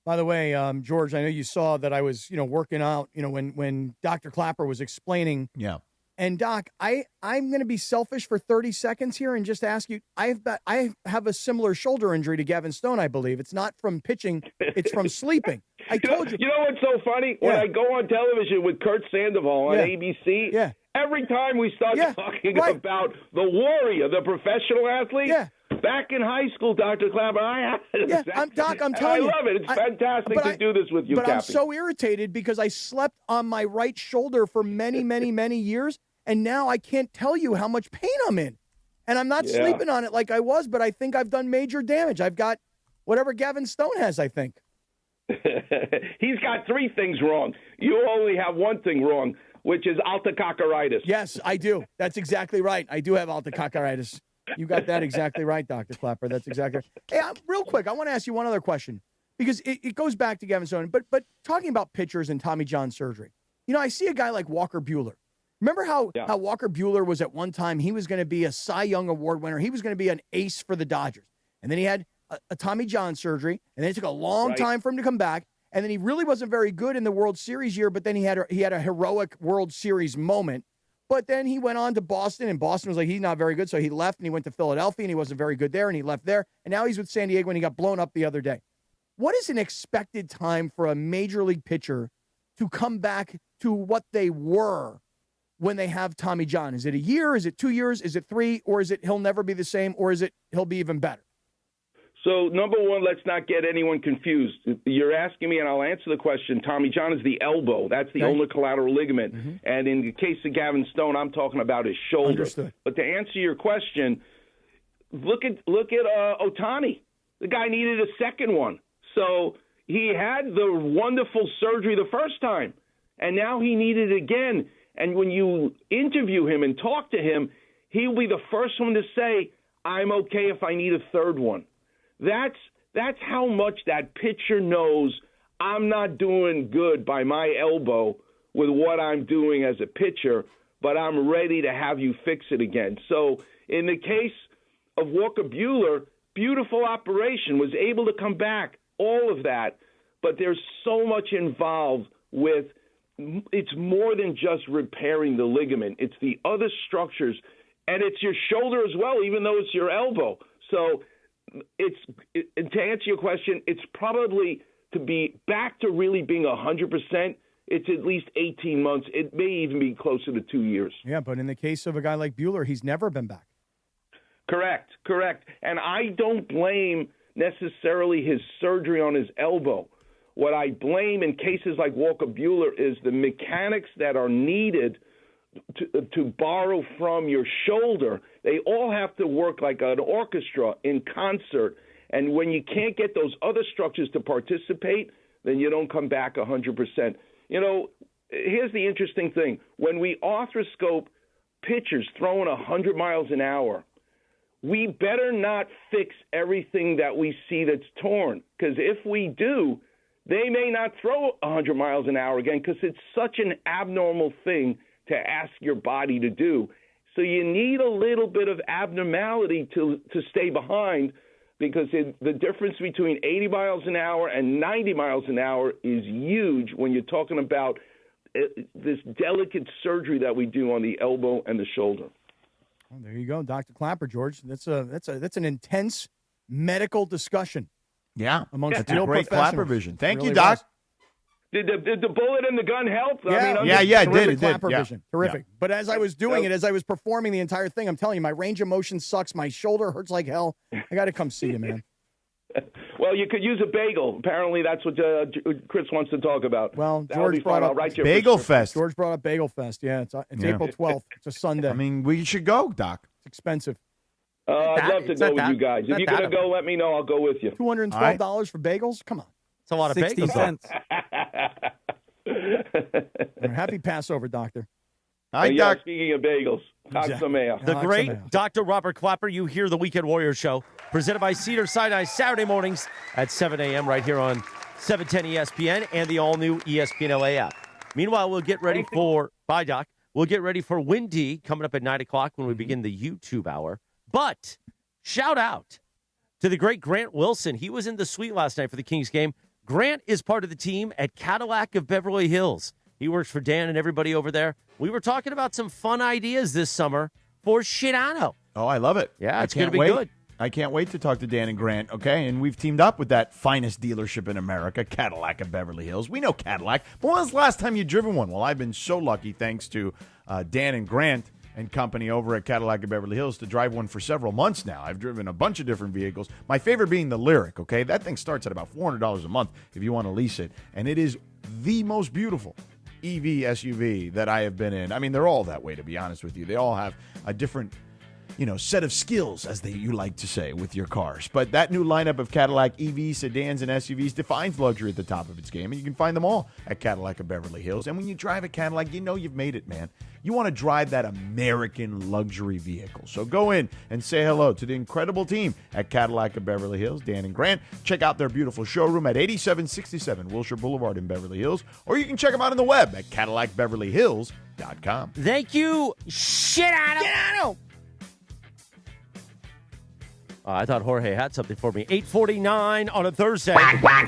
By the way, George, I know you saw that I was, working out, when Dr. Clapper was explaining. Yeah. And Doc, I'm going to be selfish for 30 seconds here and just ask you, I have a similar shoulder injury to Gavin Stone, I believe. It's not from pitching, it's from sleeping. I told you. You know what's so funny? When I go on television with Kurt Sandoval on ABC, every time we start talking about the warrior, the professional athlete, back in high school, Dr. Clapper, Doc, I'm telling you. I love it. It's fantastic to do this with you, But Cappy. I'm so irritated because I slept on my right shoulder for many, many, many years, and now I can't tell you how much pain I'm in. And I'm not sleeping on it like I was, but I think I've done major damage. I've got whatever Gavin Stone has, I think. He's got 3 things wrong. You only have one thing wrong, which is altocockeritis. Yes, I do. That's exactly right. I do have altocockeritis. You got that exactly right, Dr. Clapper. That's exactly right. Hey, real quick, I want to ask you one other question because it goes back to Gavin Stone. But talking about pitchers and Tommy John surgery, I see a guy like Walker Buehler. Remember how Walker Buehler was at one time, he was going to be a Cy Young Award winner. He was going to be an ace for the Dodgers. And then he had a Tommy John surgery, and then it took a long time for him to come back. And then he really wasn't very good in the World Series year, but then he had a heroic World Series moment. But then he went on to Boston, and Boston was like, he's not very good, so he left, and he went to Philadelphia, and he wasn't very good there, and he left there. And now he's with San Diego, and he got blown up the other day. What is an expected time for a major league pitcher to come back to what they were when they have Tommy John? Is it a year? Is it 2 years? Is it 3? Or is it he'll never be the same? Or is it he'll be even better? So, number one, let's not get anyone confused. You're asking me, and I'll answer the question. Tommy John is the elbow. That's the ulnar collateral ligament. And in the case of Gavin Stone, I'm talking about his shoulder. Understood. But to answer your question, look at Ohtani. The guy needed a second one. So he had the wonderful surgery the first time, and now he needed it again. And when you interview him and talk to him, he'll be the first one to say, I'm okay if I need a third one. That's how much that pitcher knows I'm not doing good by my elbow with what I'm doing as a pitcher, but I'm ready to have you fix it again. So in the case of Walker Buehler, beautiful operation, was able to come back, all of that, but there's so much involved with it's more than just repairing the ligament. It's the other structures, and it's your shoulder as well, even though it's your elbow. So to answer your question, it's probably to be back to really being 100%. It's at least 18 months. It may even be closer to 2 years. Yeah, but in the case of a guy like Buehler, he's never been back. Correct. And I don't blame necessarily his surgery on his elbow. What I blame in cases like Walker Buehler is the mechanics that are needed to borrow from your shoulder. They all have to work like an orchestra in concert. And when you can't get those other structures to participate, then you don't come back 100%. Here's the interesting thing. When we arthroscope pitchers throwing 100 miles an hour, we better not fix everything that we see that's torn. Because if we do, they may not throw 100 miles an hour again because it's such an abnormal thing to ask your body to do. So you need a little bit of abnormality to stay behind, because the difference between 80 miles an hour and 90 miles an hour is huge when you're talking about this delicate surgery that we do on the elbow and the shoulder. Well, there you go, Dr. Clapper, George. That's an intense medical discussion. Yeah, amongst that's real a great professionals. Clapper vision. Thank It you, really Doc. was. Did the bullet in the gun help? It did. Yeah. Terrific. But as I was doing it, as I was performing the entire thing, I'm telling you, my range of motion sucks. My shoulder hurts like hell. I got to come see you, man. Well, you could use a bagel. Apparently, that's what Chris wants to talk about. Well, That'll George be brought fun. up I'll write you a Bagel prescription. Fest. George brought up Bagel Fest. Yeah, it's April 12th. It's a Sunday. I mean, we should go, Doc. It's expensive. I'd love to go with you guys. If you're going to go, let me know. I'll go with you. $212 for bagels? Come on. It's a lot of 60 bagels. cents. Happy Passover, Doctor. Hi, yeah, Doc. speaking of bagels, Sameach. The great Dr. Robert Clapper, you hear the Weekend Warrior Show, presented by Cedar Sinai, Saturday mornings at 7 a.m. right here on 710 ESPN and the all-new ESPN LA app. Meanwhile, we'll get ready for, bye, Doc. We'll get ready for Windy coming up at 9 o'clock when we begin the YouTube hour. But shout out to the great Grant Wilson. He was in the suite last night for the Kings game. Grant is part of the team at Cadillac of Beverly Hills. He works for Dan and everybody over there. We were talking about some fun ideas this summer for Sedano. Oh, I love it. Yeah, it's going to be good. I can't wait to talk to Dan and Grant, okay? And we've teamed up with that finest dealership in America, Cadillac of Beverly Hills. We know Cadillac. But when was the last time you driven one? Well, I've been so lucky, thanks to Dan and Grant and company over at Cadillac of Beverly Hills, to drive one for several months now. I've driven a bunch of different vehicles. My favorite being the Lyric, okay? That thing starts at about $400 a month if you want to lease it. And it is the most beautiful EV SUV that I have been in. I mean, they're all that way, to be honest with you. They all have a different set of skills, as you like to say, with your cars. But that new lineup of Cadillac EVs, sedans, and SUVs defines luxury at the top of its game, and you can find them all at Cadillac of Beverly Hills. And when you drive a Cadillac, you know you've made it, man. You want to drive that American luxury vehicle. So go in and say hello to the incredible team at Cadillac of Beverly Hills, Dan and Grant. Check out their beautiful showroom at 8767 Wilshire Boulevard in Beverly Hills, or you can check them out on the web at CadillacBeverlyHills.com. Thank you, Sedano. I thought Jorge had something for me. 8:49 on a Thursday.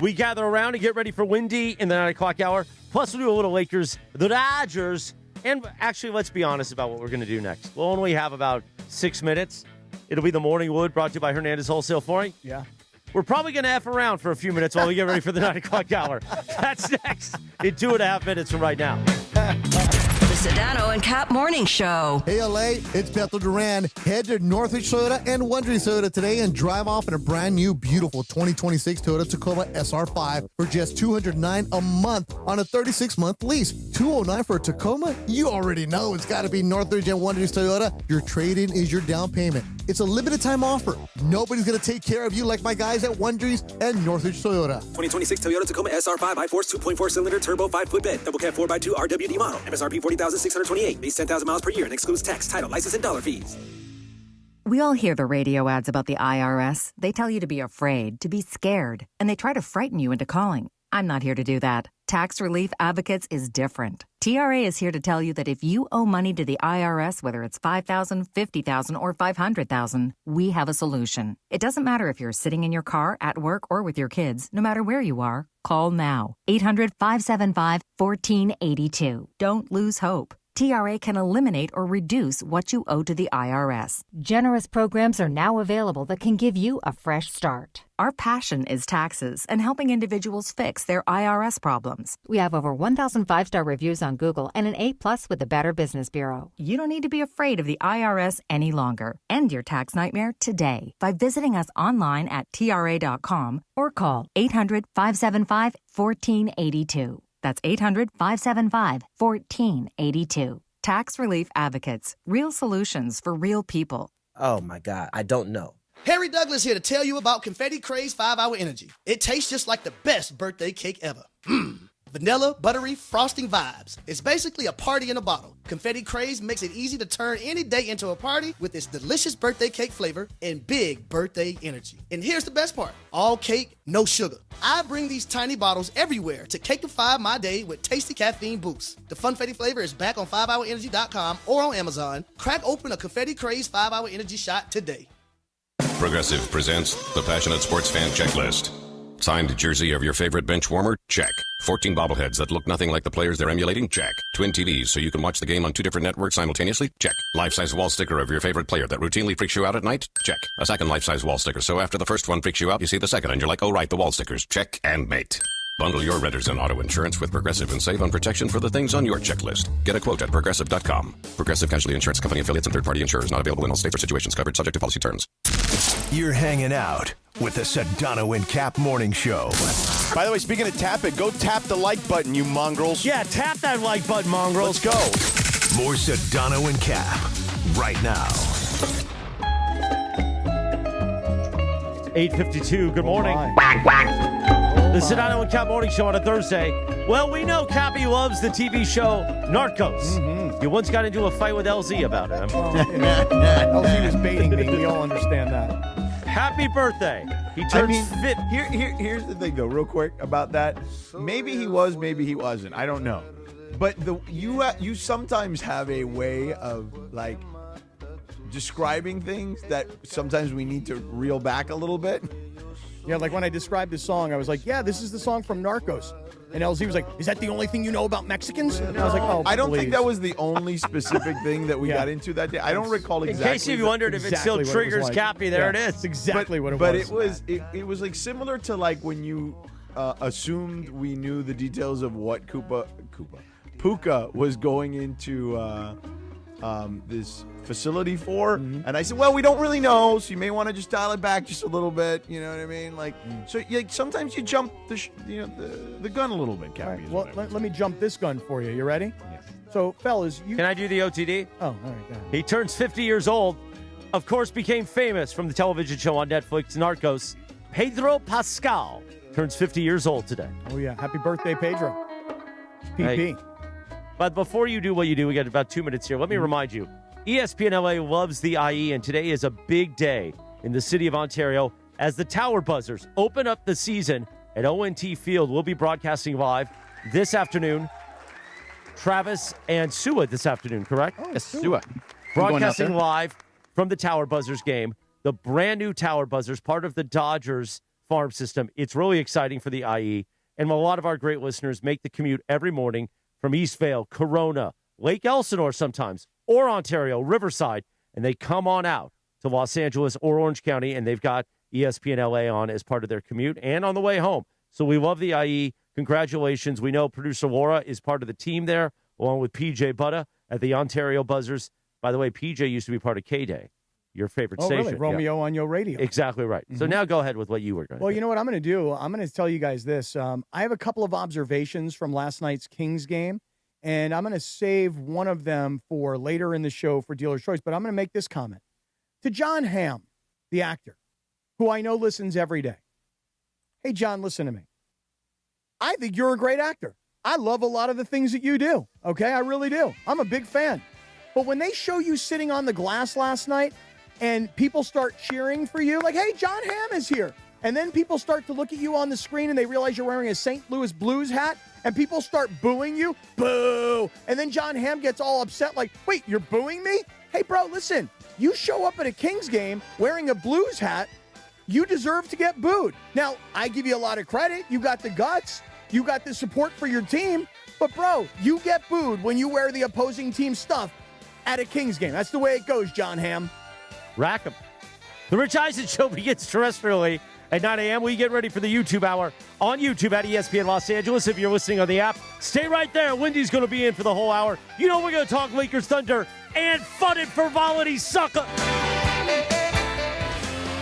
We gather around and get ready for Windy in the 9 o'clock hour. Plus, we'll do a little Lakers, the Dodgers. And actually, let's be honest about what we're going to do next. We'll only have about 6 minutes. It'll be the Morning Wood, brought to you by Hernandez Wholesale Flooring. Yeah. We're probably going to F around for a few minutes while we get ready for the 9 o'clock hour. That's next in 2.5 minutes from right now. The Sedano and Kap Morning Show. Hey, LA, it's Bethel Duran. Head to Northridge Toyota and Wondry Toyota today and drive off in a brand new, beautiful 2026 Toyota Tacoma SR5 for just $209 a month on a 36-month lease. $209 for a Tacoma? You already know it's got to be Northridge and Wondry Toyota. Your trade-in is your down payment. It's a limited-time offer. Nobody's going to take care of you like my guys at Wondry's and Northridge Toyota. 2026 Toyota Tacoma SR5 iForce 2.4-cylinder turbo 5-foot bed. Double cab 4x2 RWD model. MSRP $40,628. Base 10,000 miles per year and excludes tax, title, license, and dollar fees. We all hear the radio ads about the IRS. They tell you to be afraid, to be scared, and they try to frighten you into calling. I'm not here to do that. Tax Relief Advocates is different. TRA is here to tell you that if you owe money to the IRS, whether it's $5,000, $50,000, or $500,000, we have a solution. It doesn't matter if you're sitting in your car, at work, or with your kids. No matter where you are, call now. 800-575-1482. Don't lose hope. TRA can eliminate or reduce what you owe to the IRS. Generous programs are now available that can give you a fresh start. Our passion is taxes and helping individuals fix their IRS problems. We have over 1,000 5-star reviews on Google and an A+ with the Better Business Bureau. You don't need to be afraid of the IRS any longer. End your tax nightmare today by visiting us online at TRA.com or call 800-575-1482. That's 800-575-1482. Tax Relief Advocates. Real solutions for real people. Oh, my God. I don't know. Harry Douglas here to tell you about Confetti Craze 5-Hour Energy. It tastes just like the best birthday cake ever. Vanilla, buttery, frosting vibes. It's basically a party in a bottle. Confetti Craze makes it easy to turn any day into a party with its delicious birthday cake flavor and big birthday energy. And here's the best part. All cake, no sugar. I bring these tiny bottles everywhere to cakeify my day with tasty caffeine boosts. The Funfetti flavor is back on 5hourenergy.com or on Amazon. Crack open a Confetti Craze 5-Hour Energy shot today. Progressive presents the Passionate Sports Fan Checklist. Signed jersey of your favorite bench warmer? Check. 14 bobbleheads that look nothing like the players they're emulating? Check. Twin TVs so you can watch the game on 2 different networks simultaneously? Check. Life-size wall sticker of your favorite player that routinely freaks you out at night? Check. A second life-size wall sticker so after the first one freaks you out, you see the second and you're like, oh right, the wall stickers. Check and mate. Bundle your renters and auto insurance with Progressive and save on protection for the things on your checklist. Get a quote at Progressive.com. Progressive Casualty Insurance Company affiliates and third-party insurers not available in all states or situations covered subject to policy terms. You're hanging out with the Sedano and Kap Morning Show. By the way, speaking of tap it, go tap the like button, you mongrels. Yeah, tap that like button, mongrels. Let's go. More Sedano and Kap right now. 8:52. Good morning. The Sedano and Kap Morning Show on a Thursday. Well, we know Cappy loves the TV show Narcos. Mm-hmm. You once got into a fight with LZ about it. LZ was baiting me. We all understand that. Happy birthday. He turns 50. Here's the thing, though, real quick about that. Maybe he was, maybe he wasn't. I don't know. But you sometimes have a way of like describing things that sometimes we need to reel back a little bit. Yeah, like when I described the song, I was like, yeah, this is the song from Narcos. And LZ was like, is that the only thing you know about Mexicans? And I was like, oh, I don't think please. that was the only specific thing that we got into that day. I don't recall exactly. In case you wondered if it still triggers Cappy, there it is. That's exactly what it but was. But it was like similar to like when you assumed we knew the details of what Puka was going into this facility for, and I said, well, we don't really know, so you may want to just dial it back just a little bit. You know what I mean? Like, so like sometimes you jump the gun a little bit, Cappy. Right, well, let me jump this gun for you. You ready? Yes. So, fellas, Can I do the OTD? Oh, all right. Go ahead. He turns 50 years old. Of course, became famous from the television show on Netflix, Narcos. Pedro Pascal turns 50 years old today. Oh, yeah. Happy birthday, Pedro. PP. Hey. But before you do what you do, we got about 2 minutes here. Let me remind you, ESPN LA loves the IE, and today is a big day in the city of Ontario as the Tower Buzzers open up the season at ONT Field. We'll be broadcasting live this afternoon. Travis and Sua this afternoon, correct? Oh, yes, Sua. Broadcasting live from the Tower Buzzers game. The brand new Tower Buzzers, part of the Dodgers farm system. It's really exciting for the IE, and a lot of our great listeners make the commute every morning from Eastvale, Corona, Lake Elsinore sometimes, or Ontario, Riverside, and they come on out to Los Angeles or Orange County, and they've got ESPN LA on as part of their commute and on the way home. So we love the IE. Congratulations. We know producer Laura is part of the team there, along with PJ Butta at the Ontario Buzzers. By the way, PJ used to be part of K-Day, your favorite station. Really? Romeo on your radio. Exactly right. So now go ahead with what you were going to Well, you know what I'm going to do? I'm going to tell you guys this. I have a couple of observations from last night's Kings game, and I'm going to save one of them for later in the show for Dealer's Choice, but I'm going to make this comment. To John Hamm, the actor, who I know listens every day. Hey, John, listen to me. I think you're a great actor. I love a lot of the things that you do, okay? I really do. I'm a big fan. But when they show you sitting on the glass last night and people start cheering for you, like, hey, John Hamm is here. And then people start to look at you on the screen and they realize you're wearing a St. Louis Blues hat and people start booing you. Boo! And then John Hamm gets all upset like, wait, you're booing me? Hey, bro, listen, you show up at a Kings game wearing a Blues hat, you deserve to get booed. Now, I give you a lot of credit. You got the guts. You got the support for your team. But, bro, you get booed when you wear the opposing team's stuff at a Kings game. That's the way it goes, John Hamm. Rack 'em. The Rich Eisen Show begins terrestrially at 9 a.m. We get ready for the YouTube hour on YouTube at ESPN Los Angeles. If you're listening on the app, stay right there. Wendy's going to be in for the whole hour. You know we're going to talk Lakers, Thunder, and fun and frivolity sucker.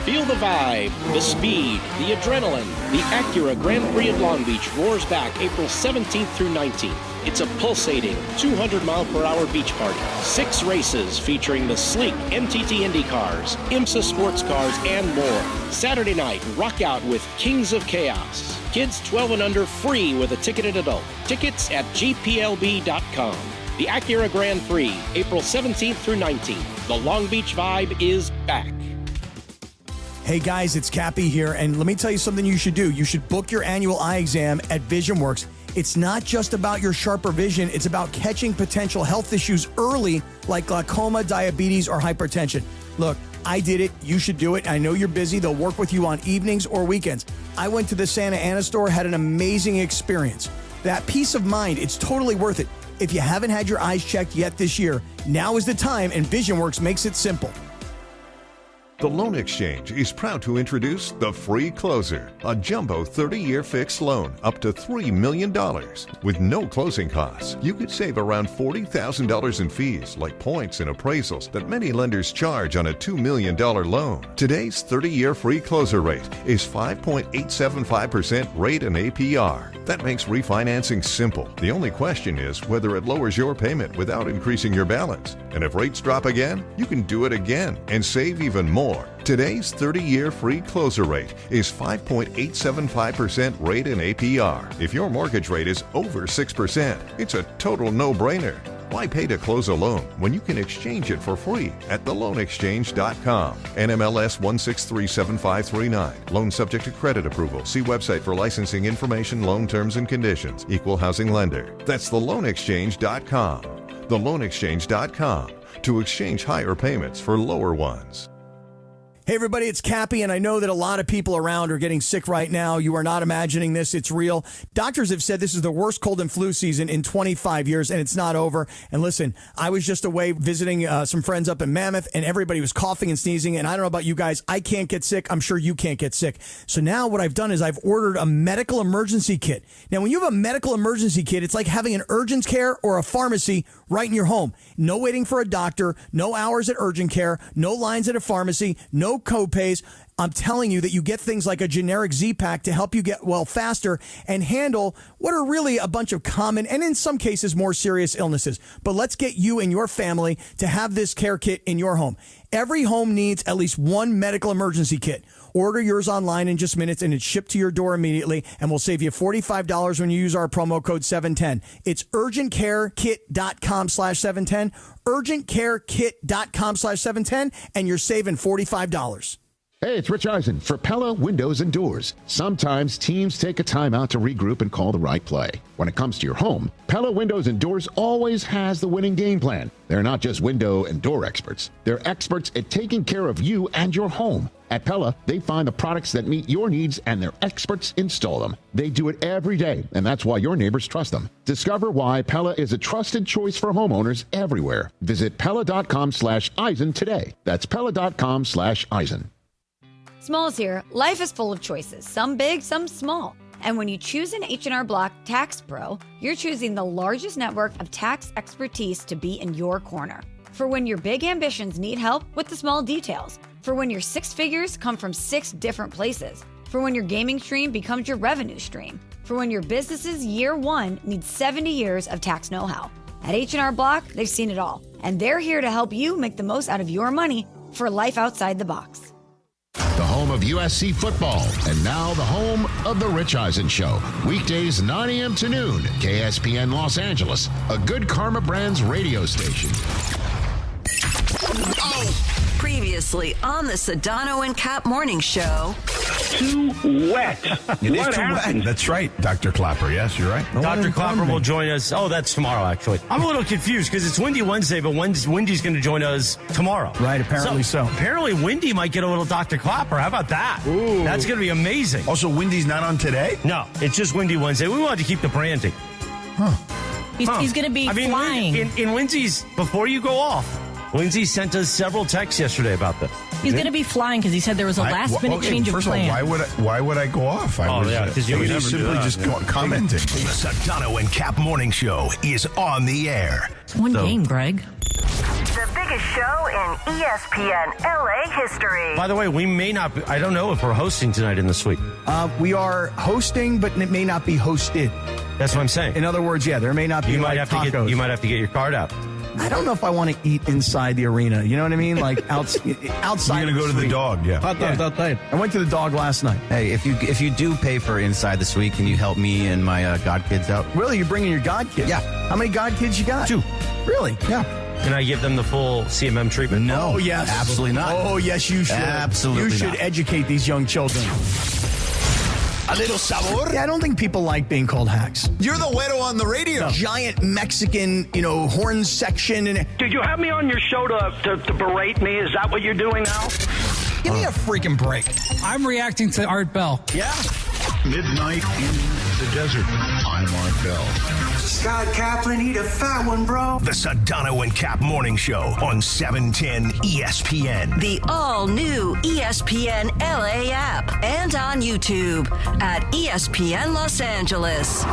Feel the vibe, the speed, the adrenaline. The Acura Grand Prix of Long Beach roars back April 17th through 19th. It's a pulsating 200-mile-per-hour beach party. 6 races featuring the sleek MTT Indy cars, IMSA sports cars, and more. Saturday night, rock out with Kings of Chaos. Kids 12 and under free with a ticketed adult. Tickets at gplb.com. The Acura Grand Prix, April 17th through 19th. The Long Beach vibe is back. Hey guys, it's Cappy here, and let me tell you something you should do. You should book your annual eye exam at VisionWorks. It's not just about your sharper vision, it's about catching potential health issues early, like glaucoma, diabetes, or hypertension. Look, I did it. You should do it. I know you're busy. They'll work with you on evenings or weekends. I went to the Santa Ana store, had an amazing experience. That peace of mind, it's totally worth it. If you haven't had your eyes checked yet this year, now is the time, and VisionWorks makes it simple. The Loan Exchange is proud to introduce the Free Closer, a jumbo 30-year fixed loan up to $3 million. With no closing costs, you could save around $40,000 in fees like points and appraisals that many lenders charge on a $2 million loan. Today's 30-year Free Closer rate is 5.875% rate and APR. That makes refinancing simple. The only question is whether it lowers your payment without increasing your balance. And if rates drop again, you can do it again and save even more. Today's 30-year Free Closer rate is 5.875% rate and APR. If your mortgage rate is over 6%, it's a total no-brainer. Why pay to close a loan when you can exchange it for free at theloanexchange.com? NMLS 1637539. Loan subject to credit approval. See website for licensing information, loan terms and conditions. Equal housing lender. That's theloanexchange.com. Theloanexchange.com. To exchange higher payments for lower ones. Hey, everybody, it's Cappy, and I know that a lot of people around are getting sick right now. You are not imagining this. It's real. Doctors have said this is the worst cold and flu season in 25 years, and it's not over. And listen, I was just away visiting some friends up in Mammoth, and everybody was coughing and sneezing, and I don't know about you guys. I can't get sick. I'm sure you can't get sick. So now what I've done is I've ordered a medical emergency kit. Now, when you have a medical emergency kit, it's like having an urgent care or a pharmacy right in your home. No waiting for a doctor, no hours at urgent care, no lines at a pharmacy, no co-pays. I'm telling you that you get things like a generic Z-Pack to help you get well faster and handle what are really a bunch of common and in some cases more serious illnesses. But let's get you and your family to have this care kit in your home. Every home needs at least one medical emergency kit. Order yours online in just minutes and it's shipped to your door immediately, and we'll save you $45 when you use our promo code 710. It's urgentcarekit.com/710, urgentcarekit.com/710, and you're saving $45. Hey, it's Rich Eisen for Pella Windows and Doors. Sometimes teams take a time out to regroup and call the right play. When it comes to your home, Pella Windows and Doors always has the winning game plan. They're not just window and door experts. They're experts at taking care of you and your home. At Pella, they find the products that meet your needs and their experts install them. They do it every day, and that's why your neighbors trust them. Discover why Pella is a trusted choice for homeowners everywhere. Visit Pella.com/Eisen today. That's Pella.com/Eisen. Smalls here. Life is full of choices, some big, some small. And when you choose an H&R Block Tax Pro, you're choosing the largest network of tax expertise to be in your corner. For when your big ambitions need help with the small details. For when your six figures come from 6 different places. For when your gaming stream becomes your revenue stream. For when your business's year one needs 70 years of tax know-how. At H&R Block, they've seen it all. And they're here to help you make the most out of your money for life outside the box. The home of USC football, and now the home of The Rich Eisen Show. Weekdays 9 a.m. to noon, KSPN Los Angeles, a Good Karma Brands radio station. Previously on the Sedano and Kap Morning Show. Too wet. It is too wet. That's right, Dr. Clapper. Yes, you're right. Dr. Clapper will join us. Oh, that's tomorrow, actually. I'm a little confused because it's Windy Wednesday, but Windy's going to join us tomorrow. Right, apparently so. Apparently, Windy might get a little Dr. Clapper. How about that? Ooh. That's going to be amazing. Also, Windy's not on today? No, it's just Windy Wednesday. We wanted to keep the branding. He's going to be flying. In Lindsay's, before you go off, Lindsay sent us several texts yesterday about this. He's going to be flying because he said there was a last-minute change of plan. All, why would I go off? Because you was simply just commenting. The Sedano and Kap Morning Show is on the air. It's one game, Greg. The biggest show in ESPN LA history. By the way, we may not be, I don't know if we're hosting tonight in the suite. We are hosting, but it may not be hosted. That's what I'm saying. In other words, yeah, there may not be you might have tacos. you might have to get your card out. I don't know if I want to eat inside the arena. You know what I mean? Like outside. You're going to go to the dog, yeah. Outside. I went to the dog last night. Hey, if you do pay for inside the suite, can you help me and my god kids out? Really? You're bringing your god kids? Yeah. How many god kids you got? 2. Really? Yeah. Can I give them the full CMM treatment? No. Oh, yes. Absolutely not. Oh, yes, you should. Absolutely You should not. educate these young children. A little sabor? Yeah, I don't think people like being called hacks. You're the widow on the radio. Giant Mexican, horn section. And Did you have me on your show to berate me? Is that what you're doing now? give me a freaking break. I'm reacting to Art Bell. Yeah. Midnight in the desert. I'm Art Bell. Scott Kaplan, eat a fat one, bro. The Sedano and Kap Morning Show on 710 ESPN. The all-new ESPN LA app and on YouTube at ESPN Los Angeles.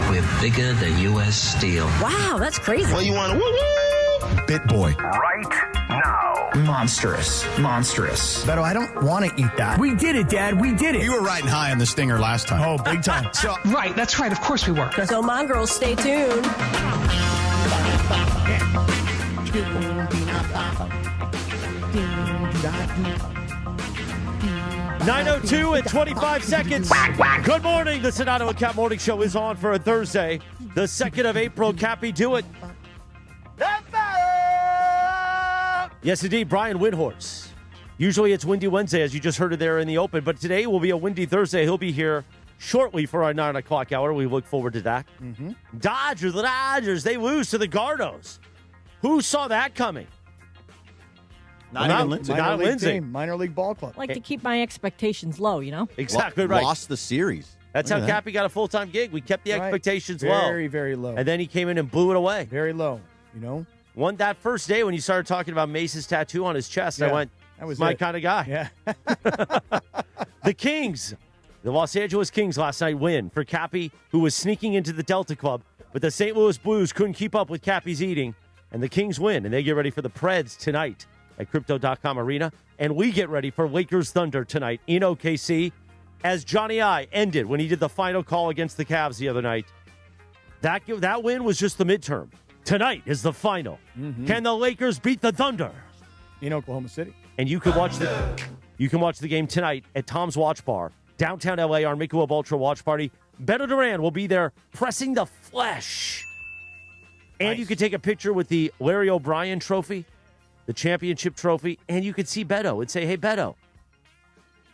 We're bigger than U.S. Steel. Wow, that's crazy. Well, you want to woo-woo? Bit boy. Right now. Monstrous. Beto, I don't want to eat that. We did it, Dad. We did it. You were riding high on the stinger last time. Oh, big time. So, right, that's right. Of course we were. So, my girls, stay tuned. 9:02 and 25 seconds. Good morning. The Sedano Kap Morning Show is on for a Thursday, the 2nd of April. Cappy, do it. Yes, indeed. Brian Windhorse. Usually it's Windy Wednesday, as you just heard it there in the open, but today will be a Windy Thursday. He'll be here shortly for our 9 o'clock hour. We look forward to that. Mm-hmm. The Dodgers, they lose to the Gardos. Who saw that coming? Not even Lindsay. Not Lindsay. Minor league ball club. I like to keep my expectations low, you know? Exactly right. Lost the series. That's how Cappy got a full-time gig. We kept the expectations low. Very, very low. And then he came in and blew it away. Very low, you know? One that first day when you started talking about Mace's tattoo on his chest, I went, that was my it. kind of guy. Yeah. The Kings, the Los Angeles Kings last night win for Cappy, who was sneaking into the Delta Club, but the St. Louis Blues couldn't keep up with Cappy's eating, and the Kings win, and they get ready for the Preds tonight at Crypto.com Arena, and we get ready for Lakers Thunder tonight in OKC, as Johnny I ended when he did the final call against the Cavs the other night. That win was just the midterm. Tonight is the final. Mm-hmm. Can the Lakers beat the Thunder? In Oklahoma City. And you can watch the game tonight at Tom's Watch Bar, downtown LA, our Michelob Ultra watch party. Beto Duran will be there pressing the flesh. And you can take a picture with the Larry O'Brien trophy, the championship trophy, and you could see Beto and say, hey, Beto,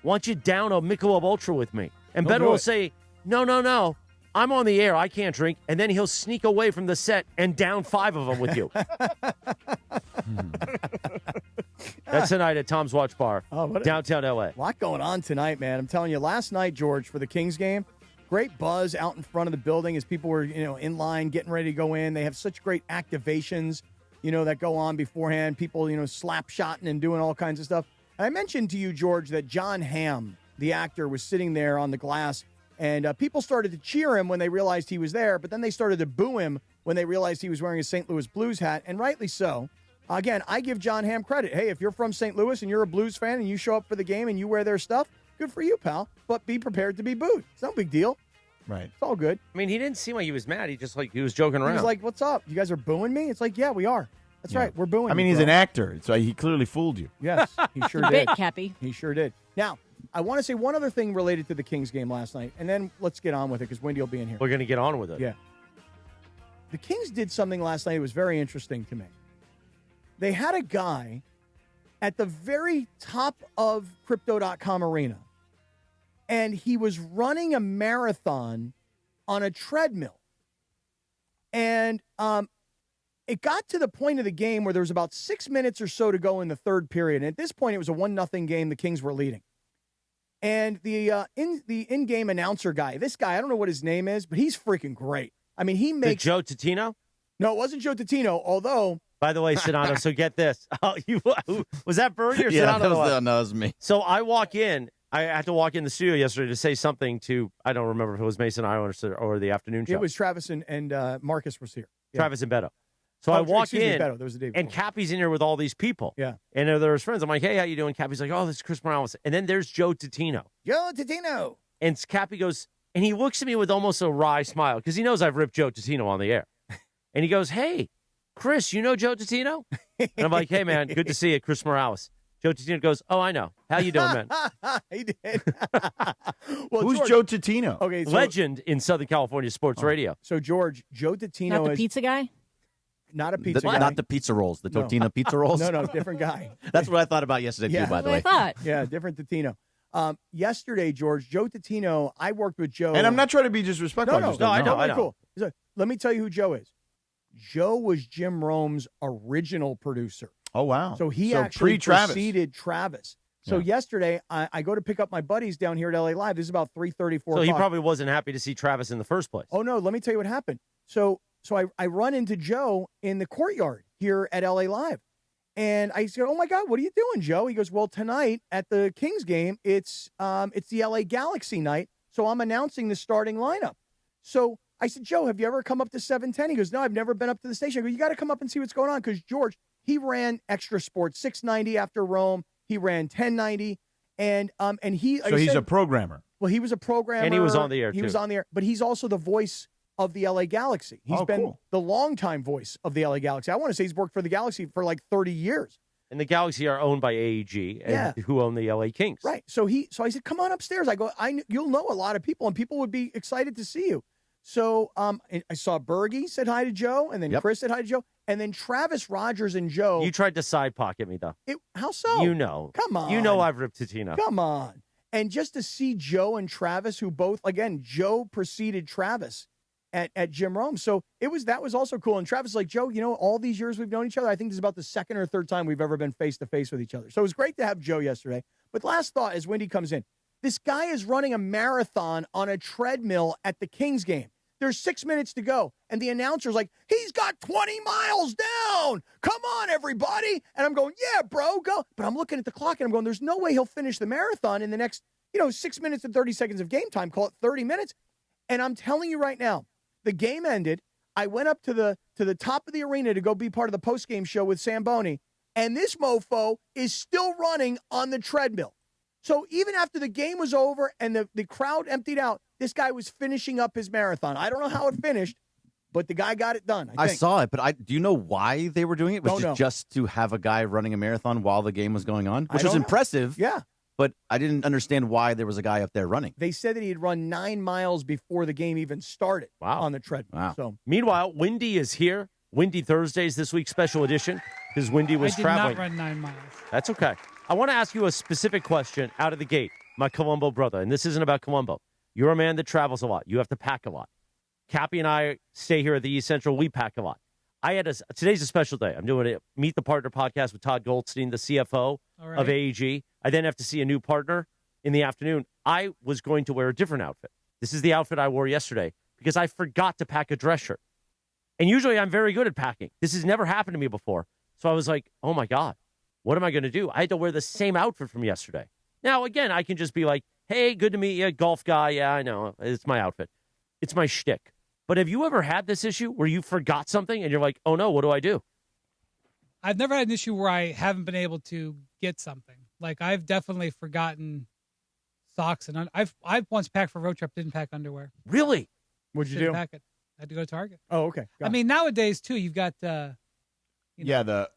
why don't you down a Michelob Ultra with me? And Beto will say, no, I'm on the air. I can't drink. And then he'll sneak away from the set and down 5 of them with you. That's tonight at Tom's Watch Bar, downtown LA. A lot going on tonight, man. I'm telling you, last night, George, for the Kings game, great buzz out in front of the building as people were, in line, getting ready to go in. They have such great activations, that go on beforehand. People, slap shotting and doing all kinds of stuff. And I mentioned to you, George, that John Hamm, the actor, was sitting there on the glass, and people started to cheer him when they realized he was there, but then they started to boo him when they realized he was wearing a St. Louis Blues hat, and rightly so. Again, I give John Hamm credit. Hey, if you're from St. Louis and you're a Blues fan and you show up for the game and you wear their stuff, good for you, pal. But be prepared to be booed. It's no big deal. Right. It's all good. I mean, he didn't seem like he was mad. He just he was joking around. He was like, what's up? You guys are booing me? It's like, yeah, we are. That's right. We're booing I mean, you, he's bro. an actor, so he clearly fooled you. Yes, he sure A did. bit, Cappy. He sure did. Now, I want to say one other thing related to the Kings game last night, and then let's get on with it because Wendy will be in here. We're going to get on with it. Yeah. The Kings did something last night that was very interesting to me. They had a guy at the very top of Crypto.com Arena, and he was running a marathon on a treadmill. And it got to the point of the game where there was about 6 minutes or so to go in the third period. And at this point, it was a 1-0 game. The Kings were leading. And the in-game announcer guy, this guy, I don't know what his name is, but he's freaking great. I mean, he makes... Joe Tatino? No, it wasn't Joe Tatino, although... By the way, Sedano, so get this. Oh, was that Bernie or Yeah, Sedano? that was me. So I walk in. I had to walk in the studio yesterday to say something to, I don't remember if it was Mason Ireland or the afternoon show. It was Travis and Marcus was here. Yeah. Travis and Beto. So I walk excuse me, in, Beto. There was a day and before. Cappy's in here with all these people. Yeah. And there was friends. I'm like, hey, how you doing? Cappy's like, oh, this is Chris Morales. And then there's Joe Tatino. Joe Tatino. And Cappy goes, and he looks at me with almost a wry smile because he knows I've ripped Joe Tatino on the air. And he goes, hey, Chris, you know Joe Tatino? And I'm like, hey, man, good to see you, Chris Morales. Joe Tatino goes, oh, I know. How you doing, man? He did. Well, Who's George, Joe Tatino? Okay, so, Legend in Southern California sports radio. So, George, Joe Tatino Not the is pizza guy? not a pizza guy. Not the pizza rolls, the No. Totina pizza rolls. No, different guy. That's what I thought about yesterday, Yeah. too, by the That's way. what I thought. Yeah, different Tatino. Yesterday, George, Joe Tatino, I worked with Joe. And I'm not trying to be disrespectful. No, I just no, don't I know. know. Totally cool. So, let me tell you who Joe is. Joe was Jim Rome's original producer. Oh, wow. So he actually pre-Travis. preceded Travis. So yesterday, I go to pick up my buddies down here at LA Live. This is about 3:30, 4 So he o'clock. probably wasn't happy to see Travis in the first place. Oh, no, let me tell you what happened. So I run into Joe in the courtyard here at LA Live. And I said, oh, my God, what are you doing, Joe? He goes, well, tonight at the Kings game, it's the LA Galaxy night, so I'm announcing the starting lineup. So I said, Joe, have you ever come up to 710? He goes, no, I've never been up to the station. I go, you got to come up and see what's going on because, George, he ran Extra Sports 690 after Rome. He ran 1090. And he... So he's a programmer. Well, he was a programmer. And he was on the air, He too. was on the air, but he's also the voice of the LA Galaxy. He's been cool. the longtime voice of the LA Galaxy. I want to say he's worked for the Galaxy for like 30 years. And the Galaxy are owned by AEG, who own the LA Kings. Right. So I said, come on upstairs. I go, you'll know a lot of people, and people would be excited to see you. So I saw Bergie said hi to Joe, and then Chris said hi to Joe, and then Travis Rogers and Joe. You tried to side pocket me, though. How so? You know. Come on. You know I've ripped Tino. Come on. And just to see Joe and Travis, who both, again, Joe preceded Travis at Jim Rome. So that was also cool. And Travis was like, Joe, all these years we've known each other, I think this is about the second or third time we've ever been face-to-face with each other. So it was great to have Joe yesterday. But last thought as Wendy comes in, this guy is running a marathon on a treadmill at the Kings game. There's 6 minutes to go. And the announcer's like, he's got 20 miles down. Come on, everybody. And I'm going, yeah, bro, go. But I'm looking at the clock and I'm going, there's no way he'll finish the marathon in the next, 6 minutes and 30 seconds of game time. Call it 30 minutes. And I'm telling you right now, the game ended. I went up to the top of the arena to go be part of the post-game show with Samboni. And this mofo is still running on the treadmill. So even after the game was over and the crowd emptied out, this guy was finishing up his marathon. I don't know how it finished, but the guy got it done. I think. Saw it, but do you know why they were doing it? Was it just to have a guy running a marathon while the game was going on? Which was impressive. Yeah. But I didn't understand why there was a guy up there running. They said that he had run 9 miles before the game even started on the treadmill. Wow. So meanwhile, Wendy is here. Wendy Thursdays this week, special edition, because Wendy was traveling. I did not run 9 miles. That's okay. I want to ask you a specific question out of the gate, my Colombo brother, and this isn't about Colombo. You're a man that travels a lot. You have to pack a lot. Cappy and I stay here at the East Central. We pack a lot. Today's a special day. I'm doing a Meet the Partner podcast with Todd Goldstein, the CFO of AEG. I then have to see a new partner in the afternoon. I was going to wear a different outfit. This is the outfit I wore yesterday because I forgot to pack a dress shirt. And usually I'm very good at packing. This has never happened to me before. So I was like, oh, my God, what am I going to do? I had to wear the same outfit from yesterday. Now, again, I can just be like, hey, good to meet you, golf guy. Yeah, I know. It's my outfit. It's my shtick. But have you ever had this issue where you forgot something and you're like, oh, no, what do I do? I've never had an issue where I haven't been able to get something. Like, I've definitely forgotten socks. And I've once packed for a road trip, didn't pack underwear. Really? What'd you do? Pack it. I had to go to Target. Oh, okay. I mean, nowadays, too, you've got... the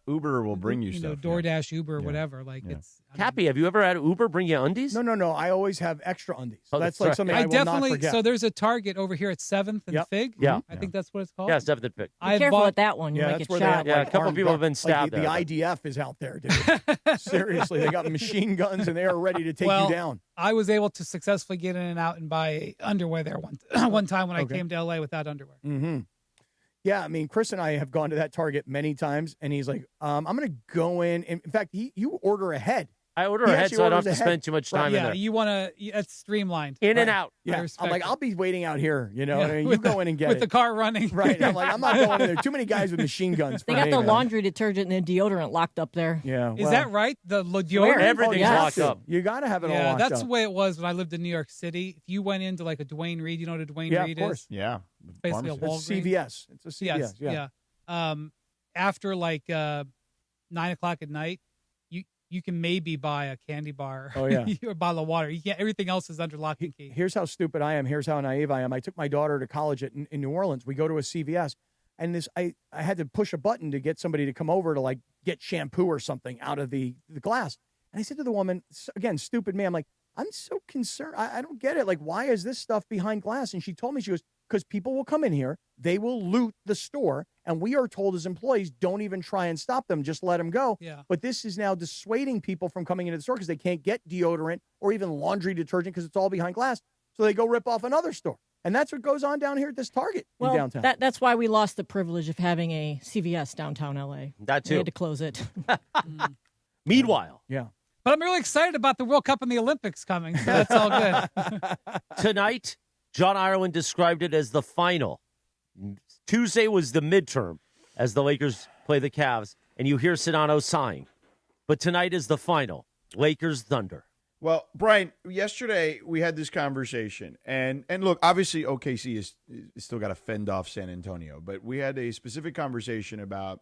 Uber will bring you stuff. DoorDash, Uber, whatever. Like it's. Cappy, have you ever had Uber bring you undies? No. I always have extra undies. Oh, that's like something I will not forget. So there's a Target over here at 7th and Fig. Yeah. I think that's what it's called. Yeah, 7th and Fig. Be careful with that one. You might get shot. Yeah, a couple of people have been stabbed there. The IDF is out there, dude. Seriously, they got machine guns and they are ready to take you down. I was able to successfully get in and out and buy underwear there one time when I came to LA without underwear. Mm-hmm. Yeah, I mean, Chris and I have gone to that Target many times, and he's like, I'm going to go in. In fact, you order ahead. I order ahead so I don't have to spend too much time in there. Yeah, you want to, it's streamlined. In and out. Yeah, I'm like, I'll be waiting out here, what I mean? You go in and get with it. the car running. Right, I'm like, I'm not going in there. Too many guys with machine guns. They got the laundry detergent and the deodorant locked up there. Yeah. Is that right? The deodorant? Everything's locked up. You got to have it all locked up. Yeah, that's the way it was when I lived in New York City. If you went into like a Dwayne Reed, you know what a Dwayne Reed of course. is? Yeah. Basically a Walgreens. CVS. It's a CVS. Yeah. After like 9 o'clock at night, you can maybe buy a candy bar or a bottle of water. You can't. Everything else is under lock and key. Here's how stupid I am. Here's how naive I am. I took my daughter to college in New Orleans. We go to a CVS, and I had to push a button to get somebody to come over to like get shampoo or something out of the glass. And I said to the woman, again, stupid me, I'm like, I'm so concerned. I don't get it. Like, why is this stuff behind glass? And she told me, she goes, because people will come in here, they will loot the store, and we are told as employees, don't even try and stop them, just let them go. Yeah. But this is now dissuading people from coming into the store because they can't get deodorant or even laundry detergent because it's all behind glass. So they go rip off another store. And that's what goes on down here at this Target in downtown. That's why we lost the privilege of having a CVS downtown L.A. That too. We had to close it. Meanwhile. Yeah. But I'm really excited about the World Cup and the Olympics coming, so that's all good. Tonight, John Ireland described it as the final. Tuesday was the midterm as the Lakers play the Cavs, and you hear Sedano sighing. But tonight is the final. Lakers Thunder. Well, Brian, yesterday we had this conversation, and look, obviously OKC is still got to fend off San Antonio, but we had a specific conversation about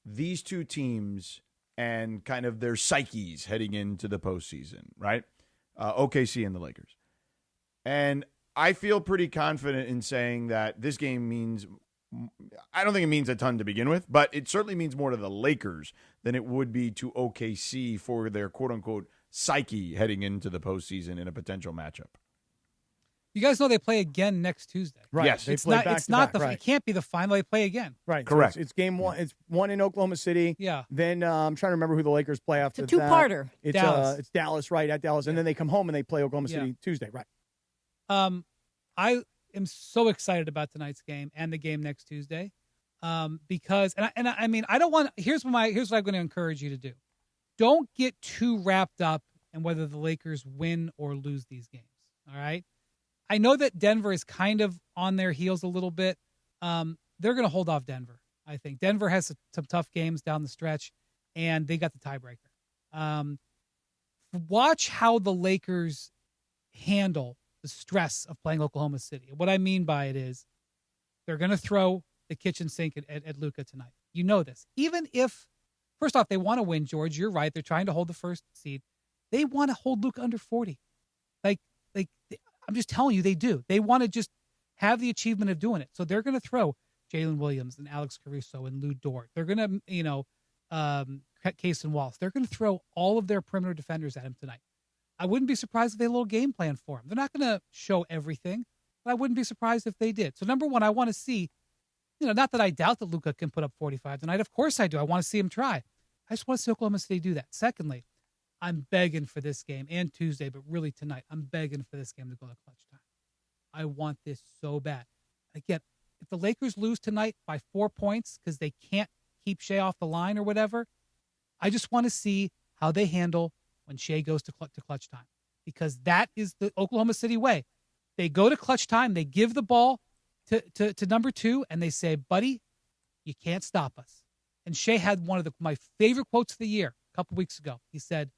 these two teams and kind of their psyches heading into the postseason, right? OKC and the Lakers. And I feel pretty confident in saying that this game means I don't think it means a ton to begin with, but it certainly means more to the Lakers than it would be to OKC for their quote-unquote psyche heading into the postseason in a potential matchup. You guys know they play again next Tuesday. Right. Yes. They It's play not. back It's to not back, the. right. It can't be the final. They play again. Right. Correct. So it's game one. It's one in Oklahoma City. Yeah. Then I'm trying to remember who the Lakers play after It's a that. two-parter. It's Dallas. It's Dallas, right, at Dallas. And then they come home and they play Oklahoma City Tuesday, right. I am so excited about tonight's game and the game next Tuesday, because I mean I don't want. Here's what I'm going to encourage you to do. Don't get too wrapped up in whether the Lakers win or lose these games. All right. I know that Denver is kind of on their heels a little bit. They're going to hold off Denver. I think Denver has some tough games down the stretch, and they got the tiebreaker. Watch how the Lakers handle the stress of playing Oklahoma City. What I mean by it is they're going to throw the kitchen sink at Luka tonight. You know this. Even if, first off, they want to win, George, you're right. They're trying to hold the first seed. They want to hold Luka under 40. Like I'm just telling you, they do. They want to just have the achievement of doing it. So they're going to throw Jalen Williams and Alex Caruso and Lou Dort. They're going to, Case and Wallace. They're going to throw all of their perimeter defenders at him tonight. I wouldn't be surprised if they had a little game plan for him. They're not going to show everything, but I wouldn't be surprised if they did. So number one, I want to see, not that I doubt that Luka can put up 45 tonight. Of course I do. I want to see him try. I just want to see Oklahoma City do that. Secondly, I'm begging for this game and Tuesday, but really tonight, I'm begging for this game to go to clutch time. I want this so bad. Again, if the Lakers lose tonight by 4 points because they can't keep Shea off the line or whatever, I just want to see how they handle when Shea goes to clutch time, because that is the Oklahoma City way. They go to clutch time, they give the ball to number two, and they say, buddy, you can't stop us. And Shea had one of my favorite quotes of the year a couple weeks ago. He said,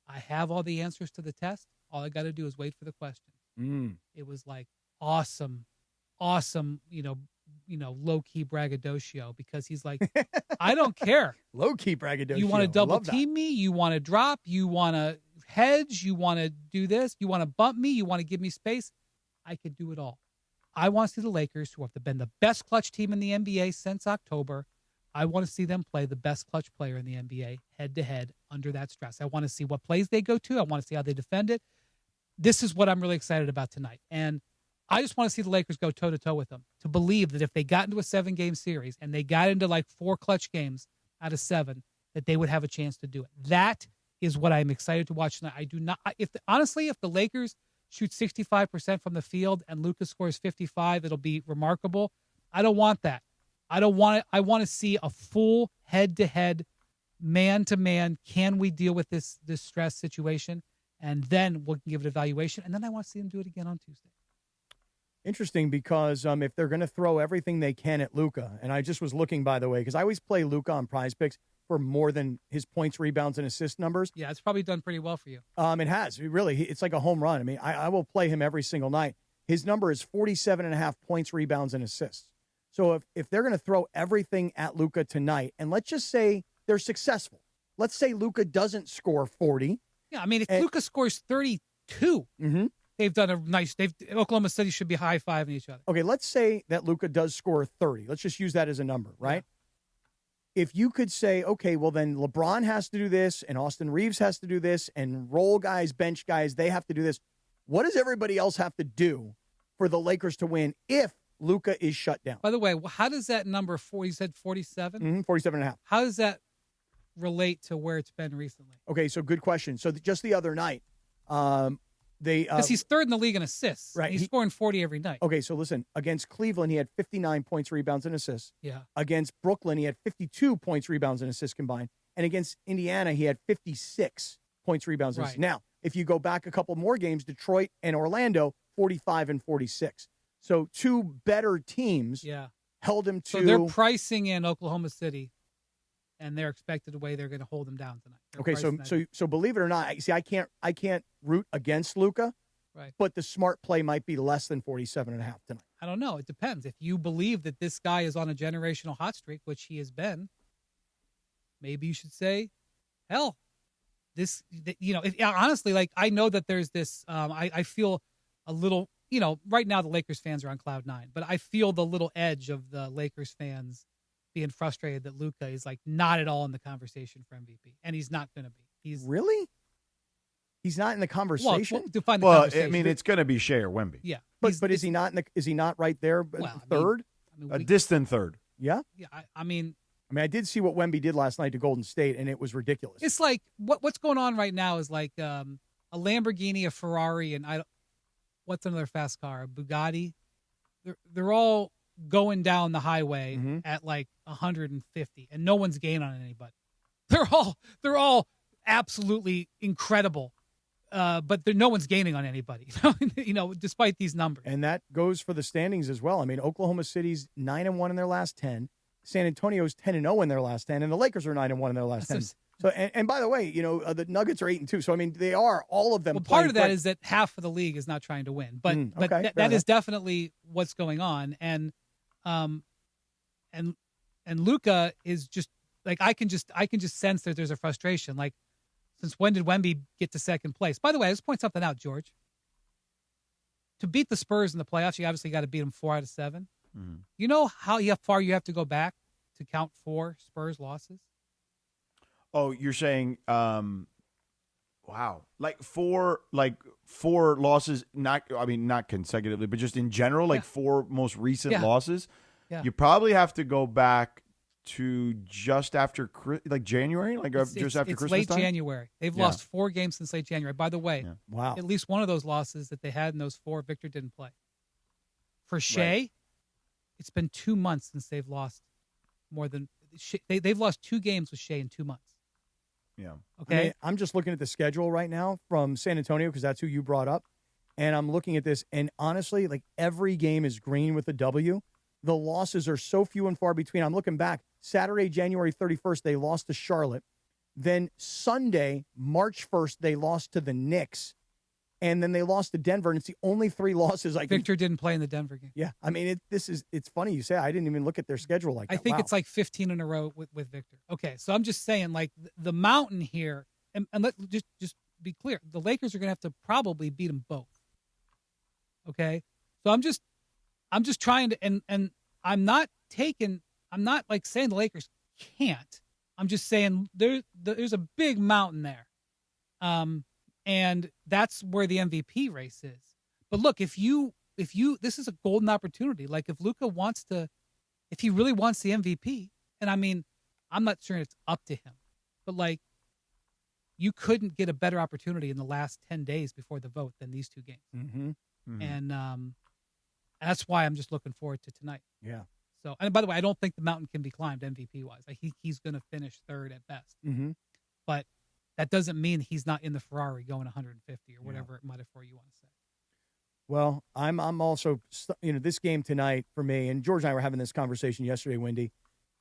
I have all the answers to the test. All I got to do is wait for the question. It was like awesome, low-key braggadocio, because he's like, I don't care. Low-key braggadocio. You want to double team me? You want to drop? You want to hedge? You want to do this? You want to bump me? You want to give me space? I could do it all. I want to see the Lakers, who have been the best clutch team in the NBA since October. I want to see them play the best clutch player in the NBA head-to-head under that stress. I want to see what plays they go to. I want to see how they defend it. This is what I'm really excited about tonight. And I just want to see the Lakers go toe-to-toe with them, to believe that if they got into a 7-game series and they got into like 4 clutch games out of 7, that they would have a chance to do it. That is what I'm excited to watch tonight. I do not – if the Lakers shoot 65% from the field and Luka scores 55, it'll be remarkable. I don't want that. I don't want it. I want to see a full head-to-head, man-to-man. Can we deal with this stress situation? And then we can give it an evaluation. And then I want to see them do it again on Tuesday. Interesting, because if they're going to throw everything they can at Luka, and I just was looking, by the way, because I always play Luka on Prize Picks for more than his points, rebounds, and assist numbers. Yeah, it's probably done pretty well for you. It has. It's like a home run. I mean, I will play him every single night. His number is 47.5 points, rebounds, and assists. So if they're going to throw everything at Luka tonight, and let's just say they're successful. Let's say Luka doesn't score 40. Yeah, I mean, if Luka scores 32, they've done a nice. Oklahoma City should be high-fiving each other. Okay, let's say that Luka does score 30. Let's just use that as a number, right? Yeah. If you could say, okay, well then LeBron has to do this, and Austin Reeves has to do this, and role guys, bench guys, they have to do this. What does everybody else have to do for the Lakers to win if Luka is shut down? By the way, how does that number, you said 47? 47.5. How does that relate to where it's been recently? Okay, so good question. So just the other night, because he's third in the league in assists. Right. He's scoring 40 every night. Okay, so listen, against Cleveland, he had 59 points, rebounds, and assists. Yeah. Against Brooklyn, he had 52 points, rebounds, and assists combined. And against Indiana, he had 56 points, rebounds, and assists. Now, if you go back a couple more games, Detroit and Orlando, 45 and 46. So 2 better teams held him to... So they're pricing in Oklahoma City, and they're expected the way they're going to hold him down tonight. So believe it or not, see, I can't root against Luka, right? But the smart play might be less than 47.5 tonight. I don't know. It depends. If you believe that this guy is on a generational hot streak, which he has been, maybe you should say, hell, honestly, like, I know that there's this, I feel a little right now the Lakers fans are on cloud 9, but I feel the little edge of the Lakers fans being frustrated that Luka is like not at all in the conversation for MVP, and he's not going to be. He's He's not in the conversation. Well, define the conversation. I mean, it's going to be Shea or Wemby. Yeah, but is he not Is he not right there? Third, a distant third. Yeah. Yeah, I mean, I did see what Wemby did last night to Golden State, and it was ridiculous. it's like what's going on right now is like a Lamborghini, a Ferrari, and what's another fast car? A Bugatti. They're all going down the highway at like 150, and no one's gaining on anybody. They're all absolutely incredible. But no one's gaining on anybody, despite these numbers. And that goes for the standings as well. I mean, Oklahoma City's 9-1 in their last 10. San Antonio's 10-0 in their last 10, and the Lakers are 9-1 in their last 10. So, and by the way, the Nuggets are 8-2. So I mean, they are all of them. Well, part of that is that half of the league is not trying to win, but that is definitely what's going on. And Luka is just like I can just sense that there's a frustration. Like, since when did Wemby get to second place? By the way, I just point something out, George. To beat the Spurs in the playoffs, you obviously got to beat them 4 out of 7. Mm-hmm. You know how far you have to go back to count 4 Spurs losses? Oh, you're saying, wow, like four losses, not consecutively, but just in general, like 4 most recent losses. Yeah. You probably have to go back to just after January, just after Christmas late time? January. They've lost 4 games since late January. By the way, wow, at least one of those losses that they had in those 4, Victor didn't play. For Shea, it's been 2 months since they've lost more than they've lost 2 games with Shea in 2 months. Yeah. Okay. I'm just looking at the schedule right now from San Antonio because that's who you brought up, and I'm looking at this, and honestly, like every game is green with a W. The losses are so few and far between. I'm looking back. Saturday, January 31st, they lost to Charlotte. Then Sunday, March 1st, they lost to the Knicks. And then they lost to Denver, and it's the only 3 losses I can... Victor didn't play in the Denver game. Yeah. I mean, it's funny you say. I didn't even look at their schedule like that. I think it's like 15 in a row with Victor. Okay, so I'm just saying, like, the mountain here, and just be clear, the Lakers are going to have to probably beat them both. Okay? So I'm just trying to, and I'm not like saying the Lakers can't. I'm just saying there's a big mountain there. And that's where the MVP race is. But look, if you, this is a golden opportunity. Like if Luka if he really wants the MVP, and I mean, I'm not sure it's up to him, but like you couldn't get a better opportunity in the last 10 days before the vote than these 2 games. Mm-hmm. Mm-hmm. And that's why I'm just looking forward to tonight. Yeah. So, and by the way, I don't think the mountain can be climbed MVP wise. Like he's going to finish 3rd at best. Mm-hmm. But that doesn't mean he's not in the Ferrari going 150 or whatever metaphor you want to say. Well, I'm also, this game tonight for me, and George and I were having this conversation yesterday, Wendy.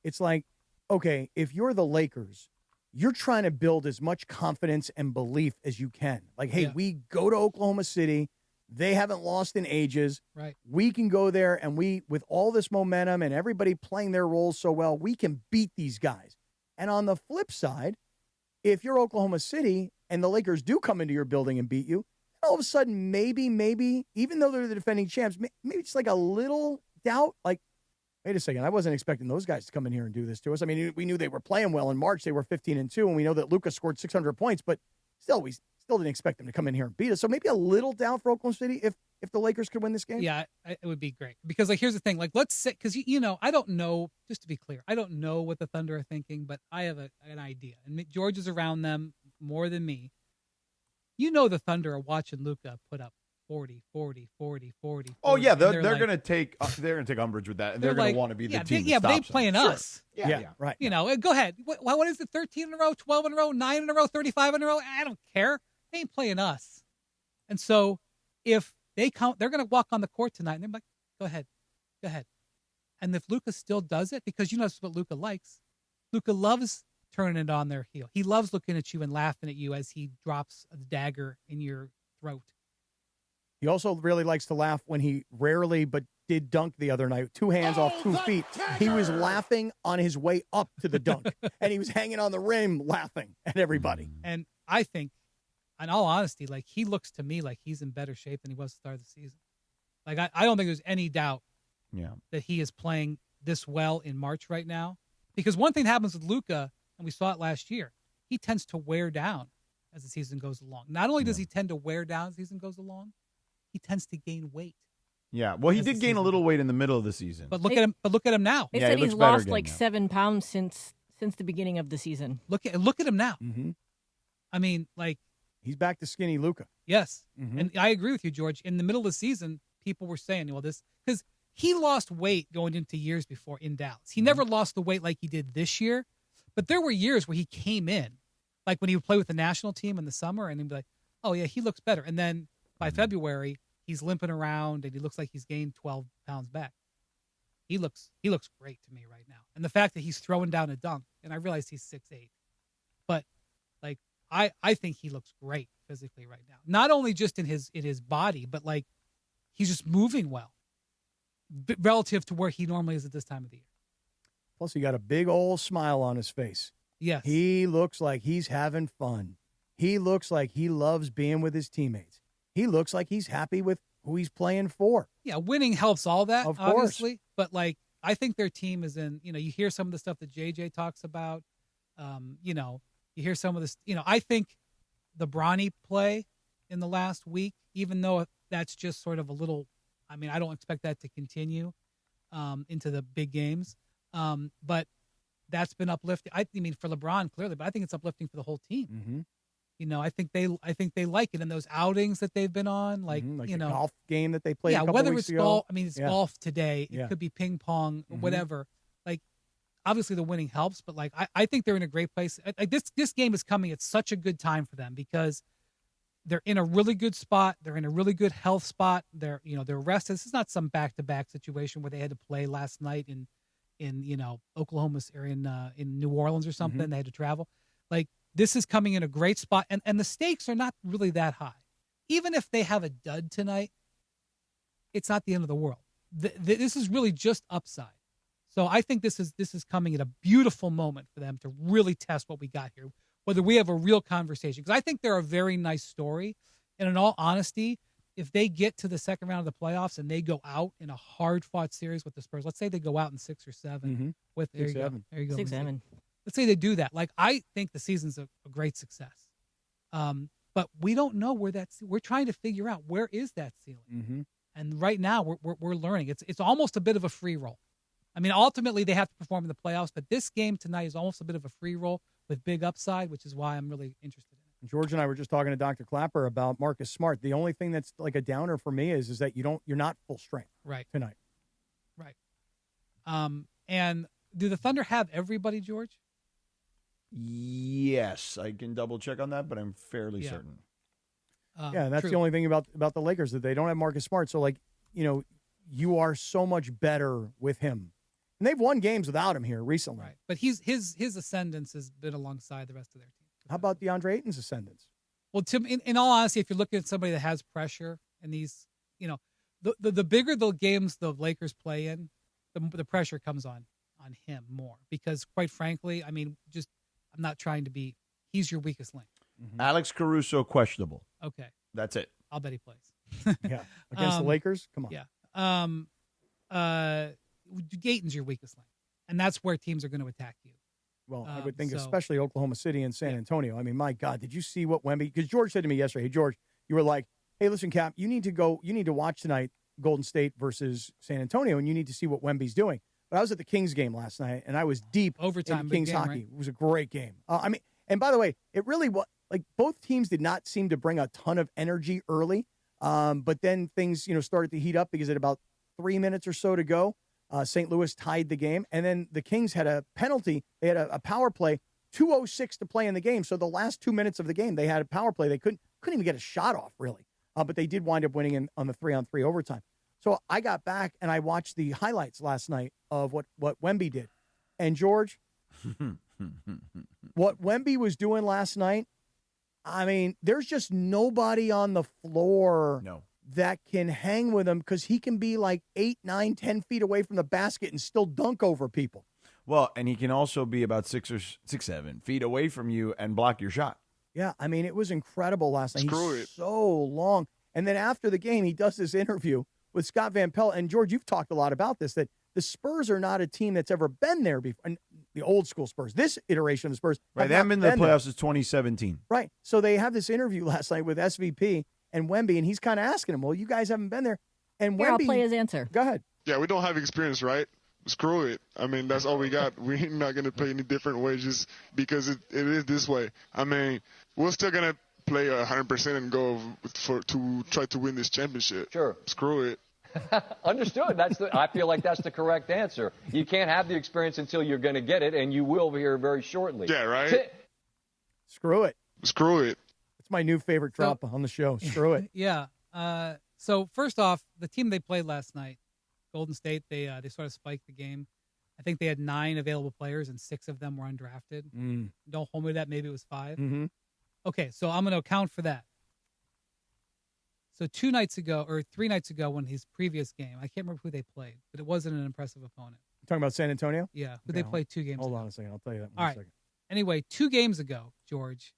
It's like, okay, if you're the Lakers, you're trying to build as much confidence and belief as you can. Like, hey, we go to Oklahoma City. They haven't lost in ages. Right. We can go there, and with all this momentum and everybody playing their roles so well, we can beat these guys. And on the flip side, if you're Oklahoma City and the Lakers do come into your building and beat you, all of a sudden, maybe, even though they're the defending champs, maybe just like a little doubt, like, wait a second, I wasn't expecting those guys to come in here and do this to us. I mean, we knew they were playing well in March. They were 15-2, and we know that Luka scored 600 points, but still, we still didn't expect them to come in here and beat us. So maybe a little doubt for Oklahoma City if the Lakers could win this game. Yeah, it would be great. Because, like, here's the thing. Like, let's say, because, I don't know, just to be clear, I don't know what the Thunder are thinking, but I have an idea. And George is around them more than me. The Thunder are watching Luka put up 40. Oh yeah, they're going to take umbrage with that, and they're going to want to be the team. But they playing us. Yeah, right. Go ahead. What is it? 13 in a row, 12 in a row, 9 in a row, 35 in a row. I don't care. They ain't playing us. And so if they count, they're going to walk on the court tonight, and they're like, go ahead. And if Luka still does it, because that's what Luka likes. Luka loves turning it on their heel. He loves looking at you and laughing at you as he drops a dagger in your throat. He also really likes to laugh when he rarely but did dunk the other night. 2 hands off 2 feet. He was laughing on his way up to the dunk. And he was hanging on the rim laughing at everybody. And I think, in all honesty, like he looks to me like he's in better shape than he was at the start of the season. Like, I don't think there's any doubt Yeah. that he is playing this well in March right now. Because one thing happens with Luka, and we saw it last year, he tends to wear down as the season goes along. Not only does he tend to wear down as the season goes along, he tends to gain weight. Yeah. Well, he did gain a little weight in the middle of the season. But look at him. But look at him now. They Yeah, said he he's looks better lost again like now. 7 pounds since the beginning of the season. Look at him now. Mm-hmm. I mean, like, he's back to skinny Luka. Yes. Mhm. And I agree with you, George. In the middle of the season, people were saying, well, this, because he lost weight going into years before in Dallas. He never lost the weight like he did this year, but there were years where he came in, like when he would play with the national team in the summer, and he'd be like, oh, yeah, he looks better. And then by February, he's limping around, and he looks like he's gained 12 pounds back. He looks great to me right now. And the fact that he's throwing down a dunk, and I realize he's 6'8", but like I think he looks great physically right now. Not only just in his body, but like he's just moving well relative to where he normally is at this time of the year. Plus, he got a big old smile on his face. Yes. He looks like he's having fun. He looks like he loves being with his teammates. He looks like he's happy with who he's playing for. Yeah, winning helps all that, Of course. obviously. But, like, I think their team is in, you hear some of the stuff that JJ talks about. You hear some of this, I think the Bronny play in the last week, even though that's just sort of a little, I don't expect that to continue into the big games. But that's been uplifting. I mean, for LeBron, clearly, but I think it's uplifting for the whole team. Mm-hmm. I think they like it in those outings that they've been on, like the golf game that they played. Yeah, a couple whether weeks it's ago. golf, it's golf today. It Yeah. could be ping pong, Mhm. whatever. Like, obviously the winning helps, but like I think they're in a great place. Like this game is coming at such a good time for them because they're in a really good spot. They're in a really good health spot. They're rested. This is not some back-to-back situation where they had to play last night in Oklahoma or in New Orleans or something. Mhm. They had to travel. Like, this is coming in a great spot, and the stakes are not really that high. Even if they have a dud tonight, it's not the end of the world. This is really just upside. So I think this is coming at a beautiful moment for them to really test what we got here, whether we have a real conversation. Because I think they're a very nice story. And in all honesty, if they get to the second round of the playoffs and they go out in a hard-fought series with the Spurs, let's say they go out in 6 or 7 Mhm. with there 6-7. There you go. 6-7. Let's say they do that. Like, I think the season's a great success. But we don't know where we're trying to figure out where is that ceiling. Mm-hmm. And right now we're learning. It's almost a bit of a free roll. Ultimately they have to perform in the playoffs, but this game tonight is almost a bit of a free roll with big upside, which is why I'm really interested in it. George and I were just talking to Dr. Clapper about Marcus Smart. The only thing that's like a downer for me is that you're not full strength Right. tonight. Right. And do the Thunder have everybody, George? Yes, I can double check on that, but I'm fairly Yeah. certain. Yeah, and that's true. the only thing about the Lakers, that they don't have Marcus Smart. So, like, you are so much better with him. And they've won games without him here recently. Right. But his ascendance has been alongside the rest of their team. How about DeAndre Ayton's ascendance? Well, Tim, in all honesty, if you're looking at somebody that has pressure and these, the bigger the games the Lakers play in, the pressure comes on him more. Because quite frankly, I'm not trying to be, he's your weakest link. Mm-hmm. Alex Caruso, questionable. Okay. That's it. I'll bet he plays. Yeah. Against the Lakers? Come on. Yeah. Ayton's your weakest link. And that's where teams are going to attack you. Well, I would think so- especially Oklahoma City and San Antonio. My God, did you see what Wemby? Because George said to me yesterday, hey, George, you were like, hey, listen, Cap, you need to watch tonight Golden State versus San Antonio, and you need to see what Wemby's doing. But I was at the Kings game last night, and I was deep Overtime, into big Kings game, hockey. right? It was a great game. And by the way, it really was, like, both teams did not seem to bring a ton of energy early, but then things, started to heat up because at about 3 minutes or so to go, St. Louis tied the game, and then the Kings had a penalty. They had a power play, 2:06 to play in the game. So the last 2 minutes of the game, they had a power play. They couldn't even get a shot off, really. But they did wind up winning on the 3-on-3 overtime. So I got back and I watched the highlights last night of what Wemby did. And George, what Wemby was doing last night, there's just nobody on the floor that can hang with him, because he can be like 8, 9, 10 feet away from the basket and still dunk over people. Well, and he can also be about 6 or 7 feet away from you and block your shot. Yeah, it was incredible last night. Screw He's it. so long. And then after the game, he does this interview with Scott Van Pelt. And, George, you've talked a lot about this, that the Spurs are not a team that's ever been there before. And the old school Spurs, this iteration of the Spurs. Right, they haven't been in the playoffs since 2017. Right. So they have this interview last night with SVP and Wemby, and he's kind of asking him, well, you guys haven't been there. And Here, I'll Wemby, play his answer. Go ahead. Yeah, we don't have experience, right? Screw it. I mean, that's all we got. We're not going to play any different ways just because it is this way. I mean, we're still going to play 100% and go to try to win this championship. Sure. Screw it. Understood. I feel like that's the correct answer. You can't have the experience until you're going to get it, and you will here very shortly. Yeah, right? Screw it. Screw it. It's my new favorite drop on the show. Screw it. Yeah. So first off, the team they played last night, Golden State, they sort of spiked the game. I think they had 9 available players, and 6 of them were undrafted. Don't hold me to that. Maybe it was 5. Mm-hmm. Okay, so I'm going to account for that. So 2 nights ago, or 3 nights ago, when his previous game, I can't remember who they played, but it wasn't an impressive opponent. You talking about San Antonio? Yeah, who they played 2 games Hold ago. on a second. I'll tell you that in All one right. second. Anyway, 2 games ago, George,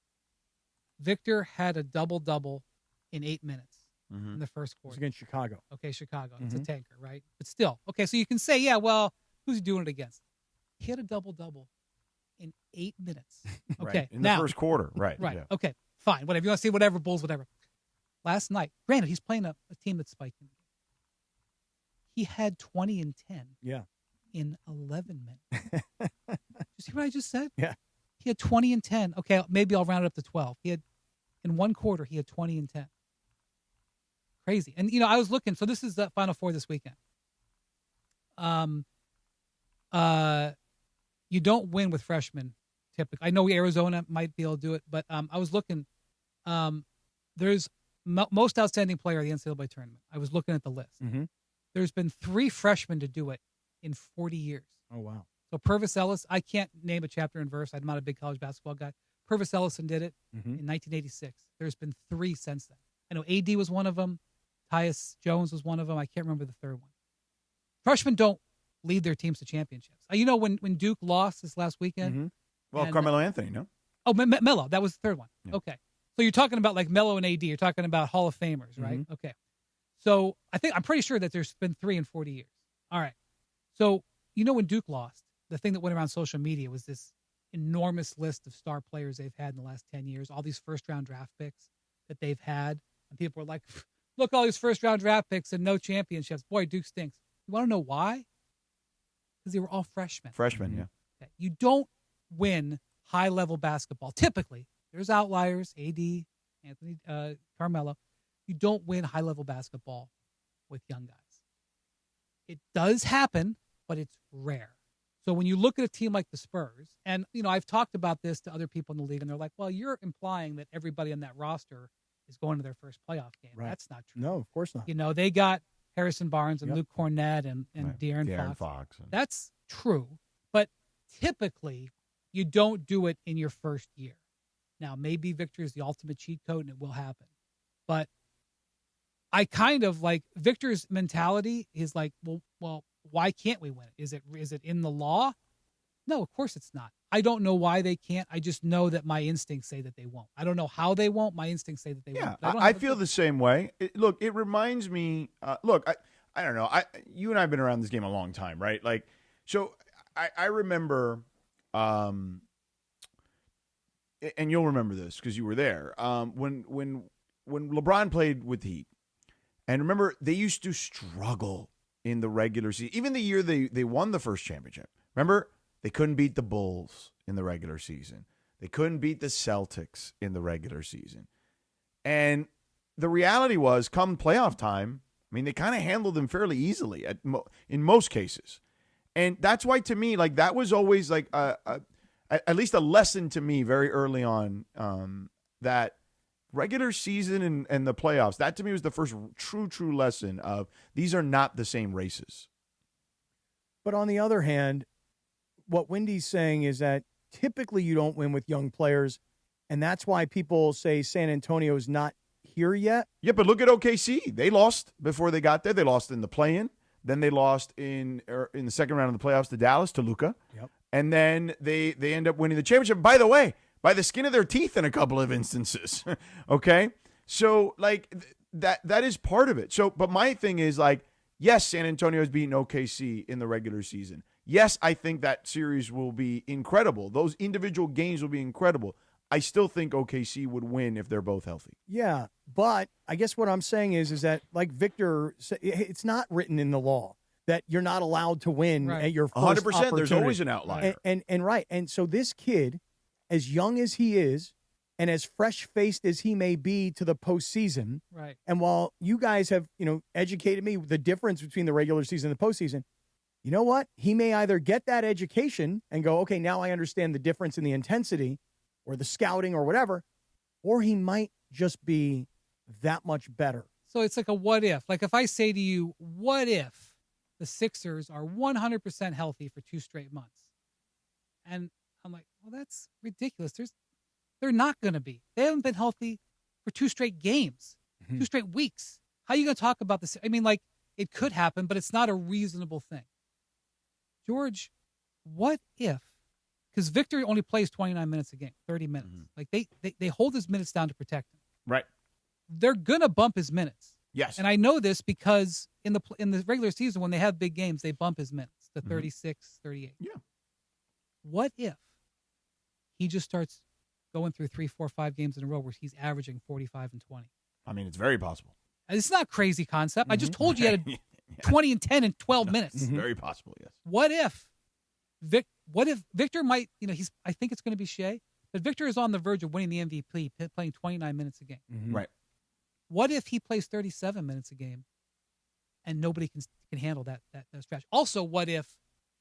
Victor had a double-double in 8 minutes in the first It's quarter. against Chicago. Okay, Chicago. It's a tanker, right? But still. Okay, so you can say, yeah, well, who's he doing it against? He had a double-double in 8 minutes. Okay, In the first quarter. Right. Right. Yeah. Okay, fine. Whatever. You want to say whatever, Bulls, whatever. Last night, granted, he's playing a team that's spiking. He had 20 and 10 Yeah. in 11 minutes. You see what I just said? Yeah. He had 20 and 10. Okay, maybe I'll round it up to 12. He had, in one quarter, he had 20 and 10. Crazy. And, I was looking. So this is the Final Four this weekend. You don't win with freshmen, typically. I know Arizona might be able to do it, but I was looking. There's most outstanding player of the NCAA tournament. I was looking at the list. Mm-hmm. There's been 3 freshmen to do it in 40 years. Oh, wow. So Purvis Ellis, I can't name a chapter and verse. I'm not a big college basketball guy. Purvis Ellison did it in 1986. There's been 3 since then. I know AD was one of them. Tyus Jones was one of them. I can't remember the third one. Freshmen don't lead their teams to championships. When Duke lost this last weekend. Well, and, Carmelo Anthony, no? Oh, Melo. That was the third one. Yeah. Okay. So you're talking about like Melo and AD. You're talking about Hall of Famers, right? Okay. So I'm pretty sure that there's been 3 in 40 years. All right. So, when Duke lost, the thing that went around social media was this enormous list of star players they've had in the last 10 years, all these first-round draft picks that they've had. And people were like, look, all these first-round draft picks and no championships. Boy, Duke stinks. You want to know why? Because they were all freshmen. Freshmen, yeah. Okay. You don't win high-level basketball. Typically, there's outliers, AD, Anthony, Carmelo. You don't win high-level basketball with young guys. It does happen, but it's rare. So when you look at a team like the Spurs, and, I've talked about this to other people in the league, and they're like, well, you're implying that everybody on that roster is going to their first playoff game. Right. That's not true. No, of course not. They got Harrison Barnes and Luke Cornett and De'Aaron Fox. That's true. But typically, you don't do it in your first year. Now, maybe Victor is the ultimate cheat code, and it will happen. But I kind of like Victor's mentality is like, well, why can't we win it? Is it in the law? No, of course it's not. I don't know why they can't. I just know that my instincts say that they won't. I don't know how they won't. My instincts say that they won't. I feel the same way. It reminds me. I don't know. You and I have been around this game a long time, right? Like, so I remember, and you'll remember this because you were there. When LeBron played with the Heat, and remember they used to struggle in the regular season. Even the year they won the first championship. Remember, they couldn't beat the Bulls in the regular season. They couldn't beat the Celtics in the regular season. And the reality was, come playoff time, they kind of handled them fairly easily in most cases. And that's why, to me, like, that was always like at least a lesson to me very early on, that regular season and the playoffs, that to me was the first true lesson of these are not the same races. But on the other hand, what Wendy's saying is that typically you don't win with young players, and that's why people say San Antonio is not here yet. Yeah, but look at OKC. They lost before they got there. They lost in the play-in. Then they lost in the second round of the playoffs to Dallas, to Luka. Yep. And then they end up winning the championship. By the way, by the skin of their teeth in a couple of instances. Okay? So, like, that is part of it. So, but my thing is like, yes, San Antonio has beaten OKC in the regular season. Yes, I think that series will be incredible. Those individual games will be incredible. I still think OKC would win if they're both healthy. Yeah, but I guess what I'm saying is that, like Victor said, it's not written in the law that you're not allowed to win at your first 100%. opportunity. There's always an outlier. And right. And so this kid, as young as he is and as fresh-faced as he may be to the postseason, right. And while you guys have, educated me the difference between the regular season and the postseason, you know what? He may either get that education and go, okay, now I understand the difference in the intensity or the scouting or whatever, or he might just be that much better. So it's like a what if. Like if I say to you, what if the Sixers are 100% healthy for 2 straight months? And I'm like, well, that's ridiculous. They're not going to be. They haven't been healthy for 2 straight games, 2 straight weeks. How are you going to talk about this? I mean, like, it could happen, but it's not a reasonable thing. George, what if? Because Victor only plays 29 minutes a game, 30 minutes. Like they hold his minutes down to protect him. Right. They're gonna bump his minutes. Yes. And I know this because in the regular season when they have big games, they bump his minutes to 36, 38. Yeah. What if he just starts going through 3, 4, 5 games in a row where he's averaging 45 and 20? I mean, it's very possible. And it's not a crazy concept. I just told you he had 20 and 10 in 12 minutes. It's very possible. Yes. What if Victor might, I think it's going to be Shea, but Victor is on the verge of winning the MVP, playing 29 minutes a game. Right. What if he plays 37 minutes a game and nobody can handle that stretch? Also, what if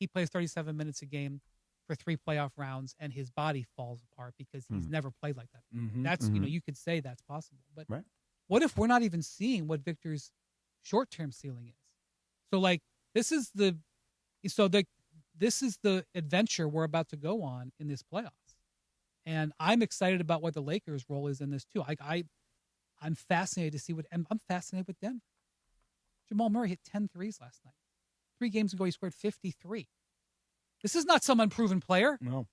he plays 37 minutes a game for 3 playoff rounds and his body falls apart because he's never played like that? That's, you could say that's possible. But what if we're not even seeing what Victor's short-term ceiling is? So, like, this is the adventure we're about to go on in this playoffs. And I'm excited about what the Lakers' role is in this, too. I'm fascinated to see and I'm fascinated with Denver. Jamal Murray hit 10 threes last night. 3 games ago, he scored 53. This is not some unproven player. No.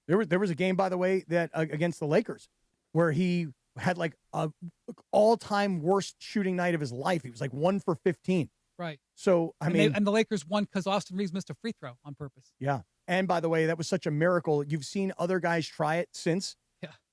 There was a game, by the way, that against the Lakers where he had like a all-time worst shooting night of his life. He was like 1 for 15. Right. So, and the Lakers won because Austin Reeves missed a free throw on purpose. Yeah. And by the way, that was such a miracle. You've seen other guys try it since,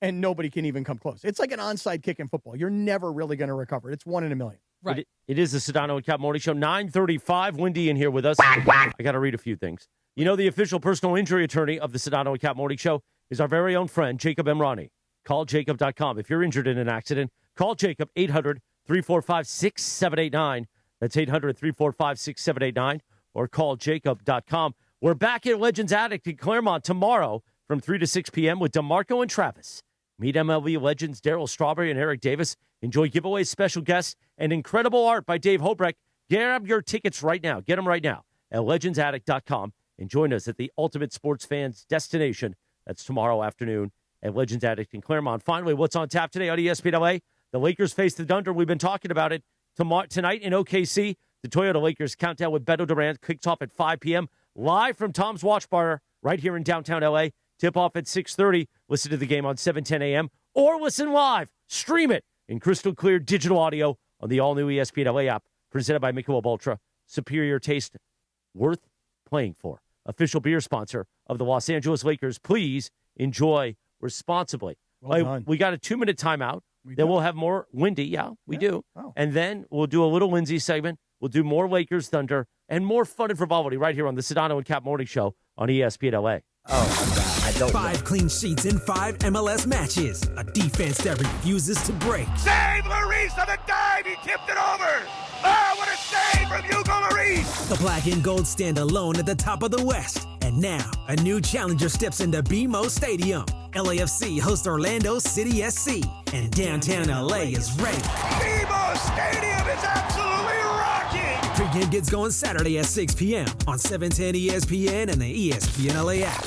and nobody can even come close. It's like an onside kick in football. You're never really going to recover. It's 1 in a million. Right. It is the Sedano and Kap Morning Show. 9:35. Windy in here with us. I got to read a few things. The official personal injury attorney of the Sedano and Kap Morning Show is our very own friend, Jacob Emrani. Call Jacob.com. If you're injured in an accident, call Jacob, 800-345-6789. That's 800-345-6789. Or call Jacob.com. We're back at Legends Attic in Claremont tomorrow from 3 to 6 p.m. with DeMarco and Travis. Meet MLB legends Darryl Strawberry and Eric Davis. Enjoy giveaways, special guests, and incredible art by Dave Hobrecht. Grab your tickets right now. Get them right now at legendsattic.com. And join us at the ultimate sports fans destination. That's tomorrow afternoon at Legends Attic in Claremont. Finally, what's on tap today on ESPN LA? The Lakers face the Thunder. We've been talking about it. Tonight in OKC, the Toyota Lakers countdown with Beto Durant kicks off at 5 p.m. live from Tom's Watch Bar right here in downtown LA. Tip off at 6:30. Listen to the game on 7:10 a.m. or listen live. Stream it in crystal clear digital audio on the all-new ESPN LA app presented by Michelob Ultra. Superior taste, worth playing for. Official beer sponsor of the Los Angeles Lakers. Please enjoy responsibly. Well done. We got a 2-minute timeout. We'll have more Windy. Yeah, we do. Oh. And then we'll do a little Lindsay segment. We'll do more Lakers Thunder and more fun and frivolity right here on the Sedano and Kap Morning Show on ESPN LA. I don't 5 clean sheets in 5 MLS matches. A defense that refuses to break. Save Lloris on the dive. He tipped it over. Oh, what a save from Hugo Lloris. The black and gold stand alone at the top of the West. And now, a new challenger steps into BMO Stadium. LAFC hosts Orlando City SC. And downtown LA is ready. BMO Stadium is absolutely rocking. Pre-game gets going Saturday at 6 p.m. on 710 ESPN and the ESPN LA app.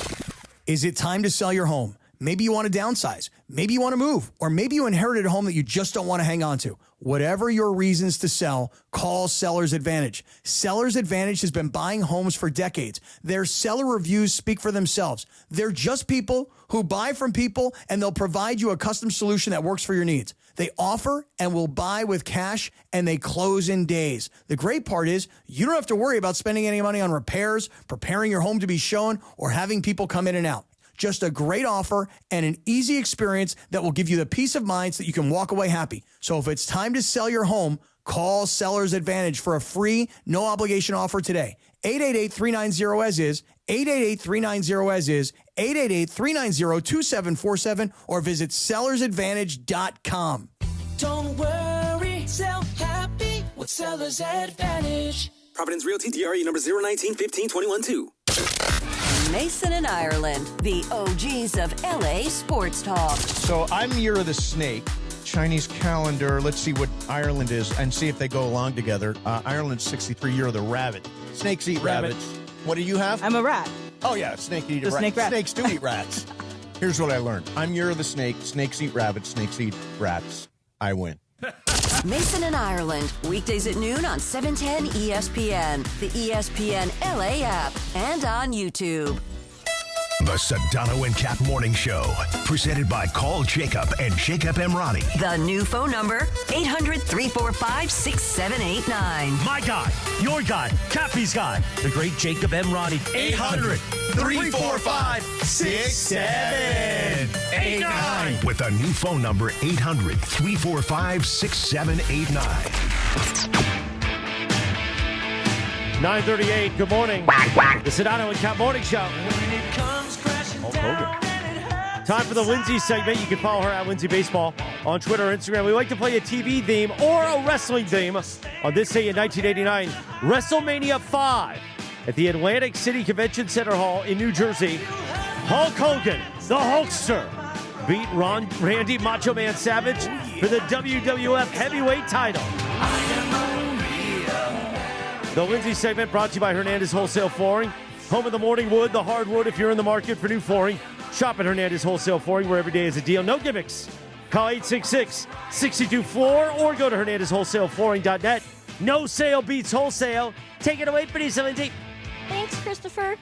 Is it time to sell your home? Maybe you want to downsize. Maybe you want to move. Or maybe you inherited a home that you just don't want to hang on to. Whatever your reasons to sell, call Seller's Advantage. Seller's Advantage has been buying homes for decades. Their seller reviews speak for themselves. They're just people who buy from people, and they'll provide you a custom solution that works for your needs. They offer and will buy with cash, and they close in days. The great part is you don't have to worry about spending any money on repairs, preparing your home to be shown, or having people come in and out. Just a great offer and an easy experience that will give you the peace of mind so that you can walk away happy. So if it's time to sell your home, call Seller's Advantage for a free, no-obligation offer today. 888-390-AS-IS, 888-390-AS-IS, 888-390-2747, or visit sellersadvantage.com. Don't worry, sell happy with Seller's Advantage. Providence Realty, DRE number 019-15-21-2. Mason and Ireland, the OGs of LA sports talk. So I'm Year of the Snake, Chinese calendar. Let's see what Ireland is and see if they go along together. Ireland's 63, Year of the Rabbit. Snakes eat rabbits. What do you have? I'm a rat. Oh, yeah, snake eat a rat. Snake rat. Snakes do eat rats. Here's what I learned. I'm Year of the Snake. Snakes eat rabbits. Snakes eat rats. I win. Mason and Ireland, weekdays at noon on 710 ESPN, the ESPN LA app, and on YouTube. The Sedano and Kap Morning Show, presented by Call Jacob and Jacob Emrani. The new phone number, 800-345-6789. My guy, your guy, Cappy's guy, the great Jacob Emrani. 800-345-6789. With a new phone number, 800-345-6789. 9:38, good morning. The Sedano and Kap Morning Show. Hulk Hogan. Time for the Lindsay segment. You can follow her at Lindsay Baseball on Twitter or Instagram. We like to play a TV theme or a wrestling theme. On this day in 1989, WrestleMania 5 at the Atlantic City Convention Center Hall in New Jersey. Hulk Hogan, the Hulkster, beat Randy Macho Man Savage for the WWF Heavyweight title. The Lindsay segment brought to you by Hernandez Wholesale Flooring. Home of the morning wood, the hardwood. If you're in the market for new flooring, shop at Hernandez Wholesale Flooring, where every day is a deal. No gimmicks. Call 866-62-FLOOR or go to HernandezWholesaleFlooring.net. No sale beats wholesale. Take it away, Producer Lindsay. Thanks, Christopher. All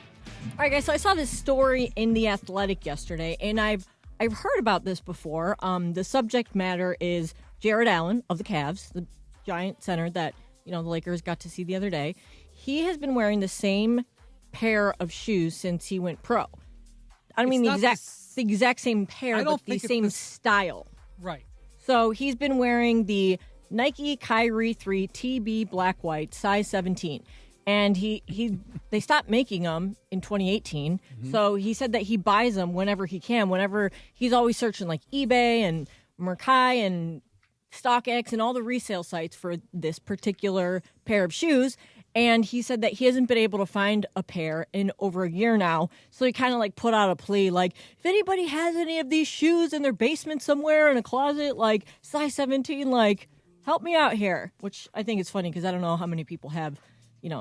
right, guys, so I saw this story in The Athletic yesterday, and I've heard about this before. The subject matter is Jared Allen of the Cavs, the giant center that the Lakers got to see the other day. He has been wearing the same pair of shoes since he went pro. I don't mean the exact same pair, but the same style. Right. So he's been wearing the Nike Kyrie 3 TB Black White, size 17. And they stopped making them in 2018. Mm-hmm. So he said that he buys them whenever he can, whenever he's always searching like eBay and Mercai and StockX and all the resale sites for this particular pair of shoes. And he said that he hasn't been able to find a pair in over a year now. So he kind of put out a plea, if anybody has any of these shoes in their basement somewhere in a closet, size 17, help me out here. Which I think is funny because I don't know how many people have,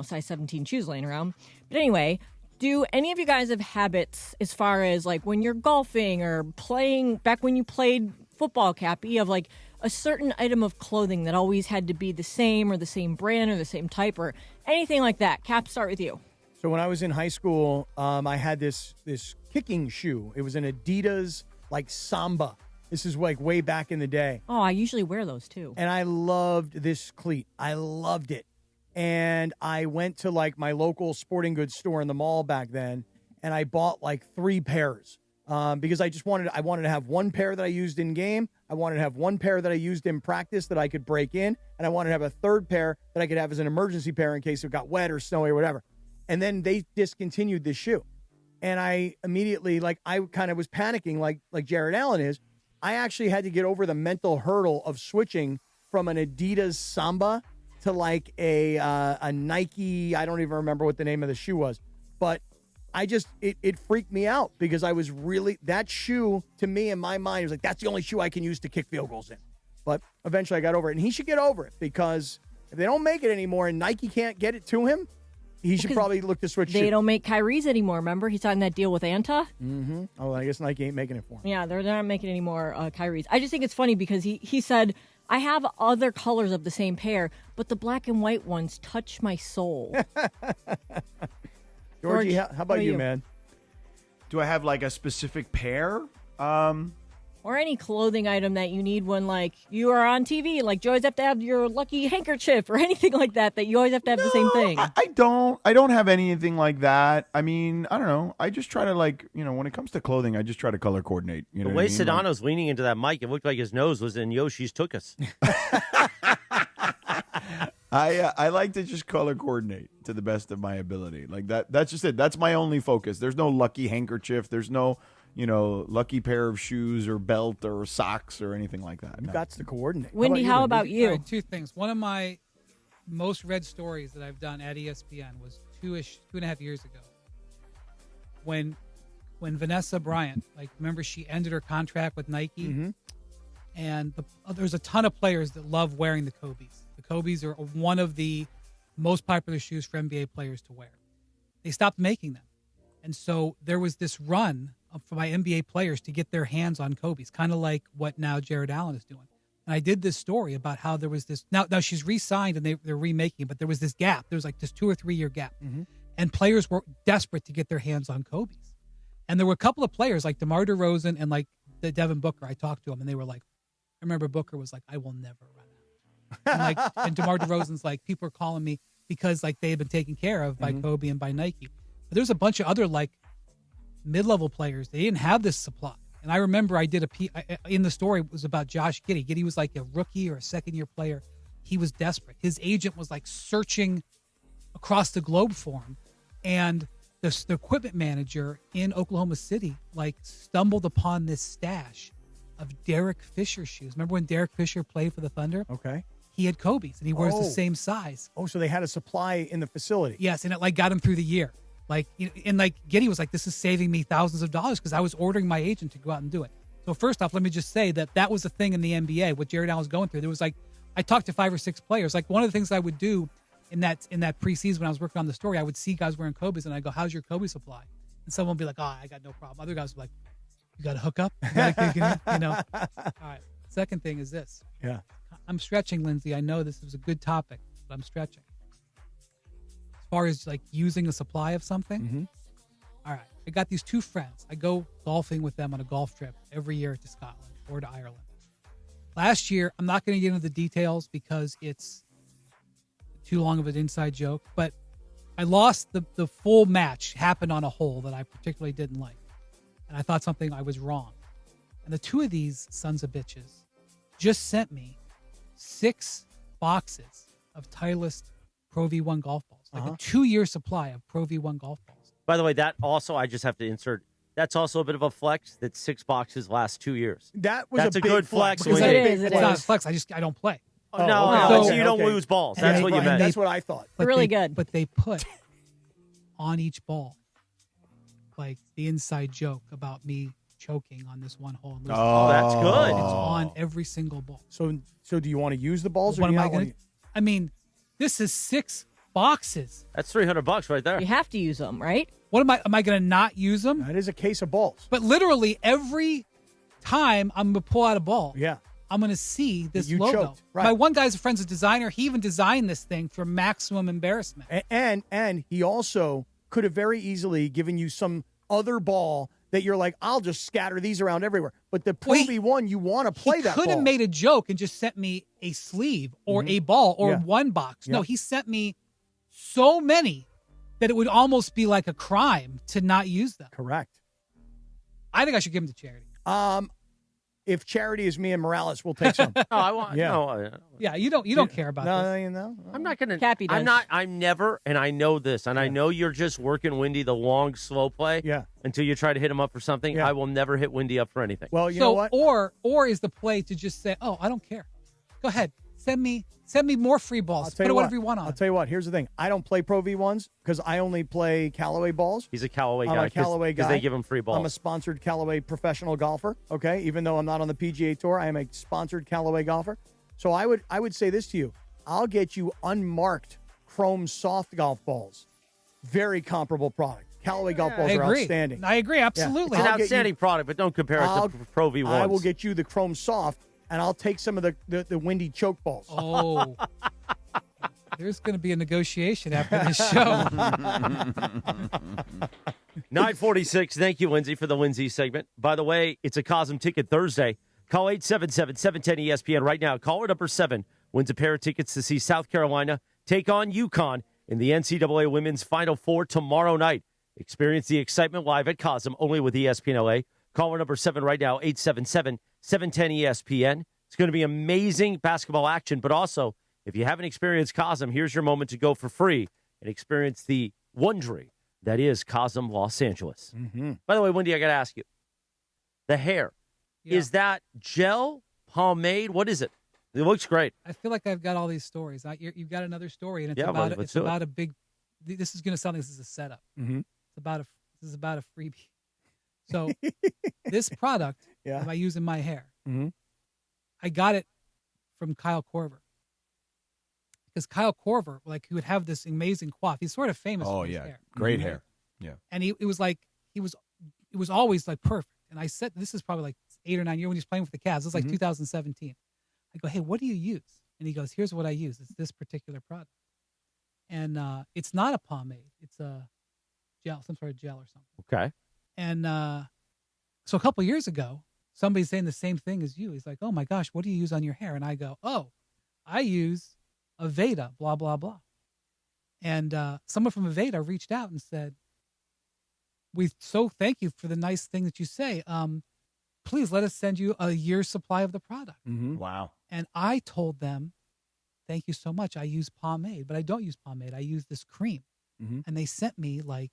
size 17 shoes laying around. But anyway, do any of you guys have habits as far as when you're golfing or playing, back when you played football, Cappy, of a certain item of clothing that always had to be the same or the same brand or the same type or anything like that? Cap, start with you. So when I was in high school, I had this kicking shoe. It was an Adidas Samba. This is way back in the day. Oh, I usually wear those too. And I loved this cleat. I loved it. And I went to my local sporting goods store in the mall back then, and I bought 3 pairs. Because I wanted to have one pair that I used in game. I wanted to have one pair that I used in practice that I could break in. And I wanted to have a third pair that I could have as an emergency pair in case it got wet or snowy or whatever. And then they discontinued this shoe. And I immediately, I kind of was panicking like Jared Allen is. I actually had to get over the mental hurdle of switching from an Adidas Samba to a Nike, I don't even remember what the name of the shoe was. But it freaked me out because I was really, that shoe to me in my mind was that's the only shoe I can use to kick field goals in. But eventually I got over it, and he should get over it because if they don't make it anymore and Nike can't get it to him, He should probably look to switch. They don't make Kyrie's anymore. Remember, he signed that deal with Anta. Mm-hmm. Oh, I guess Nike ain't making it for him. Yeah, they're not making any more Kyrie's. I just think it's funny because he said, I have other colors of the same pair, but the black and white ones touch my soul. Georgie, how about you, man? Do I have like a specific pair? Or any clothing item that you need when, like, you are on TV. Like, you always have to have your lucky handkerchief or anything like that, that you always have to have the same thing. I don't have anything like that. I mean, I don't know. I just try to, like, when it comes to clothing, I just try to color coordinate. You know the way what I mean? Sedano's leaning into that mic, it looked like his nose was in Yoshi's Took Us. I like to just color coordinate to the best of my ability. Like that's just it. That's my only focus. There's no lucky handkerchief. There's no, lucky pair of shoes or belt or socks or anything like that. You got to coordinate. Wendy, how about you? All right, two things. One of my most read stories that I've done at ESPN was 2.5 years ago. When Vanessa Bryant, remember she ended her contract with Nike? Mm-hmm. And there's a ton of players that love wearing the Kobe's. The Kobe's are one of the most popular shoes for NBA players to wear. They stopped making them. And so there was this run for my NBA players to get their hands on Kobe's, kind of like what now Jared Allen is doing. And I did this story about how there was this, now she's re-signed and they're remaking, but there was this gap. There was like this 2 or 3 year gap. Mm-hmm. And players were desperate to get their hands on Kobe's. And there were a couple of players like DeMar DeRozan and like the Devin Booker. I talked to them and they were like, I remember Booker was like, I will never run out. And DeMar DeRozan's like, people are calling me because like they had been taken care of by Kobe and by Nike. But there's a bunch of other like mid-level players. They didn't have this supply. And I remember I did in the story, it was about Josh Giddey. Giddey was like a rookie or a second-year player. He was desperate. His agent was like searching across the globe for him. And the equipment manager in Oklahoma City like stumbled upon this stash of Derek Fisher shoes. Remember when Derek Fisher played for the Thunder? Okay. He had Kobe's and he wears the same size. Oh, so they had a supply in the facility. Yes, and it like got him through the year. And Giddey was like, this is saving me thousands of dollars because I was ordering my agent to go out and do it. So first off, let me just say that was a thing in the NBA, what Jared Allen was going through. There was like, I talked to 5 or 6 players. Like one of the things I would do in that preseason when I was working on the story, I would see guys wearing Kobe's and I go, how's your Kobe supply? And someone would be like, I got no problem. Other guys would be like, you got to hook up? You got to kick it in? All right. Second thing is this. Yeah. I'm stretching, Lindsay. I know this is a good topic, but I'm stretching. As far as like using a supply of something. All right. I got these 2 friends. I go golfing with them on a golf trip every year to Scotland or to Ireland. Last year, I'm not going to get into the details because it's too long of an inside joke, but I lost the full match happened on a hole that I particularly didn't like. And I thought I was wrong. And the 2 of these sons of bitches just sent me 6 boxes of Titleist Pro V1 golf balls, like a 2-year supply of Pro V1 golf balls. By the way, that also, I just have to insert, that's also a bit of a flex that 6 boxes last 2 years. That's a good flex. It is. It's not a flex. I don't play. So you don't lose balls. That's what you meant. That's what I thought. Really good. But they put on each ball like the inside joke about me choking on this one hole. That's good. It's on every single ball. So do you want to use the balls? What or do am you I not going want to? I mean, this is 6 boxes. That's $300 right there. You have to use them, right? What am I going to not use them? That is a case of balls. But literally every time I'm going to pull out a ball, I'm going to see this You logo. choked, right. My one guy's a friend's a designer. He even designed this thing for maximum embarrassment. And he also could have very easily given you some other ball that you're like, I'll just scatter these around everywhere. But the Pro V1, you want to play that ball. He could have made a joke and just sent me a sleeve or a ball or one box. Yeah. No, he sent me so many that it would almost be like a crime to not use them. Correct. I think I should give them to charity. If charity is me and Morales, we'll take some. I want. Yeah. No, Yeah, you don't care about this. No, you know. I'm not going to. Cappy does. I'm never, and I know this, and I know you're just working Windy the long, slow play. Yeah. Until you try to hit him up for something. Yeah. I will never hit Windy up for anything. Well, you know what? Or is the play to just say, oh, I don't care. Go ahead. Send me more free balls. Put whatever you want on. I'll tell you what. Here's the thing. I don't play Pro V1s because I only play Callaway balls. He's a Callaway guy. I'm a Callaway guy. Because they give him free balls. I'm a sponsored Callaway professional golfer. Okay, even though I'm not on the PGA Tour, I am a sponsored Callaway golfer. So I would say this to you: I'll get you unmarked chrome soft golf balls very comparable product. Callaway golf balls I are agree. outstanding. I agree, absolutely. It's an I'll get outstanding product, but don't compare it to Pro V1s. I will get you the Chrome Soft, and I'll take some of the windy choke balls. Oh. There's going to be a negotiation after this show. 946. Thank you, Lindsay, for the Lindsay segment. By the way, it's a Cosm Ticket Thursday. Call 877-710-ESPN right now. Caller number 7 wins a pair of tickets to see South Carolina take on UConn in the NCAA Women's Final Four tomorrow night. Experience the excitement live at Cosm, only with ESPN LA. Caller number 7 right now, 877-710-ESPN. It's going to be amazing basketball action, but also, if you haven't experienced Cosm, here's your moment to go for free and experience the wondery that is Cosm, Los Angeles. Mm-hmm. By the way, Wendy, I got to ask you, the hair, is that gel, pomade? What is it? It looks great. I feel like I've got all these stories. You've got another story, and it's Yeah, about let's do it. a big. This is going to sound like this is a setup. Mm-hmm. This is about a freebie. So this product that I use in my hair, Mm-hmm. I got it from Kyle Korver. Because Kyle Korver, like, he would have this amazing coif. He's sort of famous for his hair. Great Mm-hmm. hair. Yeah. And it was always like perfect. And I said, this is probably like 8 or 9 years when he was playing for the Cavs. This was like Mhm. 2017. I go, hey, what do you use? And he goes, here's what I use. It's this particular product. And it's not a pomade. It's a gel, some sort of gel or something. Okay. And so a couple years ago, somebody's saying the same thing as you. He's like, oh my gosh, what do you use on your hair? And I go, oh, I use Aveda, blah, blah, blah. And someone from Aveda reached out and said, we so thank you for the nice thing that you say. Please let us send you a year's supply of the product. Mm-hmm. Wow. And I told them, thank you so much. I use pomade, but I don't use pomade. I use this cream. Mm-hmm. And they sent me like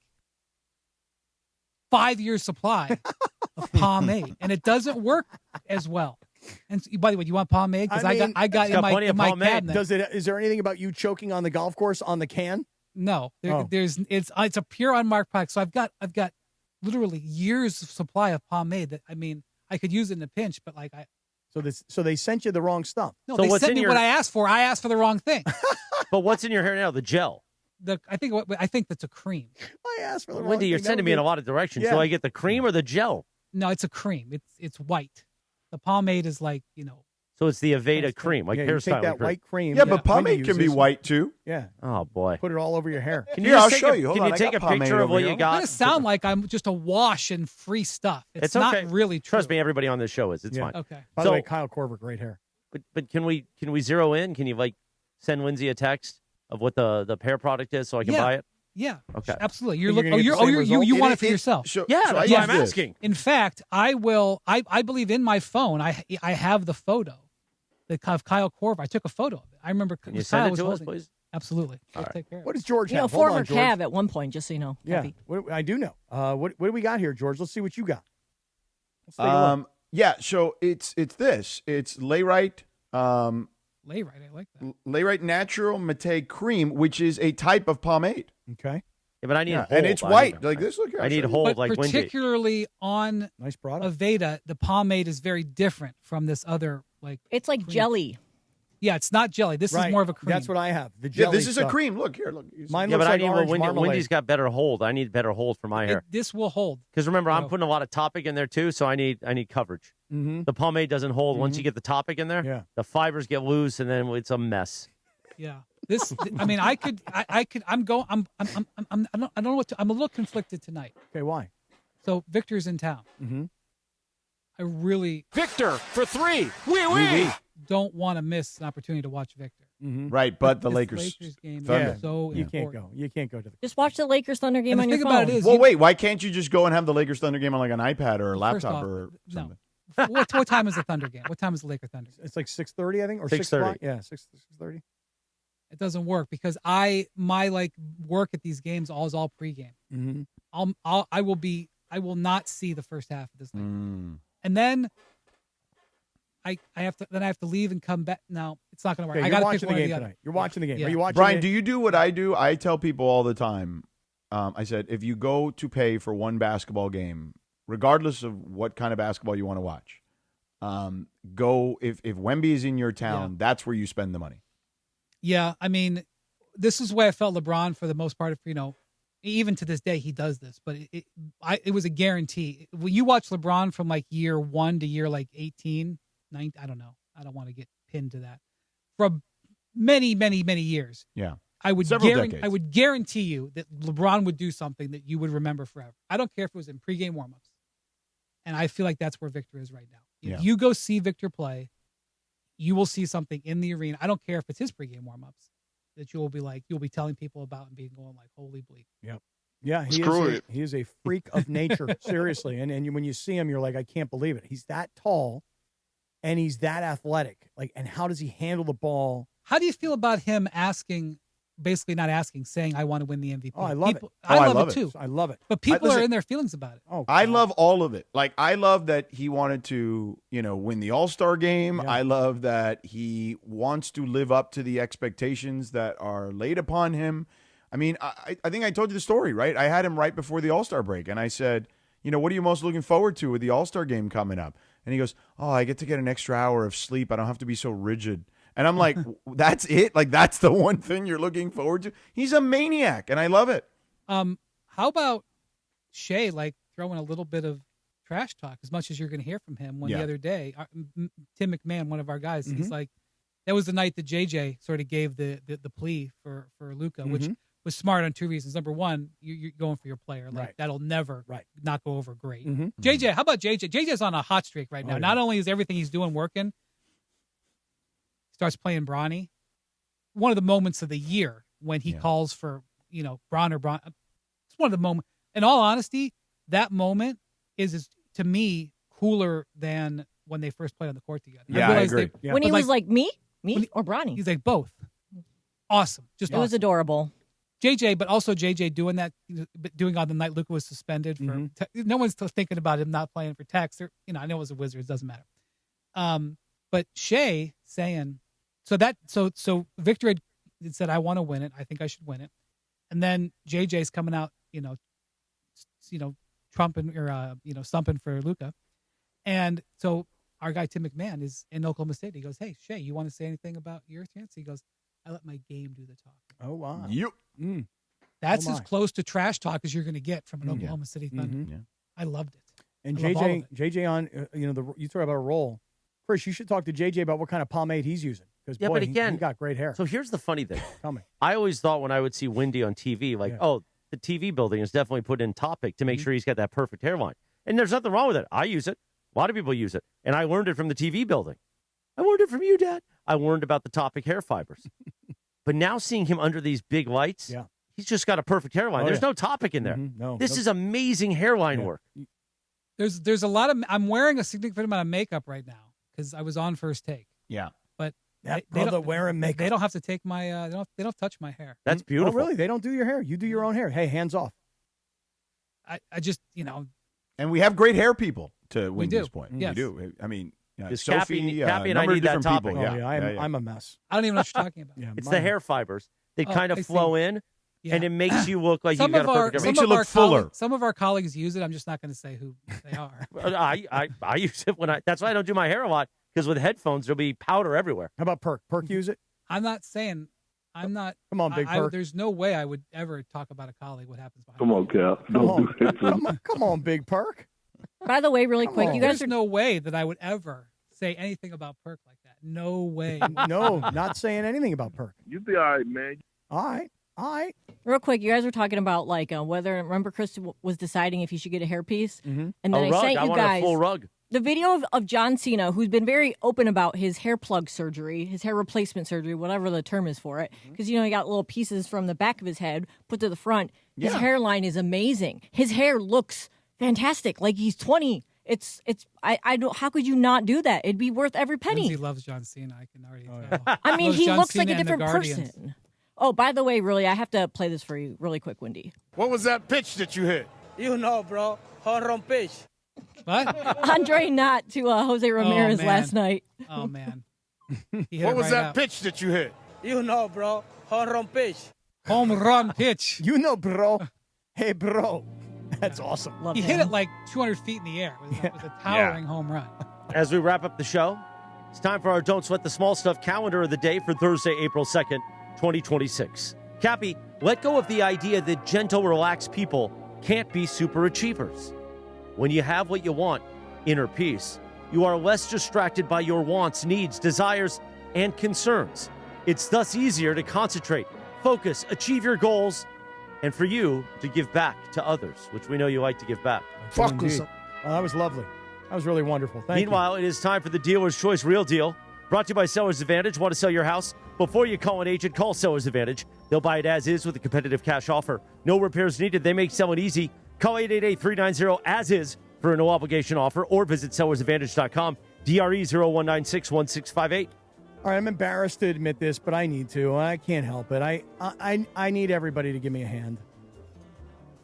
5 years supply of pomade, and it doesn't work as well. And by the way, you want pomade? Because I got in my cabinet. Is there anything about you choking on the golf course on the can? No, Oh. it's a pure unmarked product. So I've got literally years of supply of pomade that, I mean, I could use it in a pinch, but like So they sent you the wrong stuff. no, So they what's sent in me your- what I asked for. I asked for the wrong thing. But what's in your hair now? The gel. I think that's a cream. I asked for the wrong Wendy, you're thing. That sending would me in be- a lot of directions. Yeah. Do I get the cream or the gel? No, it's a cream. It's white. The pomade is like, So it's the Aveda cream, like Yeah, you hairstyle. take that white cream. Yeah, but that Wendy pomade can be uses. white too. Yeah. Oh boy. Put it all over your hair. Can Here, I'll just show take you. Hold Can on, you I take got a picture pomade of over what here. you it's got? going to sound like I'm just a wash and free stuff. It's okay. not really true. Trust me, everybody on this show is. It's Yeah. fine. Okay. By So- the way, Kyle Korver, great hair. But can we zero in? Can you like send Lindsay a text of what the hair product is so I can Yeah. buy it? Yeah. Okay. Absolutely. You're gonna get the same result? You want it for yourself. So, Yeah, so that's I why use I'm this. asking. In fact, I will. I believe in my phone. I have the photo of Kyle Korver. I took a photo of it. I remember Can you Kyle send it was to us, holding. please? Absolutely. All I'll right. take care of What it. does George You know, have? Hold former on, George. Cav at one point, just so you know. Yeah. Happy. I do know. What do we got here, George? Let's see what you got. Let's take a look. Yeah, so it's this. It's Layrite Layrite, I like that. Layrite Natural Mate Cream, which is a type of pomade. Okay. Yeah, but I need Yeah, hold. and it's I white. need- Like this, look here. I I'll need show you. hold But like Wendy. particularly on Nice product. Aveda, the pomade is very different from this other like. It's like cream. jelly. Yeah, it's not jelly. This Right. is more of a cream. That's what I have. The Yeah, jelly this is stuff. a cream. Look here. Look. Mine Yeah, looks but I like need orange what marmalade. Wendy's got better hold. I need better hold for my hair. This will hold. Because remember, I'm No. putting a lot of topic in there too, so I need coverage. Mm-hmm. The pomade doesn't hold. Once you get the topic in there, Yeah. the fibers get loose, and then it's a mess. Yeah. This. I mean, I could. I'm going. I don't know what. I'm a little conflicted tonight. Okay, why? So Victor's in town. Mm-hmm. I really Victor for three. don't want to miss an opportunity to watch Victor. Mm-hmm. Right, but the This Lakers. game Thunder. is so You can't important. go. You can't go to the. Just watch the Lakers Thunder game And the on your thing phone. about it is, Well, wait. Why can't you just go and have the Lakers Thunder game on like an iPad or a First laptop off, or something? no. What time is the Thunder game? What time is the Laker Thunder game? It's like 6:30, I think, or 6:30. 6:00. Yeah, 6:30. It doesn't work because my like work at these games is all pregame. Mm-hmm. I will not see the first half of this thing, Mm. and then I have to leave and come back. No, it's not going to work. Okay, I you're got to watching pick the one or game the other. tonight. You're watching the game. Yeah. Are you watching Brian, it? do you do what I do? I tell people all the time. I said, if you go to pay for one basketball game, regardless of what kind of basketball you want to watch, go if Wemby is in your town, that's where you spend the money. Yeah, I mean, this is the way I felt LeBron for the most part of even to this day, he does this, but it was a guarantee. When you watch LeBron from like year 1 to year like 18, 19, I don't know. I don't want to get pinned to that. From many, many, many years. Yeah. I would decades. I would guarantee you that LeBron would do something that you would remember forever. I don't care if it was in pregame warmups. And I feel like that's where Victor is right now. If you go see Victor play, you will see something in the arena. I don't care if it's his pregame warmups that you'll be telling people about and being going like, holy bleep. Yep. Yeah, he is a freak of nature, seriously. And when you see him, you're like, I can't believe it. He's that tall and he's that athletic. Like, and how does he handle the ball? How do you feel about him basically not asking, saying, I want to win the MVP? Oh, I love it. I love it too. I love it. But people are in their feelings about it. Oh, I love all of it. Like, I love that he wanted to, win the All-Star game. Yeah. I love that he wants to live up to the expectations that are laid upon him. I mean, I think I told you the story, right? I had him right before the All-Star break, and I said, what are you most looking forward to with the All-Star game coming up? And he goes, I get to get an extra hour of sleep. I don't have to be so rigid. And I'm like, that's it? Like, that's the one thing you're looking forward to? He's a maniac, and I love it. How about Shea, throwing a little bit of trash talk, as much as you're going to hear from him the other day? Tim McMahon, one of our guys, he's like, that was the night that JJ sort of gave the plea for Luka, which was smart on 2 reasons. Number one, you're going for your player. That'll never not go over great. JJ, how about JJ? JJ's on a hot streak right now. Not only is everything he's doing working, starts playing Bronny. One of the moments of the year when he calls for, Bron. It's one of the moments. In all honesty, that moment is to me cooler than when they first played on the court together. Yeah, I agree. When he was like me or Bronny. He's like both. Awesome. Just It was adorable. JJ, but also JJ doing on the night Luka was suspended for. No one's still thinking about him not playing for Tex. I know it was a Wizards, doesn't matter. But Shea saying. So Victor had said, I want to win it. I think I should win it. And then JJ's coming out, trumping or, stumping for Luka. And so our guy, Tim McMahon, is in Oklahoma State. He goes, hey, Shea, you want to say anything about your chance? He goes, I let my game do the talk. Oh, wow. Yep. That's as close to trash talk as you're going to get from an Oklahoma City Thunder. Yeah. I loved it. And JJ on, you talk about a roll. Chris, you should talk to JJ about what kind of pomade he's using. Because, but again, he got great hair. So here's the funny thing. Tell me. I always thought when I would see Wendy on TV, the TV building is definitely put in Topic to make sure he's got that perfect hairline. And there's nothing wrong with it. I use it. A lot of people use it. And I learned it from the TV building. I learned it from you, Dad. I learned about the Topic hair fibers. But now seeing him under these big lights, he's just got a perfect hairline. There's no Topic in there. No, this is amazing hairline work. There's a lot of. I'm wearing a significant amount of makeup right now because I was on First Take. Yeah. But they don't wearing makeup. They don't have to take my. They don't touch my hair. That's beautiful. Oh, really? They don't do your hair. You do your own hair. Hey, hands off. I just And we have great hair people. To Wendy's point, yes. we do. I mean, Cappy Sophie, and I need that topic. People. I'm a mess. I don't even know what you're talking about. It's the hair fibers. They kind of flow in, and it makes you look like you've got a perfect hairline. Makes you look fuller. Some of our colleagues use it. I'm just not going to say who they are. I use it that's why I don't do my hair a lot, because with headphones, there'll be powder everywhere. How about Perk? Perk use it? I'm not saying. I'm not. Come on, Big Perk. There's no way I would ever talk about a colleague. What happens behind Come on, Cap. Don't do that. Come on, Big Perk. By the way, really quick, you guys There's no way that I would ever say anything about Perk like that. No way. No, not saying anything about Perk. You be all right, man. All right. Real quick, you guys were talking about whether. Remember, Chris was deciding if he should get a hairpiece, and then I rug. sent you I want guys a full rug. the video of John Cena, who's been very open about his hair plug surgery, his hair replacement surgery, whatever the term is for it, because he got little pieces from the back of his head put to the front. His hairline is amazing. His hair looks fantastic, like he's 20. I don't. How could you not do that? It'd be worth every penny. He loves John Cena. I can already tell. I mean, he John looks Cena like a different person. Oh, by the way, really, I have to play this for you really quick, Wendy. What was that pitch that you hit? Bro. Home run pitch. What? Andre Knott to Jose Ramirez last night. Oh, man. What was that pitch that you hit? Bro. Home run pitch. Home run pitch. Bro. Hey, bro. That's awesome. He hit it like 200 feet in the air. It was a towering home run. As we wrap up the show, it's time for our Don't Sweat the Small Stuff calendar of the day for Thursday, April 2nd, 2026. Cappy, let go of the idea that gentle, relaxed people can't be super achievers. When you have what you want, inner peace, you are less distracted by your wants, needs, desires, and concerns. It's thus easier to concentrate, focus, achieve your goals, and for you to give back to others, which we know you like to give back. Fuck with them. Oh, that was lovely. That was really wonderful. Thank Meanwhile, it is time for the Dealer's Choice Real Deal, brought to you by Seller's Advantage. Want to sell your house? Before you call an agent, call Seller's Advantage. They'll buy it as is with a competitive cash offer. No repairs needed. They make selling easy. Call 888-390-AS-IS for a no-obligation offer or visit sellersadvantage.com. DRE 01961658. All right, I'm embarrassed to admit this, but I need to. I can't help it. I need everybody to give me a hand.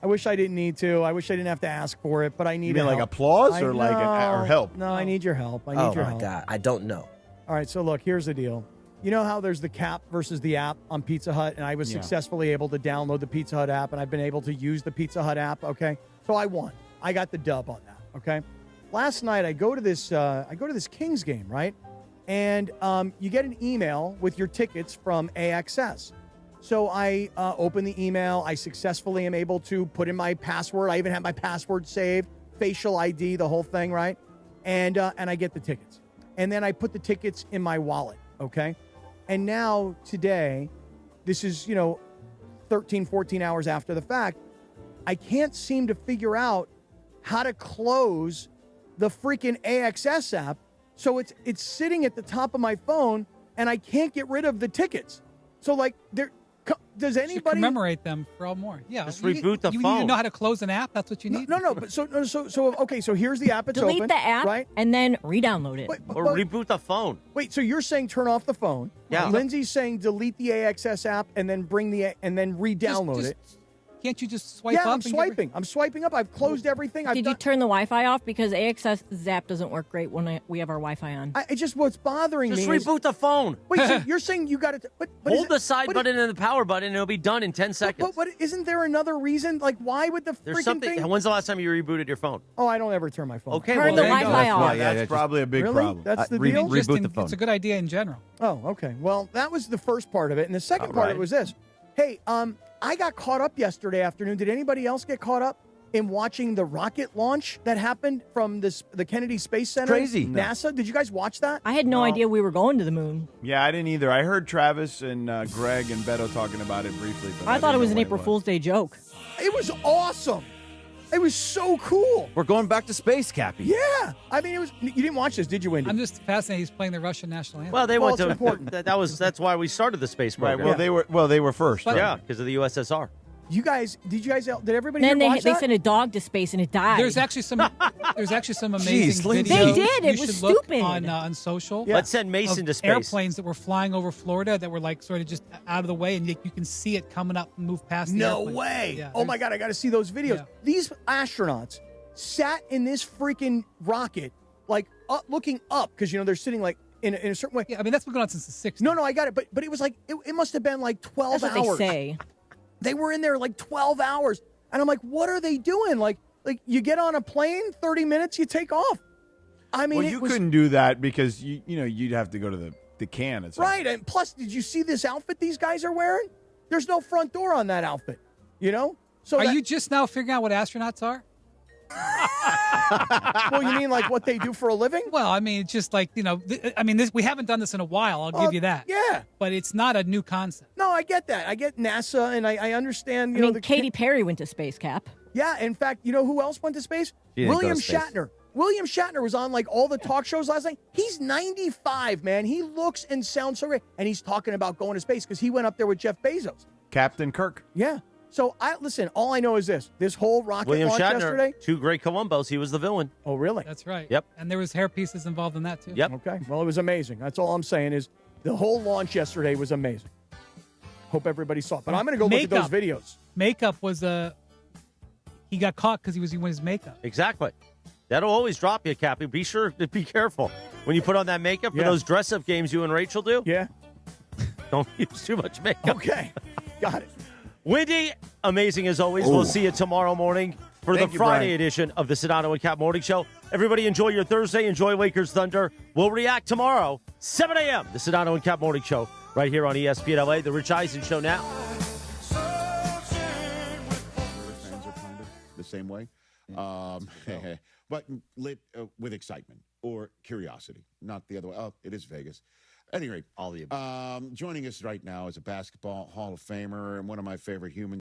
I wish I didn't need to. I wish I didn't have to ask for it, but I need You mean help. like applause or like or help? No, I need your help. I need your help. Oh, my God. I don't know. All right, so look, here's the deal. You know how there's the cap versus the app on Pizza Hut, and I was successfully able to download the Pizza Hut app, and I've been able to use the Pizza Hut app, okay? So I won. I got the dub on that, okay? Last night, I go to this Kings game, right? And you get an email with your tickets from AXS. So I open the email. I successfully am able to put in my password. I even have my password saved, facial ID, the whole thing, right? And I get the tickets. And then I put the tickets in my wallet, okay? And now today, this is, 13, 14 hours after the fact, I can't seem to figure out how to close the freaking AXS app. So it's sitting at the top of my phone, and I can't get rid of the tickets. So, does anybody commemorate them for all more? Yeah, just reboot the phone. You need to know how to close an app. That's what you need. No. But so okay. So here's the app. It's Delete open, the app, right? and then re-download it. Or reboot the phone. Wait. So you're saying turn off the phone? Yeah. Lindsay's saying delete the AXS app and then re-download it. Can't you just swipe up? Yeah, I'm swiping. I'm swiping up. I've closed everything. Did you turn the Wi-Fi off? Because AXS app doesn't work great when we have our Wi-Fi on. It's just what's bothering me. Just reboot the phone. Wait, so you're saying you got to hold the side button and the power button, and it'll be done in 10 seconds. But isn't there another reason? Like, why would the There's freaking something. thing? When's the last time you rebooted your phone? Oh, I don't ever turn my phone. Okay, Turn the Wi-Fi off. That's probably a big Really? problem. That's the deal? Reboot the phone. It's a good idea in general. Oh, okay. Well, that was the first part of it, and the second part of it was this. Hey, I got caught up yesterday afternoon. Did anybody else get caught up in watching the rocket launch that happened from the Kennedy Space Center? Crazy. NASA. Did you guys watch that? I had no idea we were going to the moon. Yeah, I didn't either. I heard Travis and Greg and Beto talking about it briefly. But I thought it didn't was know an what April Fool's Day joke. It was awesome. It was so cool. We're going back to space, Cappy. Yeah. I mean, it was. You didn't watch this, did you, Wendy? I'm just fascinated. He's playing the Russian national anthem. Well, they went to. it's important. That's why we started the space Right. program. Well, they were first. Yeah, because of the USSR. Did everybody And then watch they that? sent a dog to space and it died. There's actually some amazing Lindsay. videos. They did. It You was should look stupid. on social. Let's send Mason of to space. Airplanes that were flying over Florida that were like sort of just out of the way, and you can see it coming up and move past. The No airplane. way. Yeah, Oh my God, I got to see those videos. Yeah. These astronauts sat in this freaking rocket, looking up, because they're sitting in a certain way. Yeah, I mean that's been going on since the 60s. No, I got it. But it was it must have been 12 That's hours. what they say. They were in there 12 hours. And I'm like, what are they doing? Like you get on a plane, 30 minutes, you take off. I mean, Well, you couldn't do that because you'd have to go to the can. Right. And plus, did you see this outfit these guys are wearing? There's no front door on that outfit. So Are you just now figuring out what astronauts are? Well, you mean what they do for a living? Well, I mean, it's just we haven't done this in a while. I'll give you that. Yeah. But it's not a new concept. No, I get that. I get NASA, and I understand. Katy Perry went to space, Cap. Yeah. In fact, who else went to space? William Shatner. William Shatner was on all the talk shows last night. He's 95, man. He looks and sounds so great, and he's talking about going to space because he went up there with Jeff Bezos. Captain Kirk. Yeah. So listen. All I know is this whole rocket William launch Shatner, yesterday. 2 great Columbos. He was the villain. Oh, really? That's right. Yep. And there was hair pieces involved in that too. Yep. Okay. Well, it was amazing. That's all I'm saying is the whole launch yesterday was amazing. Hope everybody saw it. But I'm going to go look at those videos. Makeup was he got caught because he was doing his makeup. Exactly. That'll always drop you, Cappy. Be sure to be careful when you put on that makeup for those dress-up games you and Rachel do. Yeah. Don't use too much makeup. Okay. Got it. Wendy, amazing as always. We'll see you tomorrow morning for Thank the you, Friday Brian. edition of the Sedano and Kap Morning Show. Everybody enjoy your Thursday. Enjoy Lakers Thunder. We'll react tomorrow, 7 a.m. The Sedano and Kap Morning Show right here on ESPN LA. The Rich Eisen Show now. the same way, but lit with excitement or curiosity, not the other way. Oh, it is Vegas. At any rate, all the above. Joining us right now is a basketball Hall of Famer and one of my favorite humans.